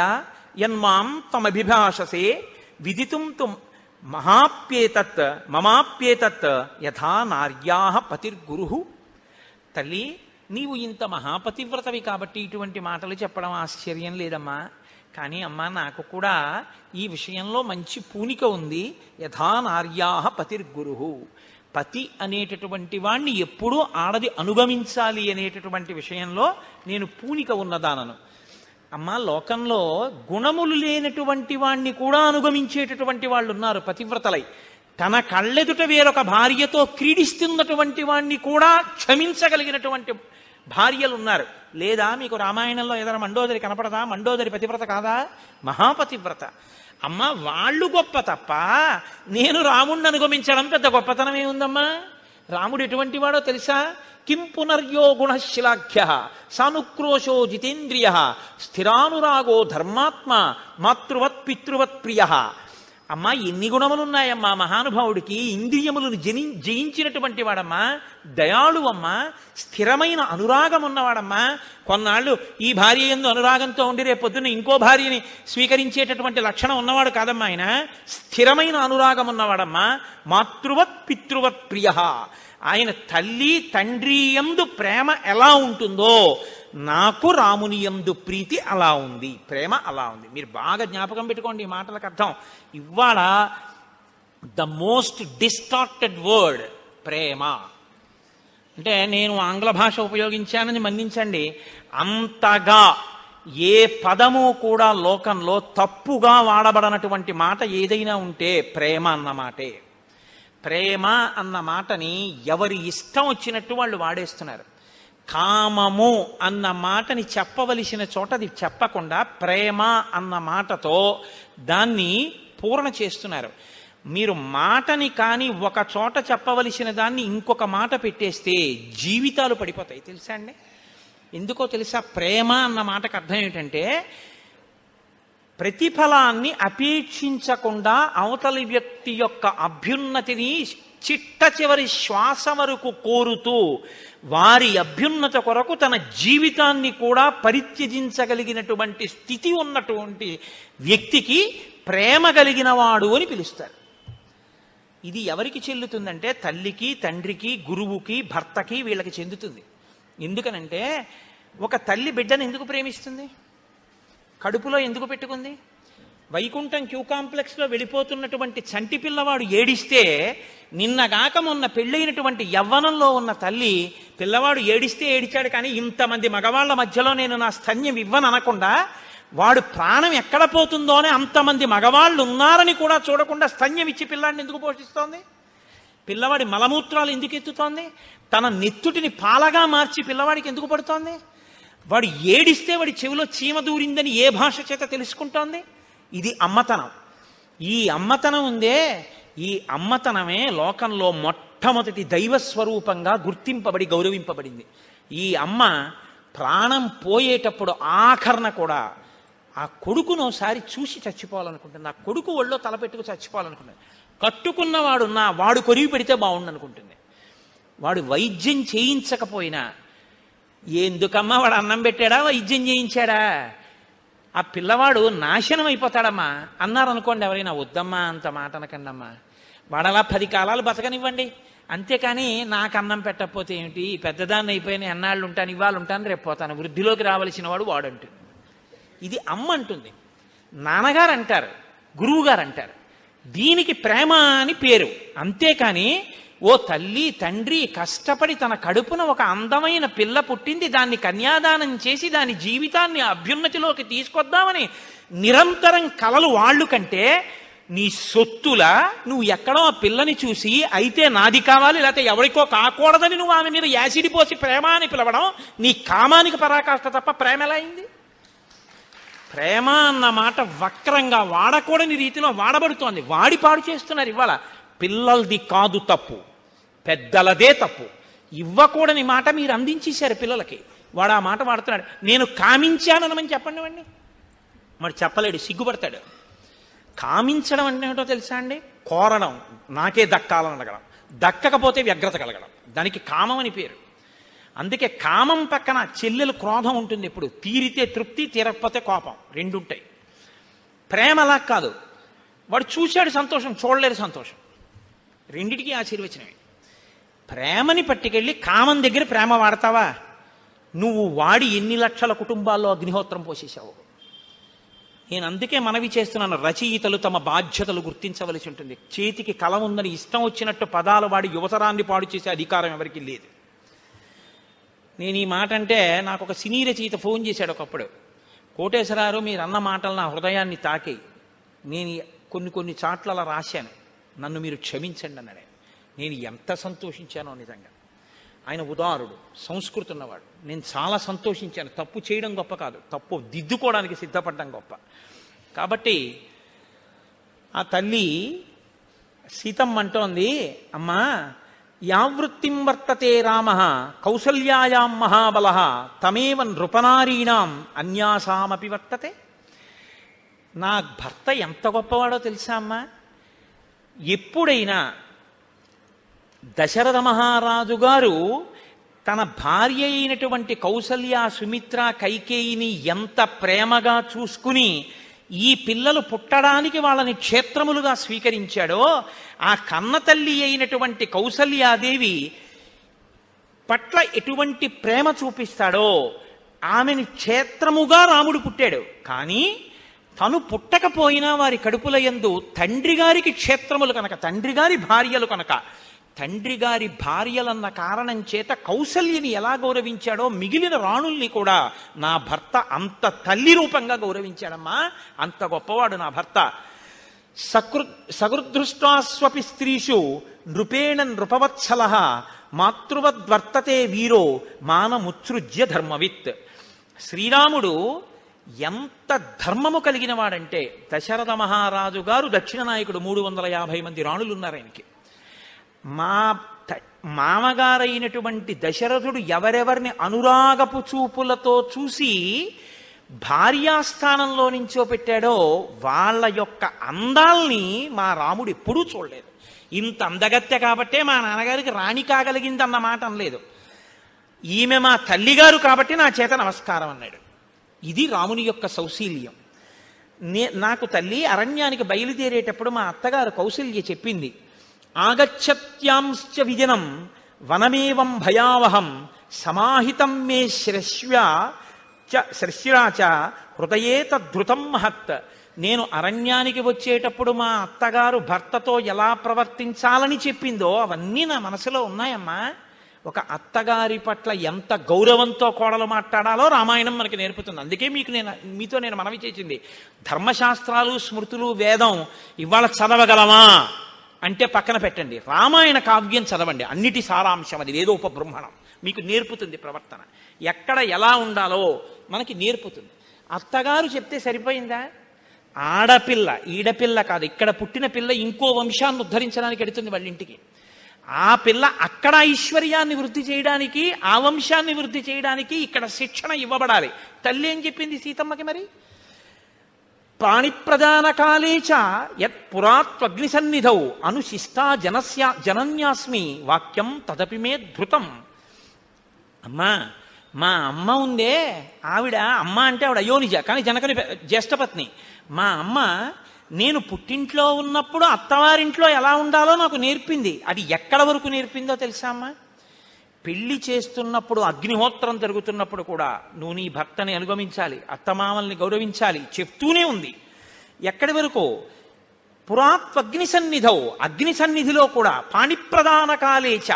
యన్మాం తమభిభాషసే విదితుం తు మహాప్యేతత్ మమాప్యేతత్ యథా నార్యాః పతిర్గురుః. తల్లి, నీవు ఇంత మహాపతివ్రతవి కాబట్టి ఇటువంటి మాటలు చెప్పడం ఆశ్చర్యం లేదమ్మా. కానీ అమ్మా, నాకు కూడా ఈ విషయంలో మంచి పూనిక ఉంది. యథా నార్యాః పతిర్గురుః. పతి అనేటటువంటి వాణ్ణి ఎప్పుడూ ఆడది అనుగమించాలి అనేటటువంటి విషయంలో నేను పూనిక ఉన్నదానను. అమ్మా, లోకంలో గుణములు లేనటువంటి వాణ్ణి కూడా అనుగమించేటటువంటి వాళ్ళు ఉన్నారు పతివ్రతలై. తన కళ్ళెదుట వేరొక భార్యతో క్రీడిస్తున్నటువంటి వాణ్ణి కూడా క్షమించగలిగినటువంటి భార్యలు ఉన్నారు. లేదా మీకు రామాయణంలో ఏదైనా మండోదరి కనపడదా? మండోదరి పతివ్రత కాదా? మహాపతివ్రత. అమ్మ, వాళ్ళు గొప్ప తప్ప నేను రాముణ్ణి అనుగమించడం పెద్ద గొప్పతనం ఏముందమ్మా? రాముడు ఎటువంటి వాడో తెలుసా? కిం పునర్యో గుణశిలాఖ్య సానుక్రోశో జితేంద్రియ స్థిరానురాగో ధర్మాత్మ మాతృవత్ పితృవత్ ప్రియ. అమ్మా, ఎన్ని గుణములున్నాయమ్మా మహానుభావుడికి! ఇంద్రియములను జయించినటువంటి వాడమ్మా, దయాళువమ్మా, స్థిరమైన అనురాగం ఉన్నవాడమ్మా. కొన్నాళ్ళు ఈ భార్య యందు అనురాగంతో ఉండి రేపొద్దున ఇంకో భార్యని స్వీకరించేటటువంటి లక్షణం ఉన్నవాడు కాదమ్మా ఆయన. స్థిరమైన అనురాగం ఉన్నవాడమ్మా. మాతృవత్ పితృవత్ ప్రియ. ఆయన తల్లి తండ్రి యందు ప్రేమ ఎలా ఉంటుందో నాకు రాముని యందు ప్రీతి అలా ఉంది, ప్రేమ అలా ఉంది. మీరు బాగా జ్ఞాపకం పెట్టుకోండి ఈ మాటలకు అర్థం. ఇవాళ ద మోస్ట్ డిస్టార్టెడ్ వర్డ్ ప్రేమ అంటే, నేను ఆంగ్ల భాష ఉపయోగించానని మన్నించండి, అంతగా ఏ పదము కూడా లోకంలో తప్పుగా వాడబడనటువంటి మాట ఏదైనా ఉంటే ప్రేమ అన్న మాటే. ప్రేమ అన్న మాటని ఎవరి ఇష్టం వచ్చినట్టు వాళ్ళు వాడేస్తున్నారు. కామము అన్న మాటని చెప్పవలసిన చోట అది చెప్పకుండా ప్రేమ అన్న మాటతో దాన్ని పూర్ణ చేస్తున్నారు. మీరు మాటని కానీ ఒక చోట చెప్పవలసిన దాన్ని ఇంకొక మాట పెట్టేస్తే జీవితాలు పడిపోతాయి. తెలుసా అండి? ఎందుకో తెలుసా? ప్రేమ అన్న మాటకు అర్థం ఏమిటంటే, ప్రతిఫలాన్ని అపేక్షించకుండా అవతలి వ్యక్తి యొక్క అభ్యున్నతిని చిట్ట చివరి శ్వాస వరకు కోరుతూ వారి అభ్యున్నత కొరకు తన జీవితాన్ని కూడా పరిత్యజించగలిగినటువంటి స్థితి ఉన్నటువంటి వ్యక్తికి ప్రేమ కలిగిన వాడు అని పిలుస్తారు. ఇది ఎవరికి చెల్లుతుందంటే తల్లికి, తండ్రికి, గురువుకి, భర్తకి, వీళ్ళకి చెందుతుంది. ఎందుకనంటే ఒక తల్లి బిడ్డను ఎందుకు ప్రేమిస్తుంది? కడుపులో ఎందుకు పెట్టుకుంది? వైకుంఠం క్యూ కాంప్లెక్స్లో వెళ్ళిపోతున్నటువంటి చంటి పిల్లవాడు ఏడిస్తే, నిన్నగాక మొన్న పెళ్ళైనటువంటి యవ్వనంలో ఉన్న తల్లి పిల్లవాడు ఏడిస్తే ఏడిచాడు కానీ ఇంతమంది మగవాళ్ల మధ్యలో నేను నా స్తన్యం ఇవ్వను అనకుండా, వాడు ప్రాణం ఎక్కడ పోతుందో అని అంతమంది మగవాళ్ళు ఉన్నారని కూడా చూడకుండా స్తన్యం ఇచ్చి పిల్లాడిని ఎందుకు పోషిస్తోంది? పిల్లవాడి మలమూత్రాలు ఎందుకు ఎత్తుతోంది? తన నెత్తుటిని పాలగా మార్చి పిల్లవాడికి ఎందుకు పడుతోంది? వాడు ఏడిస్తే వాడి చెవిలో చీమ దూరిందని ఏ భాష చేత తెలుసుకుంటోంది? ఇది అమ్మతనం. ఈ అమ్మతనం ఉందే, ఈ అమ్మతనమే లోకంలో మొట్టమొదటి దైవస్వరూపంగా గుర్తింపబడి గౌరవింపబడింది. ఈ అమ్మ ప్రాణం పోయేటప్పుడు ఆఖరణ కూడా ఆ కొడుకును ఒకసారి చూసి చచ్చిపోవాలనుకుంటుంది. ఆ కొడుకు ఒళ్ళో తలపెట్టుకు చచ్చిపోవాలనుకుంటుంది. కట్టుకున్నవాడు వాడు కొరివి పెడితే బాగుండు అనుకుంటుంది. వాడు వైద్యం చేయించకపోయినా, ఎందుకమ్మా వాడు అన్నం పెట్టాడా, వైద్యం చేయించాడా, ఆ పిల్లవాడు నాశనం అయిపోతాడమ్మా అన్నారనుకోండి ఎవరైనా, వద్దమ్మా అంత మాట అనకండి అమ్మా, వాడలా 10 కాలాలు బతకనివ్వండి, అంతేకాని నాకు అన్నం పెట్టకపోతే ఏమిటి, పెద్దదాన్ని అయిపోయిన ఎన్నాళ్ళు ఉంటాను, ఇవాళ ఉంటాను, రేపు పోతాను, వృద్ధిలోకి రావలసిన వాడు వాడంటుంది. ఇది అమ్మ అంటుంది. నాన్నగారు అంటారు, గురువుగారు అంటారు. దీనికి ప్రేమ అని పేరు. అంతేకాని ఓ తల్లి తండ్రి కష్టపడి తన కడుపున ఒక అందమైన పిల్ల పుట్టింది, దాన్ని కన్యాదానం చేసి దాని జీవితాన్ని అభ్యున్నతిలోకి తీసుకొద్దామని నిరంతరం కలలు వాళ్ళు కంటే, నీ సొత్తులా నువ్వు ఎక్కడో ఆ పిల్లని చూసి అయితే నాది కావాలి లేకపోతే ఎవరికో కాకూడదని నువ్వు ఆమె మీద యాసిడ్ పోసి ప్రేమ అని పిలవడం నీ కామానికి పరాకాష్ట తప్ప ప్రేమ ఎలా అయింది? ప్రేమ అన్న మాట వక్రంగా వాడకూడని రీతిలో వాడబడుతోంది. వాడి పాడు చేస్తున్నారు. ఇవాళ పిల్లలది కాదు తప్పు, పెద్దలదే తప్పు. ఇవ్వకూడని మాట మీరు అందించేశారు పిల్లలకి. వాడు ఆ మాట వాడుతున్నాడు. నేను కామించానని చెప్పండి వాడిని. వాడు చెప్పలేడు, సిగ్గుపడతాడు. కామించడం అంటే ఏమిటో తెలుసా అండి? కోరడం, నాకే దక్కాలని అడగడం, దక్కకపోతే వ్యగ్రత కలగడం, దానికి కామం అని పేరు. అందుకే కామం పక్కన చెల్లెలు క్రోధం ఉంటుంది. ఎప్పుడు తీరితే తృప్తి, తీరకపోతే కోపం, రెండు ఉంటాయి. ప్రేమ అలా కాదు. వాడు చూశాడు సంతోషం, చూడలేడు సంతోషం, రెండిటికి ఆశీర్వచనమే. ప్రేమని పట్టుకెళ్ళి కామం దగ్గర ప్రేమ వాడతావా? నువ్వు వాడి ఎన్ని లక్షల కుటుంబాల్లో అగ్నిహోత్రం పోసేసావు. నేను అందుకే మనవి చేస్తున్నాను, రచయితలు తమ బాధ్యతలు గుర్తించవలసి ఉంటుంది. చేతికి కలం ఉందని ఇష్టం వచ్చినట్టు పదాలు వాడి యువతరాన్ని పాడు చేసే అధికారం ఎవరికి లేదు. నేను ఈ మాట అంటే నాకు ఒక సినీ రచయిత ఫోన్ చేశాడు ఒకప్పుడు. కోటేశ్వరారు మీరు అన్న మాటలు నా హృదయాన్ని తాకాయి, నేను కొన్ని చాట్ల అలా రాశాను, నన్ను మీరు క్షమించండి అన్నాడు. నేను ఎంత సంతోషించానో నిజంగా. ఆయన ఉదారుడు, సంస్కృతి ఉన్నవాడు. నేను చాలా సంతోషించాను. తప్పు చేయడం గొప్ప కాదు, తప్పు దిద్దుకోవడానికి సిద్ధపడడం గొప్ప. కాబట్టి ఆ తల్లి సీతమ్మ అంటోంది, అమ్మా యావృత్తిం వర్తతే రామ కౌసల్యాయాం మహాబల తమేవ నృపనారీణాం అన్యాసామపి వర్తతే. నా భర్త ఎంత గొప్పవాడో తెలుసా అమ్మా? ఎప్పుడైనా దశరథ మహారాజు గారు తన భార్య అయినటువంటి కౌసల్య, సుమిత్ర, కైకేయిని ఎంత ప్రేమగా చూసుకుని ఈ పిల్లలు పుట్టడానికి వాళ్ళని క్షేత్రములుగా స్వీకరించాడో, ఆ కన్నతల్లి అయినటువంటి కౌసల్యాదేవి పట్ల ఎటువంటి ప్రేమ చూపిస్తాడో, ఆమెని క్షేత్రముగా రాముడు పుట్టాడు. కానీ తను పుట్టకపోయినా వారి కడుపుల యందు తండ్రి గారికి క్షేత్రములు కనుక, తండ్రి గారి భార్యలు కనుక, తండ్రి గారి భార్యలన్న కారణం చేత కౌసల్యని ఎలా గౌరవించాడో మిగిలిన రాణుల్ని కూడా నా భర్త అంత తల్లి రూపంగా గౌరవించాడమ్మా. అంత గొప్పవాడు నా భర్త. సగృదృష్టాస్వపి స్త్రీషు నృపేణ నృపవత్సల మాతృవద్వర్తతే వీరో మానముత్సృజ్య ధర్మవిత్. శ్రీరాముడు ఎంత ధర్మము కలిగిన వాడంటే, దశరథ మహారాజు గారు దక్షిణ నాయకుడు, 350 మంది రాణులు ఉన్నారు ఆయనకి. మామగారైనటువంటి దశరథుడు ఎవరెవరిని అనురాగపు చూపులతో చూసి భార్యాస్థానంలో నించోపెట్టాడో వాళ్ళ యొక్క అందాల్ని మా రాముడు ఎప్పుడూ చూడలేదు. ఇంత అందగత్తె కాబట్టే మా నాన్నగారికి రాణి కాగలిగింది అన్న మాట అనలేదు. ఈమె మా తల్లిగారు కాబట్టి నా చేత నమస్కారం అన్నాడు. ఇది రాముని యొక్క సౌశీల్యం. నాకు తల్లి అరణ్యానికి బయలుదేరేటప్పుడు మా అత్తగారు కౌసల్య చెప్పింది, ఆగచ్చత్యాంశ్చ విజనం వనమేవం భయావహం సమాహితం మే శ్రశ్రాచ హృదయే తద్ధృతం మహత్. నేను అరణ్యానికి వచ్చేటప్పుడు మా అత్తగారు భర్తతో ఎలా ప్రవర్తించాలని చెప్పిందో అవన్నీ నా మనసులో ఉన్నాయమ్మా. ఒక అత్తగారి పట్ల ఎంత గౌరవంతో కోడలు మాట్లాడాలో రామాయణం మనకి నేర్పుతుంది. అందుకే మీతో నేను మనవి చేసింది, ధర్మశాస్త్రాలు స్మృతులు వేదం ఇవాళ చదవగలమా అంటే పక్కన పెట్టండి, రామాయణ కావ్యం చదవండి. అన్నిటి సారాంశం అది, వేదోపబృంహణం మీకు నేర్పుతుంది. ప్రవర్తన ఎక్కడ ఎలా ఉండాలో మనకి నేర్పుతుంది. అత్తగారు చెప్తే సరిపోయిందా? ఆడపిల్ల, ఈడపిల్ల కాదు, ఇక్కడ పుట్టిన పిల్ల ఇంకో వంశాన్ని ఉద్ధరించడానికి ఎడుతుంది వాళ్ళ ఇంటికి. ఆ పిల్ల అక్కడ ఐశ్వర్యాన్ని వృద్ధి చేయడానికి, ఆ వంశాన్ని వృద్ధి చేయడానికి ఇక్కడ శిక్షణ ఇవ్వబడాలి. తల్లి ఏం చెప్పింది సీతమ్మకి మరి? ప్రాణిప్రదాన కాలేచ యత్ పురాత్వగ్ని సన్నిధౌ అనుశిష్టా జనన్యాస్మి వాక్యం తదపి మే ధృతం. అమ్మా, మా అమ్మ ఉందే, ఆవిడ అమ్మ అంటే ఆవిడ అయోనిజ, కానీ జనకుని జ్యేష్ఠపత్ని. మా అమ్మ నేను పుట్టింట్లో ఉన్నప్పుడు అత్తవారింట్లో ఎలా ఉండాలో నాకు నేర్పింది. అది ఎక్కడ వరకు నేర్పిందో తెలుసా అమ్మా? పెళ్లి చేస్తున్నప్పుడు, అగ్నిహోత్రం జరుగుతున్నప్పుడు కూడా నువ్వు నీ భర్తని అనుగమించాలి, అత్తమామల్ని గౌరవించాలి చెప్తూనే ఉంది. ఎక్కడి వరకు? పురాత్వగ్ని సన్నిధౌ, అగ్ని సన్నిధిలో కూడా. పాణిప్రదాన కాలేచ,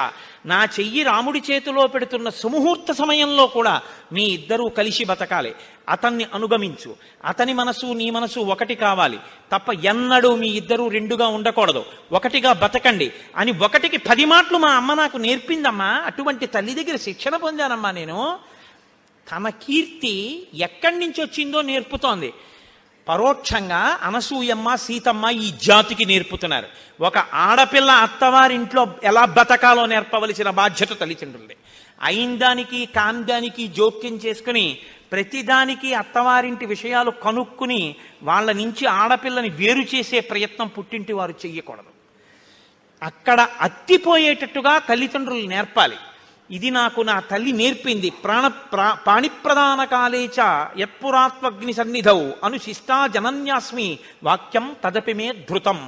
నా చెయ్యి రాముడి చేతిలో పెడుతున్న సుముహూర్త సమయంలో కూడా మీ ఇద్దరూ కలిసి బతకాలి. అతన్ని అనుగమించు, అతని మనసు నీ మనసు ఒకటి కావాలి తప్ప ఎన్నడూ మీ ఇద్దరూ రెండుగా ఉండకూడదు, ఒకటిగా బతకండి అని 1కి 10 మాటలు మా అమ్మ నాకు నేర్పిందమ్మా. అటువంటి తల్లి దగ్గర శిక్షణ పొందానమ్మా నేను. తన కీర్తి ఎక్కడి నుంచి వచ్చిందో నేర్పుతోంది. పరోక్షంగా అనసూయమ్మ, సీతమ్మ ఈ జాతికి నేర్పుతున్నారు. ఒక ఆడపిల్ల అత్తవారింట్లో ఎలా బతకాలో నేర్పవలసిన బాధ్యత తల్లిదండ్రులది. అయిందానికి కాందానికి జోక్యం చేసుకుని ప్రతిదానికి అత్తవారింటి విషయాలు కనుక్కుని వాళ్ళ నుంచి ఆడపిల్లని వేరు చేసే ప్రయత్నం పుట్టింటి వారు చెయ్యకూడదు. అక్కడ అత్తిపోయేటట్టుగా తల్లిదండ్రులు నేర్పాలి. ఇది నాకు నా తల్లి నేర్పింది. పాణిప్రదాన కాలేచ యత్పురాత్వగ్ని సన్నిధౌ అనుశిష్టా జనన్యాస్మి వాక్యం తదపి మే ధృతం.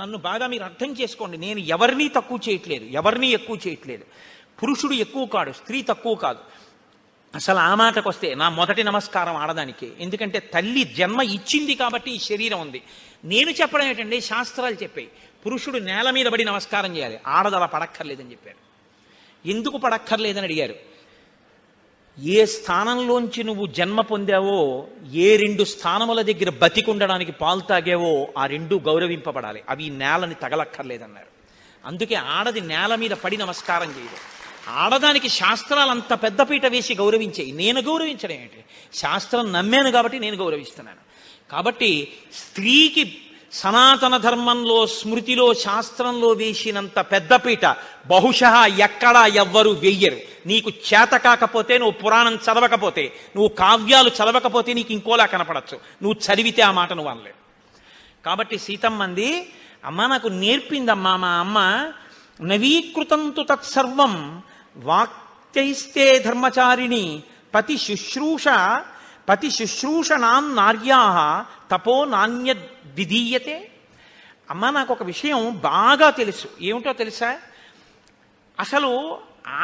నన్ను బాగా మీరు అర్థం చేసుకోండి. నేను ఎవరినీ తక్కువ చేయట్లేదు, ఎవరినీ ఎక్కువ చేయట్లేదు. పురుషుడు ఎక్కువ కాడు, స్త్రీ తక్కువ కాదు. అసలు ఆ మాటకు వస్తే నా మొదటి నమస్కారం ఆడదానికి. ఎందుకంటే తల్లి జన్మ ఇచ్చింది కాబట్టి ఈ శరీరం ఉంది. నేను చెప్పడం ఏంటంటే శాస్త్రాలు చెప్పాయి, పురుషుడు నేల మీద పడి నమస్కారం చేయాలి, ఆడది అలా పడక్కర్లేదని చెప్పారు. ఎందుకు పడక్కర్లేదని అడిగారు. ఏ స్థానంలోంచి నువ్వు జన్మ పొందావో, ఏ 2 స్థానముల దగ్గర బతికుండడానికి పాలు తాగావో ఆ 2 గౌరవింపబడాలి, అవి నేలని తగలక్కర్లేదన్నారు. అందుకే ఆడది నేల మీద పడి నమస్కారం చేయదు. ఆడదానికి శాస్త్రాలు అంత పెద్దపీట వేసి గౌరవించేయి. నేను గౌరవించడం ఏంటి? శాస్త్రం నమ్మాను కాబట్టి నేను గౌరవిస్తున్నాను. కాబట్టి స్త్రీకి సనాతన ధర్మంలో, స్మృతిలో, శాస్త్రంలో వేసినంత పెద్దపీట బహుశా ఎక్కడా ఎవ్వరూ వెయ్యరు. నీకు చేత కాకపోతే, నువ్వు పురాణం చదవకపోతే, నువ్వు కావ్యాలు చదవకపోతే నీకు ఇంకోలా కనపడచ్చు, నువ్వు చదివితే ఆ మాట నువ్వు అనలేవు. కాబట్టి సీతమ్మంది, అమ్మ నాకు నేర్పిందమ్మా మా అమ్మ, నవీకృతంతు తత్సర్వం వాక్యైస్తే ధర్మచారిణి పతి శుశ్రూషణాం నార్యా తపో నాణ్య విధీయతే. అమ్మ నాకు ఒక విషయం బాగా తెలుసు. ఏమిటో తెలుసా? అసలు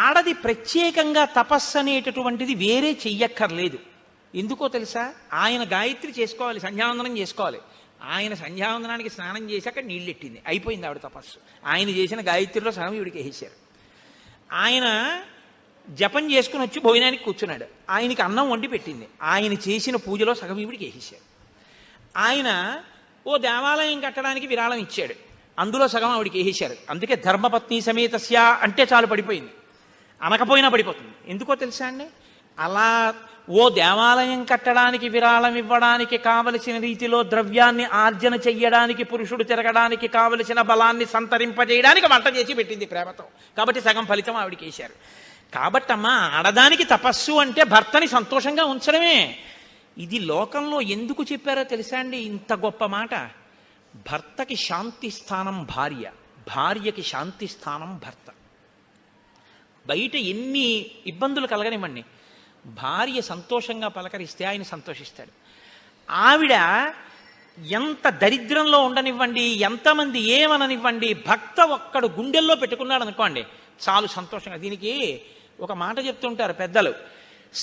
ఆడది ప్రత్యేకంగా తపస్సు అనేటటువంటిది వేరే చెయ్యక్కర్లేదు. ఎందుకో తెలుసా? ఆయన గాయత్రి చేసుకోవాలి, సంధ్యావందనం చేసుకోవాలి. ఆయన సంధ్యావందనానికి స్నానం చేశాక నీళ్ళెట్టింది, అయిపోయింది ఆవిడ తపస్సు. ఆయన చేసిన గాయత్రిలో సగం ఈవిడికి వేసేశారు. ఆయన జపం చేసుకుని వచ్చి భోజనానికి కూర్చున్నాడు, ఆయనకి అన్నం వండి పెట్టింది, ఆయన చేసిన పూజలో సగం ఈవిడికి వేసేశారు. ఆయన ఓ దేవాలయం కట్టడానికి విరాళం ఇచ్చాడు, అందులో సగం ఆవిడికి వేసేశారు. అందుకే ధర్మపత్ని సమేతస్య అంటే చాలు పడిపోయింది, అనకపోయినా పడిపోతుంది. ఎందుకో తెలుసా అండి? అలా ఓ దేవాలయం కట్టడానికి విరాళం ఇవ్వడానికి కావలసిన రీతిలో ద్రవ్యాన్ని ఆర్జన చెయ్యడానికి, పురుషుడు తిరగడానికి కావలసిన బలాన్ని సంతరింపజేయడానికి వంట చేసి పెట్టింది ప్రేమతో. కాబట్టి సగం ఫలితం ఆవిడికి వేశారు. కాబట్టమ్మా ఆడదానికి తపస్సు అంటే భర్తని సంతోషంగా ఉంచడమే. ఇది లోకంలో ఎందుకు చెప్పారో తెలుసా అండి ఇంత గొప్ప మాట? భర్తకి శాంతి స్థానం భార్య, భార్యకి శాంతి స్థానం భర్త. బయట ఎన్ని ఇబ్బందులు కలగనివ్వండి, భార్య సంతోషంగా పలకరిస్తే ఆయన సంతోషిస్తాడు. ఆవిడ ఎంత దరిద్రంలో ఉండనివ్వండి, ఎంతమంది ఏమననివ్వండి, భక్త ఒక్కడు గుండెల్లో పెట్టుకున్నాడు అనుకోండి చాలు సంతోషంగా. దీనికి ఒక మాట చెప్తుంటారు పెద్దలు,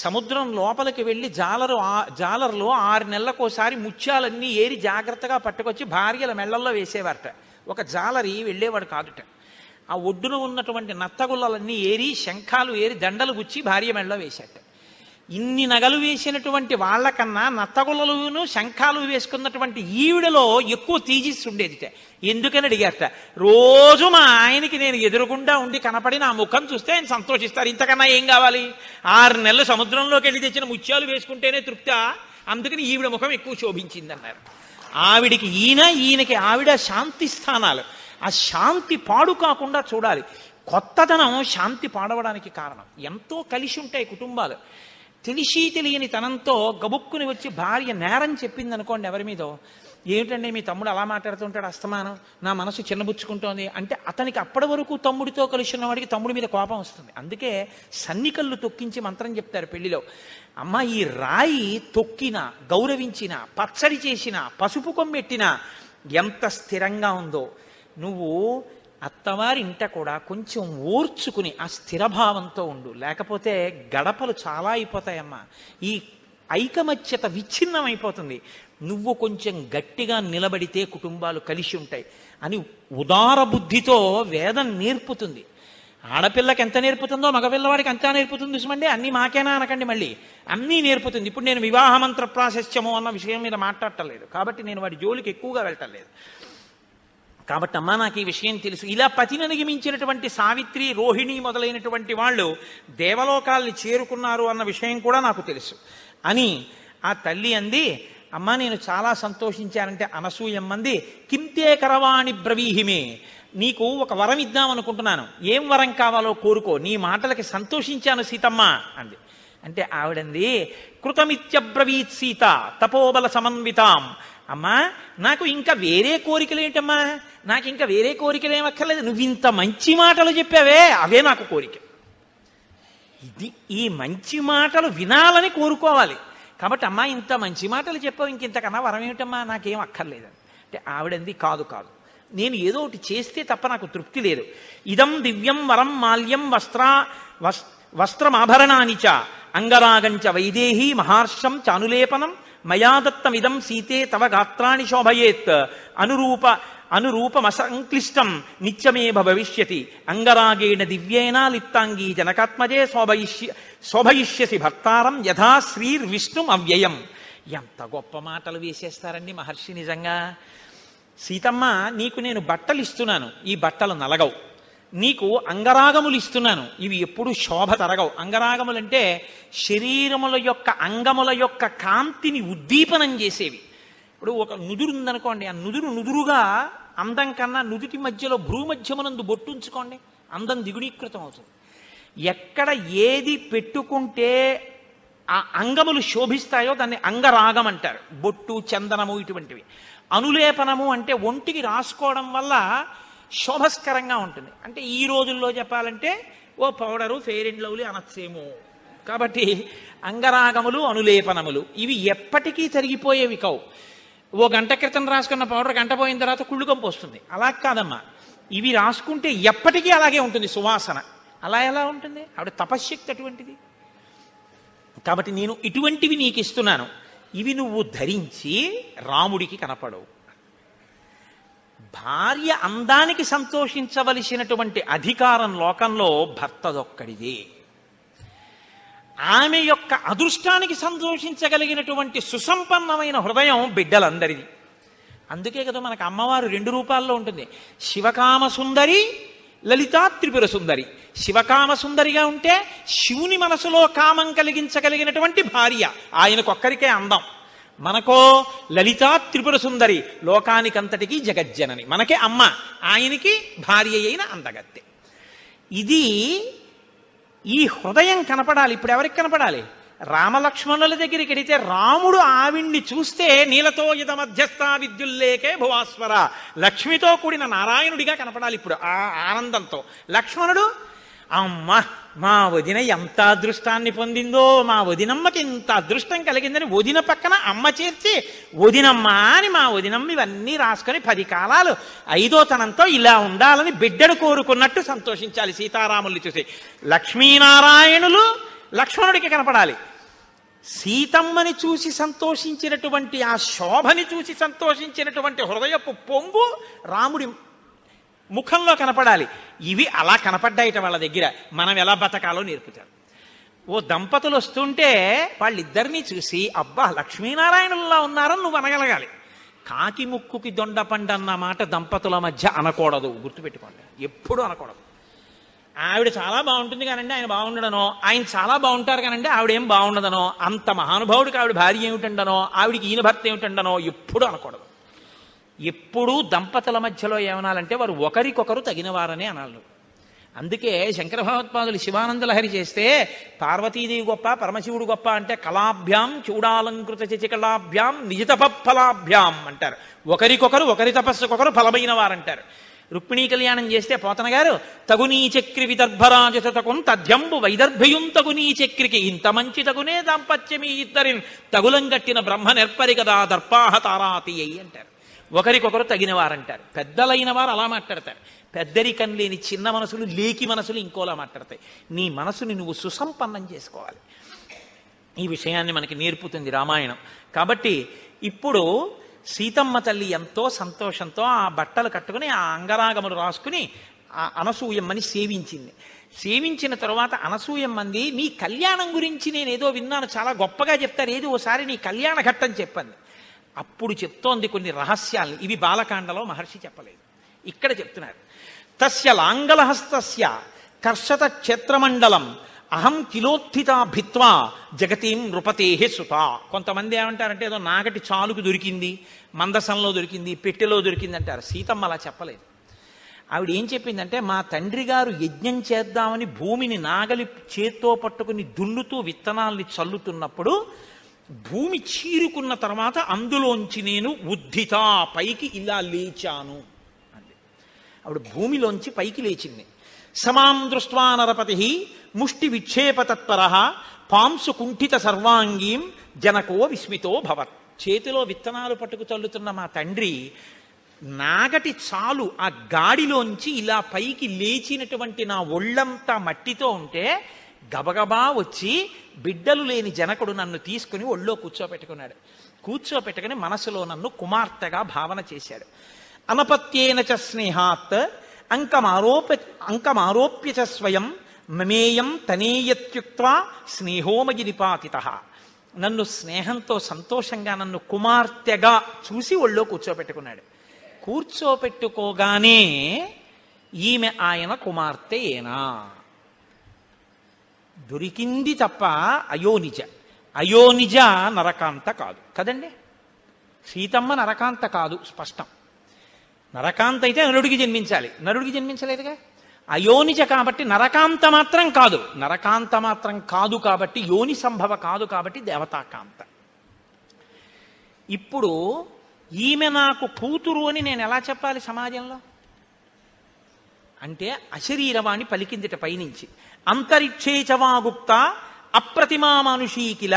సముద్రం లోపలికి వెళ్ళి జాలర్లో 6 నెలలకోసారి ముత్యాలన్నీ ఏరి జాగ్రత్తగా పట్టుకొచ్చి భార్యల మెళ్ళల్లో వేసేవారట. ఒక జాలరి వెళ్ళేవాడు కాదుట. ఆ ఒడ్డున ఉన్నటువంటి నత్తగుల్లలన్నీ ఏరి, శంఖాలు ఏరి, దండలు గుచ్చి భార్య మెళ్ళలో వేసేట. ఇన్ని నగలు వేసినటువంటి వాళ్ళకన్నా నత్తగుల్లలును శంఖాలు వేసుకున్నటువంటి ఈవిడలో ఎక్కువ తేజస్సు ఉండేదిట. ఎందుకని అడిగారట. రోజు మా ఆయనకి నేను ఎదురుగుండా ఉండి కనపడి నా ముఖం చూస్తే ఆయన సంతోషిస్తారు, ఇంతకన్నా ఏం కావాలి? 6 నెలలు సముద్రంలోకి వెళ్ళి తెచ్చిన ముత్యాలు వేసుకుంటేనే తృప్త, అందుకని ఈవిడ ముఖం ఎక్కువ శోభించిందన్నారు. ఆవిడికి ఈయనకి ఆవిడ శాంతి స్థానాలు. ఆ శాంతి పాడు కాకుండా చూడాలి. కొత్తదనం శాంతి పాడవడానికి కారణం. ఎంతో కలిసి ఉంటాయి కుటుంబాలు. తెలిసి తెలియని తనంతో గబుక్కుని వచ్చి భార్య నేరం చెప్పింది అనుకోండి ఎవరి మీదో, ఏమిటండి మీ తమ్ముడు అలా మాట్లాడుతుంటాడు అస్తమానం, నా మనసు చిన్నబుచ్చుకుంటోంది అంటే, అతనికి అప్పటి వరకు తమ్ముడితో కలిసి ఉన్నవాడికి తమ్ముడి మీద కోపం వస్తుంది. అందుకే సన్నికళ్ళు తొక్కించి మంత్రం చెప్తారు పెళ్లిలో. అమ్మ, ఈ రాయి తొక్కినా, గౌరవించినా, పచ్చడి చేసినా, పసుపు కొమ్మెట్టినా ఎంత స్థిరంగా ఉందో, నువ్వు అత్తవారి ఇంట కూడా కొంచెం ఓర్చుకుని ఆ స్థిరభావంతో ఉండు, లేకపోతే గడపలు చాలా అయిపోతాయమ్మా. ఈ ఐకమత్యత విచ్ఛిన్నమైపోతుంది. నువ్వు కొంచెం గట్టిగా నిలబడితే కుటుంబాలు కలిసి ఉంటాయి అని ఉదార బుద్ధితో వేదం నేర్పుతుంది. ఆడపిల్లకి ఎంత నేర్పుతుందో మగపిల్లవాడికి అంతా నేర్పుతుంది సుమండి. అన్నీ మాకేనా అనకండి, మళ్ళీ అన్నీ నేర్పుతుంది. ఇప్పుడు నేను వివాహ మంత్ర ప్రాశస్త్యము అన్న విషయం మీద మాట్లాడటలేదు కాబట్టి నేను వాడి జోలికి ఎక్కువగా వెళ్ళటలేదు. కాబట్టి అమ్మా, నాకు ఈ విషయం తెలుసు. ఇలా పతిని మించినటువంటి సావిత్రి, రోహిణి మొదలైనటువంటి వాళ్ళు దేవలోకాల్ని చేరుకున్నారు అన్న విషయం కూడా నాకు తెలుసు అని ఆ తల్లి అంది. అమ్మా, నేను చాలా సంతోషించానంటే అనసూయమ్మంది, కింతే కరవాణి బ్రవీహిమే, నీకు ఒక వరం ఇద్దామనుకుంటున్నాను, ఏం వరం కావాలో కోరుకో, నీ మాటలకి సంతోషించాను సీతమ్మ అంది. అంటే ఆవిడంది, కృతమిత్యబ్రవీత్ సీత తపోబల సమన్వితాం. అమ్మా, నాకు ఇంకా వేరే కోరికలు ఏంటమ్మా, నాకు ఇంకా వేరే కోరికలు ఏమక్కర్లేదు, నువ్వు ఇంత మంచి మాటలు చెప్పావే అవే నాకు కోరిక. ఈ మంచి మాటలు వినాలని కోరుకోవాలి. కాబట్టి అమ్మా, ఇంత మంచి మాటలు చెప్పావు, ఇంకింతకన్నా వరం ఏమిటమ్మా, నాకేం అక్కర్లేదు అంటే ఆవిడంది, కాదు కాదు, నేను ఏదో ఒకటి చేస్తే తప్ప నాకు తృప్తి లేదు. ఇదం దివ్యం వరం మాల్యం వస్త్రమాభరణాని చ అంగరాగంచ వైదేహీ మహార్షం చానులేపనం మయా దత్తమిదం సీతే తవ గాత్రాణి శోభయేత్ అనురూపమసంక్లిష్టం నిత్యమేవ భవిష్యతి అంగరాగేణ దివ్యేనా లిప్తాంగీ జనకాత్మజే శోభయిష్యసి భర్తారం యథా శ్రీర్విష్ణుం అవ్యయం. ఎంత గొప్ప మాటలు వేసేస్తారండి మహర్షి నిజంగా. సీతమ్మ, నీకు నేను బట్టలు ఇస్తున్నాను, ఈ బట్టలు నలగవు. నీకు అంగరాగములు ఇస్తున్నాను, ఇవి ఎప్పుడు శోభ తరగవు. అంగరాగములంటే శరీరముల యొక్క అంగముల యొక్క కాంతిని ఉద్దీపనం చేసేవి. ఇప్పుడు ఒక నుదురు ఉందనుకోండి, ఆ నుదురుగా అందం కన్నా నుదుటి మధ్యలో భ్రూమధ్యమునందు బొట్టుంచుకోండి, అందం దిగుణీకృతం అవుతుంది. ఎక్కడ ఏది పెట్టుకుంటే ఆ అంగములు శోభిస్తాయో దాన్ని అంగరాగం అంటారు. బొట్టు, చందనము ఇటువంటివి. అనులేపనము అంటే ఒంటికి రాసుకోవడం వల్ల శోభస్కరంగా ఉంటుంది. అంటే ఈ రోజుల్లో చెప్పాలంటే ఓ పౌడరు, ఫెయిర్ అండ్ లవ్లీ అనొచ్చేమో. కాబట్టి అంగరాగములు, అనులేపనములు ఇవి ఎప్పటికీ తరిగిపోయేవి కావు. ఓ గంట క్రితం రాసుకున్న పౌడర్ గంట పోయిన తర్వాత కుళ్ళుకంపు వస్తుంది. అలా కాదమ్మా, ఇవి రాసుకుంటే ఎప్పటికీ అలాగే ఉంటుంది సువాసన. అలా ఎలా ఉంటుంది? ఆవిడ తపశ్శక్తి అటువంటిది. కాబట్టి నేను ఇటువంటివి నీకు ఇస్తున్నాను, ఇవి నువ్వు ధరించి రాముడికి కనపడవు. భార్య అందానికి సంతోషించవలసినటువంటి అధికారం లోకంలో భర్తదొక్కడిదే. ఆమె యొక్క అదృష్టానికి సంతోషించగలిగినటువంటి సుసంపన్నమైన హృదయం బిడ్డలందరిది. అందుకే కదా మనకు అమ్మవారు 2 రూపాల్లో ఉంటుంది. శివకామ సుందరి, లలితా త్రిపుర సుందరి. శివకామ సుందరిగా ఉంటే శివుని మనసులో కామం కలిగించగలిగినటువంటి భార్య, ఆయనకొక్కరికే అందం. మనకో లలితా త్రిపుర సుందరి, లోకానికంతటికీ జగజ్జనని, మనకే అమ్మ, ఆయనకి భార్య అయిన అందగత్తె. ఇది ఈ హృదయం కనపడాలి. ఇప్పుడు ఎవరికి కనపడాలి? రామలక్ష్మణుల దగ్గరికి వెడితే రాముడు ఆవిణ్ణి చూస్తే నీలతో యద మధ్యస్థ విద్యుల్లేకే భువాస్వర, లక్ష్మితో కూడిన నారాయణుడిగా కనపడాలి ఇప్పుడు ఆ ఆనందంతో. లక్ష్మణుడు అమ్మ మా వదిన ఎంత అదృష్టాన్ని పొందిందో, మా వదినమ్మకి ఇంత అదృష్టం కలిగిందని వదిన పక్కన అమ్మ చేర్చి వదినమ్మ అని మా వదినమ్మ ఇవన్నీ రాసుకొని 10 కాలాలు 5వ తనంతో ఇలా ఉండాలని బిడ్డను కోరుకున్నట్టు సంతోషించాలి సీతారాముల్ని చూసి. లక్ష్మీనారాయణులు లక్ష్మణుడికి కనపడాలి. సీతమ్మని చూసి సంతోషించినటువంటి ఆ శోభని చూసి సంతోషించినటువంటి హృదయపు పొంగు రాముడి ముఖంలో కనపడాలి. ఇవి అలా కనపడ్డాయిట వాళ్ళ దగ్గర. మనం ఎలా బతకాలో నేర్పుతారు. ఓ దంపతులు వస్తుంటే వాళ్ళిద్దరినీ చూసి అబ్బా లక్ష్మీనారాయణుల్లా ఉన్నారని నువ్వు అనగలగాలి. కాకి ముక్కుకి దొండపండు అన్న మాట దంపతుల మధ్య అనకూడదు, గుర్తుపెట్టుకోండి, ఎప్పుడూ అనకూడదు. ఆవిడ చాలా బాగుంటుంది కానండి ఆయన బాగుండడనో, ఆయన చాలా బాగుంటారు కానండి ఆవిడేం బాగుండదనో, అంత మహానుభావుడికి ఆవిడ భార్య ఏమిటండనో, ఆవిడికి ఈయన భర్త ఏమిటండనో ఎప్పుడూ అనకూడదు. ఎప్పుడూ దంపతుల మధ్యలో ఏమనాలంటే వారు ఒకరికొకరు తగినవారనే అనాలి. అందుకే శంకర భగవత్పాదులు శివానందలహరి చేస్తే పార్వతీదేవి గొప్ప పరమశివుడు గొప్ప అంటే కళాభ్యాం చూడాలంకృత చచికళాభ్యాం నిజితపఫలాభ్యాం అంటారు. ఒకరికొకరు ఒకరి తపస్సుకొకరు ఫలమైన వారంటారు. రుక్మిణీ కళ్యాణం చేస్తే పోతన గారు తగునీ చక్రి విదర్భరాజతకున్ తథ్యంబు వైదర్భయుం తగునీ చక్రికి ఇంత మంచి తగునే దాంపత్యమీ ఇద్దరిన్ తగులం గట్టిన బ్రహ్మ నెర్పరి కదా దర్పాహ తారాతి అయి అంటారు. ఒకరికొకరు తగిన వారంటారు. పెద్దలైన వారు అలా మాట్లాడతారు. పెద్దరికం లేని చిన్న మనసులు లేకి మనసులు ఇంకోలా మాట్లాడతాయి. నీ మనసుని నువ్వు సుసంపన్నం చేసుకోవాలి. ఈ విషయాన్ని మనకి నేర్పుతుంది రామాయణం. కాబట్టి ఇప్పుడు సీతమ్మ తల్లి ఎంతో సంతోషంతో ఆ బట్టలు కట్టుకుని ఆ అంగరాగములు రాసుకుని ఆ అనసూయమ్మని సేవించింది. సేవించిన తరువాత అనసూయమ్మంది నీ కళ్యాణం గురించి నేనేదో విన్నాను, చాలా గొప్పగా చెప్తారు, ఏది ఓసారి నీ కళ్యాణ ఘట్టం చెప్పండి. అప్పుడు చెప్తోంది కొన్ని రహస్యాల్ని. ఇవి బాలకాండలో మహర్షి చెప్పలేదు, ఇక్కడ చెప్తున్నారు. తస్య లాంగలహస్తస్య కర్షత క్షేత్రమండలం అహం కిలోత్థిత భిత్వా జగతీం నృపతేహే సుత. కొంతమంది ఏమంటారంటే ఏదో నాగటి చాలుకు దొరికింది, మందసంలో దొరికింది, పెట్టెలో దొరికింది అంటారు. సీతమ్మ అలా చెప్పలేదు. ఆవిడ ఏం చెప్పిందంటే మా తండ్రి గారు యజ్ఞం చేద్దామని భూమిని నాగలి చేత్తో పట్టుకుని దున్నుతూ విత్తనాల్ని చల్లుతున్నప్పుడు భూమి చీరుకున్న తర్వాత అందులోంచి నేను ఉద్ధిత పైకి ఇలా లేచాను అంది. ఆవిడ భూమిలోంచి పైకి లేచింది. సమాం దృష్ట్వా నరపతి ముష్టి విక్షేప తత్పర పాంసు కుంఠిత సర్వాంగీం జనకో విస్మితో భవత్. చేతిలో విత్తనాలు పట్టుకు చల్లుతున్న మా తండ్రి నాగటి చాలు ఆ గాడిలోంచి ఇలా పైకి లేచినటువంటి నా ఒళ్ళంతా మట్టితో ఉంటే గబగబా వచ్చి బిడ్డలు లేని జనకుడు నన్ను తీసుకుని ఒళ్ళో కూర్చోపెట్టుకున్నాడు. కూర్చోపెట్టుకుని మనసులో నన్ను కుమార్తెగా భావన చేశాడు. అనపత్యేన చ స్నేహాత్ అంకమారోప్య చ స్వయం మమేయం తనేయత్యుక్త్వా స్నేహోమగి నిపాతిత. నన్ను స్నేహంతో సంతోషంగా నన్ను కుమార్తెగా చూసి ఒళ్ళో కూర్చోపెట్టుకున్నాడు. కూర్చోపెట్టుకోగానే ఈమె ఆయన కుమార్తె ఏనా దొరికింది తప్ప అయోనిజ. అయోనిజ నరకాంత కాదు కదండి. సీతమ్మ నరకాంత కాదు, స్పష్టం. నరకాంత అయితే నరుడికి జన్మించాలి, నరుడికి జన్మించలేదుగా. అయోనిజ కాబట్టి నరకాంత మాత్రం కాదు. నరకాంత మాత్రం కాదు కాబట్టి యోని సంభవ కాదు కాబట్టి దేవతాకాంత. ఇప్పుడు ఈమె నాకు కూతురు అని నేను ఎలా చెప్పాలి సమాజంలో అంటే అశరీరవాణి పలికిందిట పైనుంచి. అంతరిక్షే చవాగుప్త అప్రతిమా మనుషీకిల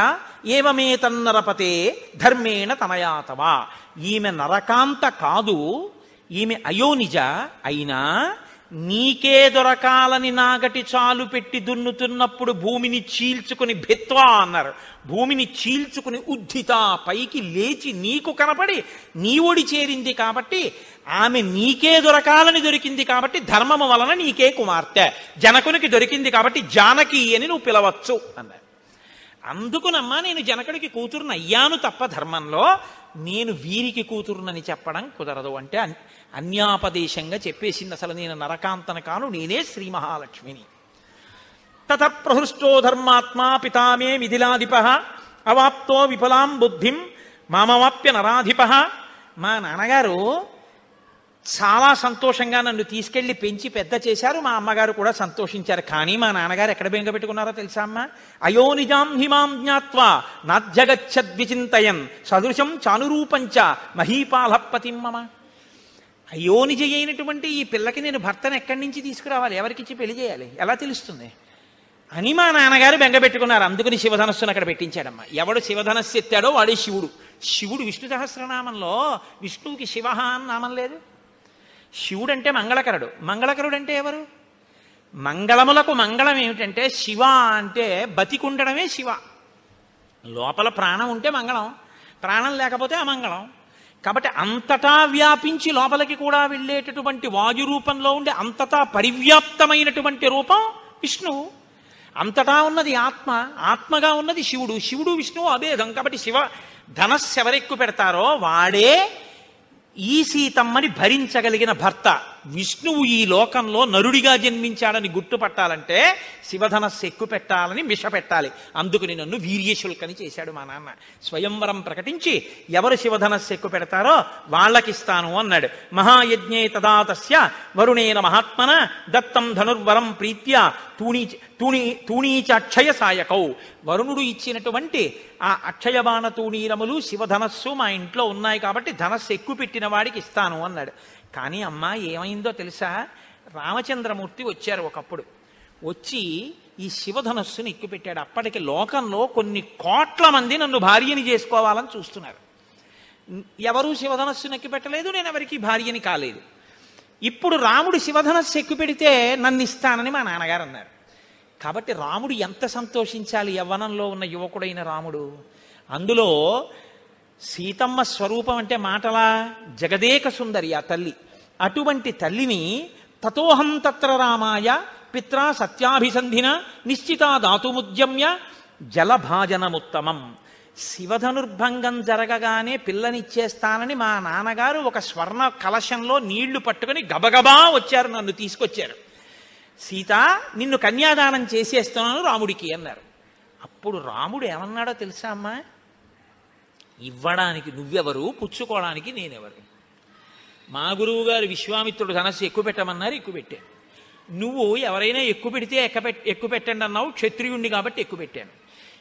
ఏవమే తన్నరపతే ధర్మేణ తనయాతవా. ఈమె నరకాంత కాదు, ఈమె అయోనిజ. అయినా నీకే దొరకాలని నాగటి చాలు పెట్టి దున్నుతున్నప్పుడు భూమిని చీల్చుకుని భిత్వా అన్నారు. భూమిని చీల్చుకుని ఉద్ధిత పైకి లేచి నీకు కనపడి నీ ఒడి చేరింది కాబట్టి ఆమె నీకే దొరకాలని దొరికింది కాబట్టి ధర్మము వలన నీకే కుమార్తె. జనకునికి దొరికింది కాబట్టి జానకి అని నువ్వు పిలవచ్చు అన్నారు. అందుకునమ్మా నేను జనకుడికి కూతురుని అయ్యాను తప్ప ధర్మంలో నేను వీరికి కూతురునని చెప్పడం కుదరదు అంటే అన్యాపదేశంగా చెప్పేసింది. అసలు నేను నరకాంతన కాను, నేనే శ్రీ మహాలక్ష్మిని. తత ప్రహృష్టో ధర్మాత్మా పితామే మిథిలాధిప అవాప్తో విఫలాం బుద్ధిం మామవాప్య నరాధిప. మా నాన్నగారు చాలా సంతోషంగా నన్ను తీసుకెళ్లి పెంచి పెద్ద చేశారు. మా అమ్మగారు కూడా సంతోషించారు. కానీ మా నాన్నగారు ఎక్కడ బెంగ పెట్టుకున్నారో తెలుసా అమ్మ? అయోనిజాం హిమాం జ్ఞాత్వా నాధ్యగచ్చద్విచింతయన్ సదృశం చానురూపంచ మహీపాలపతిం మమ. అయోనిజ అయినటువంటి ఈ పిల్లకి నేను భర్తను ఎక్కడి నుంచి తీసుకురావాలి? ఎవరికిచ్చి పెళ్లి చేయాలి? ఎలా తెలుస్తుంది? అని మా నాన్నగారు బెంగపెట్టుకున్నారు. అందుకని శివధనస్సును అక్కడ పెట్టించాడమ్మా. ఎవడు శివధనస్సు ఎత్తాడో వాడే శివుడు. శివుడు విష్ణు సహస్రనామంలో విష్ణువుకి శివ అని నామం లేదు. శివుడు అంటే మంగళకరుడు. మంగళకరుడు అంటే ఎవరు? మంగళములకు మంగళం ఏమిటంటే శివ అంటే బతికుండడమే శివ. లోపల ప్రాణం ఉంటే మంగళం, ప్రాణం లేకపోతే అమంగళం. కాబట్టి అంతటా వ్యాపించి లోపలికి కూడా వెళ్ళేటటువంటి వాయు రూపంలో ఉండే అంతటా పరివ్యాప్తమైనటువంటి రూపం విష్ణువు. అంతటా ఉన్నది ఆత్మ, ఆత్మగా ఉన్నది శివుడు. శివుడు విష్ణువు అభేదం. కాబట్టి శివ ధనస్సు ఎవరెక్కు పెడతారో వాడే ఈ సీతమ్మని భరించగలిగిన భర్త. విష్ణువు ఈ లోకంలో నరుడిగా జన్మించాడని గుర్తుపట్టాలంటే శివధనస్సు ఎక్కువ పెట్టాలని మిష పెట్టాలి. అందుకని నన్ను వీర్యశుల్కని చేశాడు మా నాన్న. స్వయంవరం ప్రకటించి ఎవరు శివధనస్సు ఎక్కువ పెడతారో వాళ్ళకిస్తాను అన్నాడు. మహాయజ్ఞే తదా తస్య వరుణేన మహాత్మన దత్తం ధనుర్వరం ప్రీత్యా తూణీచ అక్షయ సాయకౌ. వరుణుడు ఇచ్చినటువంటి ఆ అక్షయబాణ తూణీరములు శివధనస్సు మా ఇంట్లో ఉన్నాయి కాబట్టి ధనస్సు ఎక్కువ పెట్టిన వాడికి ఇస్తాను అన్నాడు. కానీ అమ్మ ఏమైందో తెలుసా? రామచంద్రమూర్తి వచ్చారు ఒకప్పుడు. వచ్చి ఈ శివధనస్సుని ఎక్కుపెట్టాడు. అప్పటికి లోకంలో కొన్ని కోట్ల మంది నన్ను భార్యని చేసుకోవాలని చూస్తున్నారు. ఎవరూ శివధనస్సుని ఎక్కుపెట్టలేదు, నేను ఎవరికి భార్యని కాలేదు. ఇప్పుడు రాముడు శివధనస్సు ఎక్కుపెడితే నన్ను ఇస్తానని మా నాన్నగారు అన్నారు. కాబట్టి రాముడు ఎంత సంతోషించాలి, యవ్వనంలో ఉన్న యువకుడైన రాముడు. అందులో సీతమ్మ స్వరూపం అంటే మాటలా? జగదేక సుందరి ఆ తల్లి. అటువంటి తల్లిని తతోహం తత్ర రామాయ పిత్రా సత్యాభిసంధిన నిశ్చితా దాతుముద్యమ్య జలభాజనముత్తమం. శివధనుర్భంగం జరగగానే పిల్లనిచ్చేస్తానని మా నాన్నగారు ఒక స్వర్ణ కలశంలో నీళ్లు పట్టుకుని గబగబా వచ్చారు, నన్ను తీసుకొచ్చారు. సీత నిన్ను కన్యాదానం చేసేస్తున్నాను రాముడికి అన్నారు. అప్పుడు రాముడు ఏమన్నాడో తెలుసా అమ్మా? ఇవ్వడానికి నువ్వెవరు, పుచ్చుకోవడానికి నేనెవరు? మా గురువు గారు విశ్వామిత్రుడు ధనస్సు ఎక్కువ పెట్టమన్నారు, ఎక్కువ పెట్టాను. నువ్వు ఎవరైనా ఎక్కువ పెడితే ఎక్కువ పెట్టండి అన్నావు, క్షత్రియుణ్ణి కాబట్టి ఎక్కువ పెట్టాను.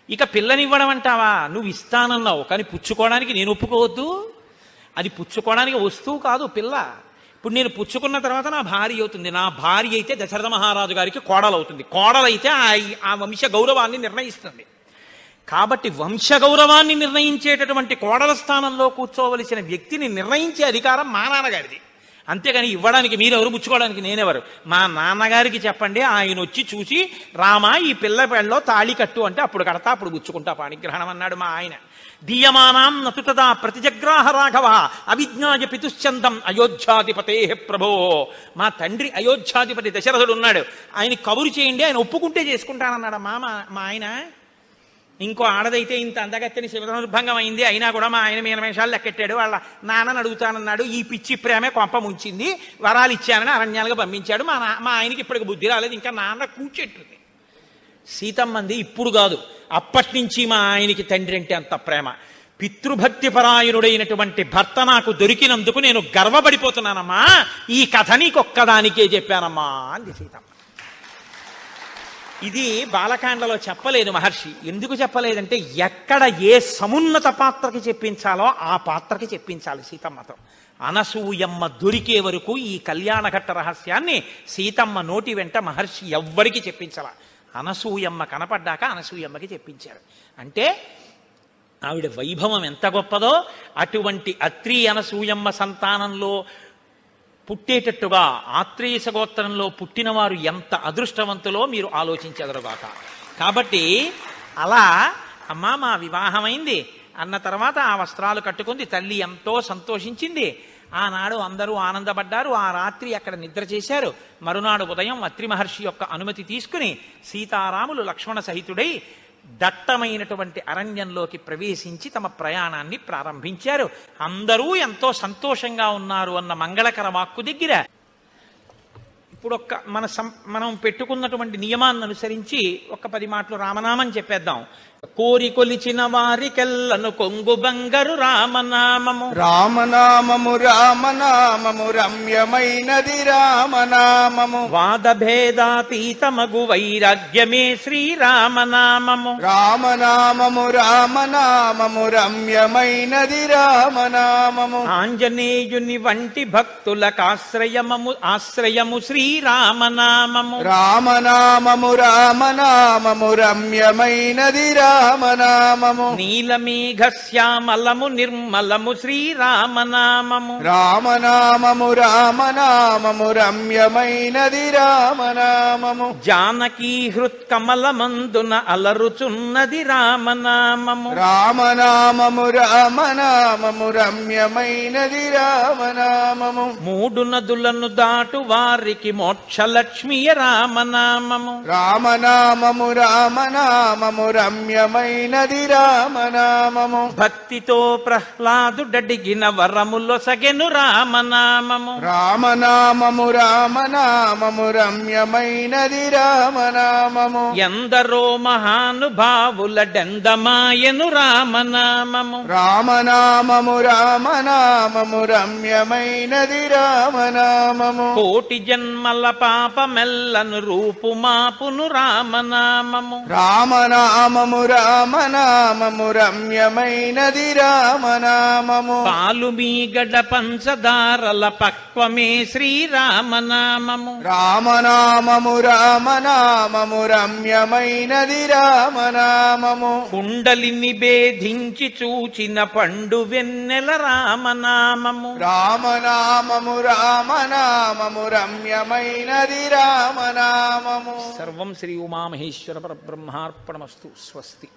ఇక పిల్లనివ్వడం అంటావా? నువ్వు ఇస్తానన్నావు, కానీ పుచ్చుకోవడానికి నేను ఒప్పుకోవద్దు. అది పుచ్చుకోవడానికి వస్తువు కాదు పిల్ల. ఇప్పుడు నేను పుచ్చుకున్న తర్వాత నా భార్య అవుతుంది. నా భార్య అయితే దశరథ మహారాజు గారికి కోడలవుతుంది. కోడలైతే ఆ వంశ గౌరవాన్ని నిర్ణయిస్తుంది. కాబట్టి వంశగౌరవాన్ని నిర్ణయించేటటువంటి కోడల స్థానంలో కూర్చోవలసిన వ్యక్తిని నిర్ణయించే అధికారం మా నాన్నగారిది. అంతేగాని ఇవ్వడానికి మీరెవరు, పుచ్చుకోవడానికి నేనెవరు? మా నాన్నగారికి చెప్పండి, ఆయన వచ్చి చూసి రామా ఈ పిల్ల పెళ్ళలో తాళి కట్టు అంటే అప్పుడు కడతా, అప్పుడు పుచ్చుకుంటా పాణిగ్రహణం అన్నాడు మా ఆయన. దీయమానాం నతుతదా ప్రతిజగ్రాహ రాఘవ అవిజ్ఞాయ పితుశ్చందం అయోధ్యాధిపతే ప్రభో. మా తండ్రి అయోధ్యాధిపతి దశరథుడు ఉన్నాడు, ఆయన కబురు చేయండి, ఆయన ఒప్పుకుంటే చేసుకుంటానన్నాడు మా ఆయన. ఇంకో ఆడదైతే ఇంత అందగత్తెని శివధనుర్భంగం అయింది, అయినా కూడా మా ఆయన మీనమేషాలు లెక్కెట్టాడు. వాళ్ళ నాన్నని అడుగుతానన్నాడు, ఈ పిచ్చి ప్రేమే కొంప ముంచింది, వరాలు ఇచ్చానని అరణ్యాలుగా పంపించాడు. మా ఆయనకి ఇప్పటికి బుద్ధి రాలేదు, ఇంకా నాన్న కూర్చెట్టుంది. సీతమ్మంది ఇప్పుడు కాదు, అప్పటి నుంచి మా ఆయనకి తండ్రి అంటే అంత ప్రేమ. పితృభక్తి పరాయణుడైనటువంటి భర్త నాకు దొరికినందుకు నేను గర్వపడిపోతున్నానమ్మా. ఈ కథ నీకొక్కదానికే చెప్పానమ్మా అంది సీతమ్మ. ఇది బాలకాండలో చెప్పలేదు మహర్షి. ఎందుకు చెప్పలేదంటే ఎక్కడ ఏ సమున్నత పాత్రకి చెప్పించాలో ఆ పాత్రకి చెప్పించాలి సీతమ్మతో. అనసూయమ్మ దొరికే వరకు ఈ కళ్యాణఘట్ట రహస్యాన్ని సీతమ్మ నోటి వెంట మహర్షి ఎవ్వరికి చెప్పించాల. అనసూయమ్మ కనపడ్డాక అనసూయమ్మకి చెప్పించారు. అంటే ఆవిడ వైభవం ఎంత గొప్పదో, అటువంటి అత్రి అనసూయమ్మ సంతానంలో పుట్టేటట్టుగా ఆత్రేయ గోత్రంలో పుట్టినవారు ఎంత అదృష్టవంతులో మీరు ఆలోచించెదరుగాక. కాబట్టి అలా అమ్మా మా వివాహమైంది అన్న తర్వాత ఆ వస్త్రాలు కట్టుకుంది. తల్లి ఎంతో సంతోషించింది. ఆనాడు అందరూ ఆనందపడ్డారు. ఆ రాత్రి అక్కడ నిద్ర చేశారు. మరునాడు ఉదయం అత్రి మహర్షి యొక్క అనుమతి తీసుకుని సీతారాములు లక్ష్మణ సహితుడై దట్టమైనటువంటి అరణ్యంలోకి ప్రవేశించి తమ ప్రయాణాన్ని ప్రారంభించారు. అందరూ ఎంతో సంతోషంగా ఉన్నారు అన్న మంగళకర వాక్కు దగ్గర ఇప్పుడు మనం పెట్టుకున్నటువంటి నియమాన్ని అనుసరించి ఒక 10 మాటలు రామనామం చెప్పేద్దాం. కోరి కొలిచిన వారికెల్లను కొంగు బంగారు రామనామము. రామనామము రామనామము రమ్యమైనది రామనామము. వాదభేదాతీతమగు వైరాగ్యమే శ్రీరామనామము. రామనామము రామనామము రమ్యమైనది రామనామము. ఆంజనేయుని వంటి భక్తులకాశ్రయము శ్రీరామనామము. రామనామము రామనామము రమ్యమైనది రామనామము. నీలమేఘ శ్యామలము నిర్మలము శ్రీరామనామము. రామనామము రామనామము రమ్యమైనది రామనామము. జానకీ హృత్కమలమందున అలరుచున్నది రామనామము. రామనామము రామనామము రమ్యమైనది రామనామము. మూడు నదులను దాటు వారికి మోక్షలక్ష్మియ రామనామము. రామనామము రామనామము రమ్యమైనది రామనామము. భక్తితో ప్రహ్లాదుడడిగిన వరములొసగెను రామనామము. రామనామము రామనామము రమ్యమైనది రామనామము. ఎందరో మహానుభావుల డెందమాయను రామనామము. రామనామము రామనామము రమ్యమైనది రామనామము. కోటి జన్మల పాపమెల్లను రూపుమాపును రామనామము. రామనామము రామనామము రమ్యమైనది రామనామము. పాలు మీగడ పంచదారల పక్వమే శ్రీరామనామము. రామనామము రామనామము రమ్యమైనది రామనామము. కుండలిని భేదించి చూచిన పండు వెన్నెల రామనామము. రామనామము రామనామము రమ్యమైనది రామనామము. సర్వం శ్రీ ఉమామహేశ్వర పరబ్రహ్మార్పణమస్తు. స్వస్తి.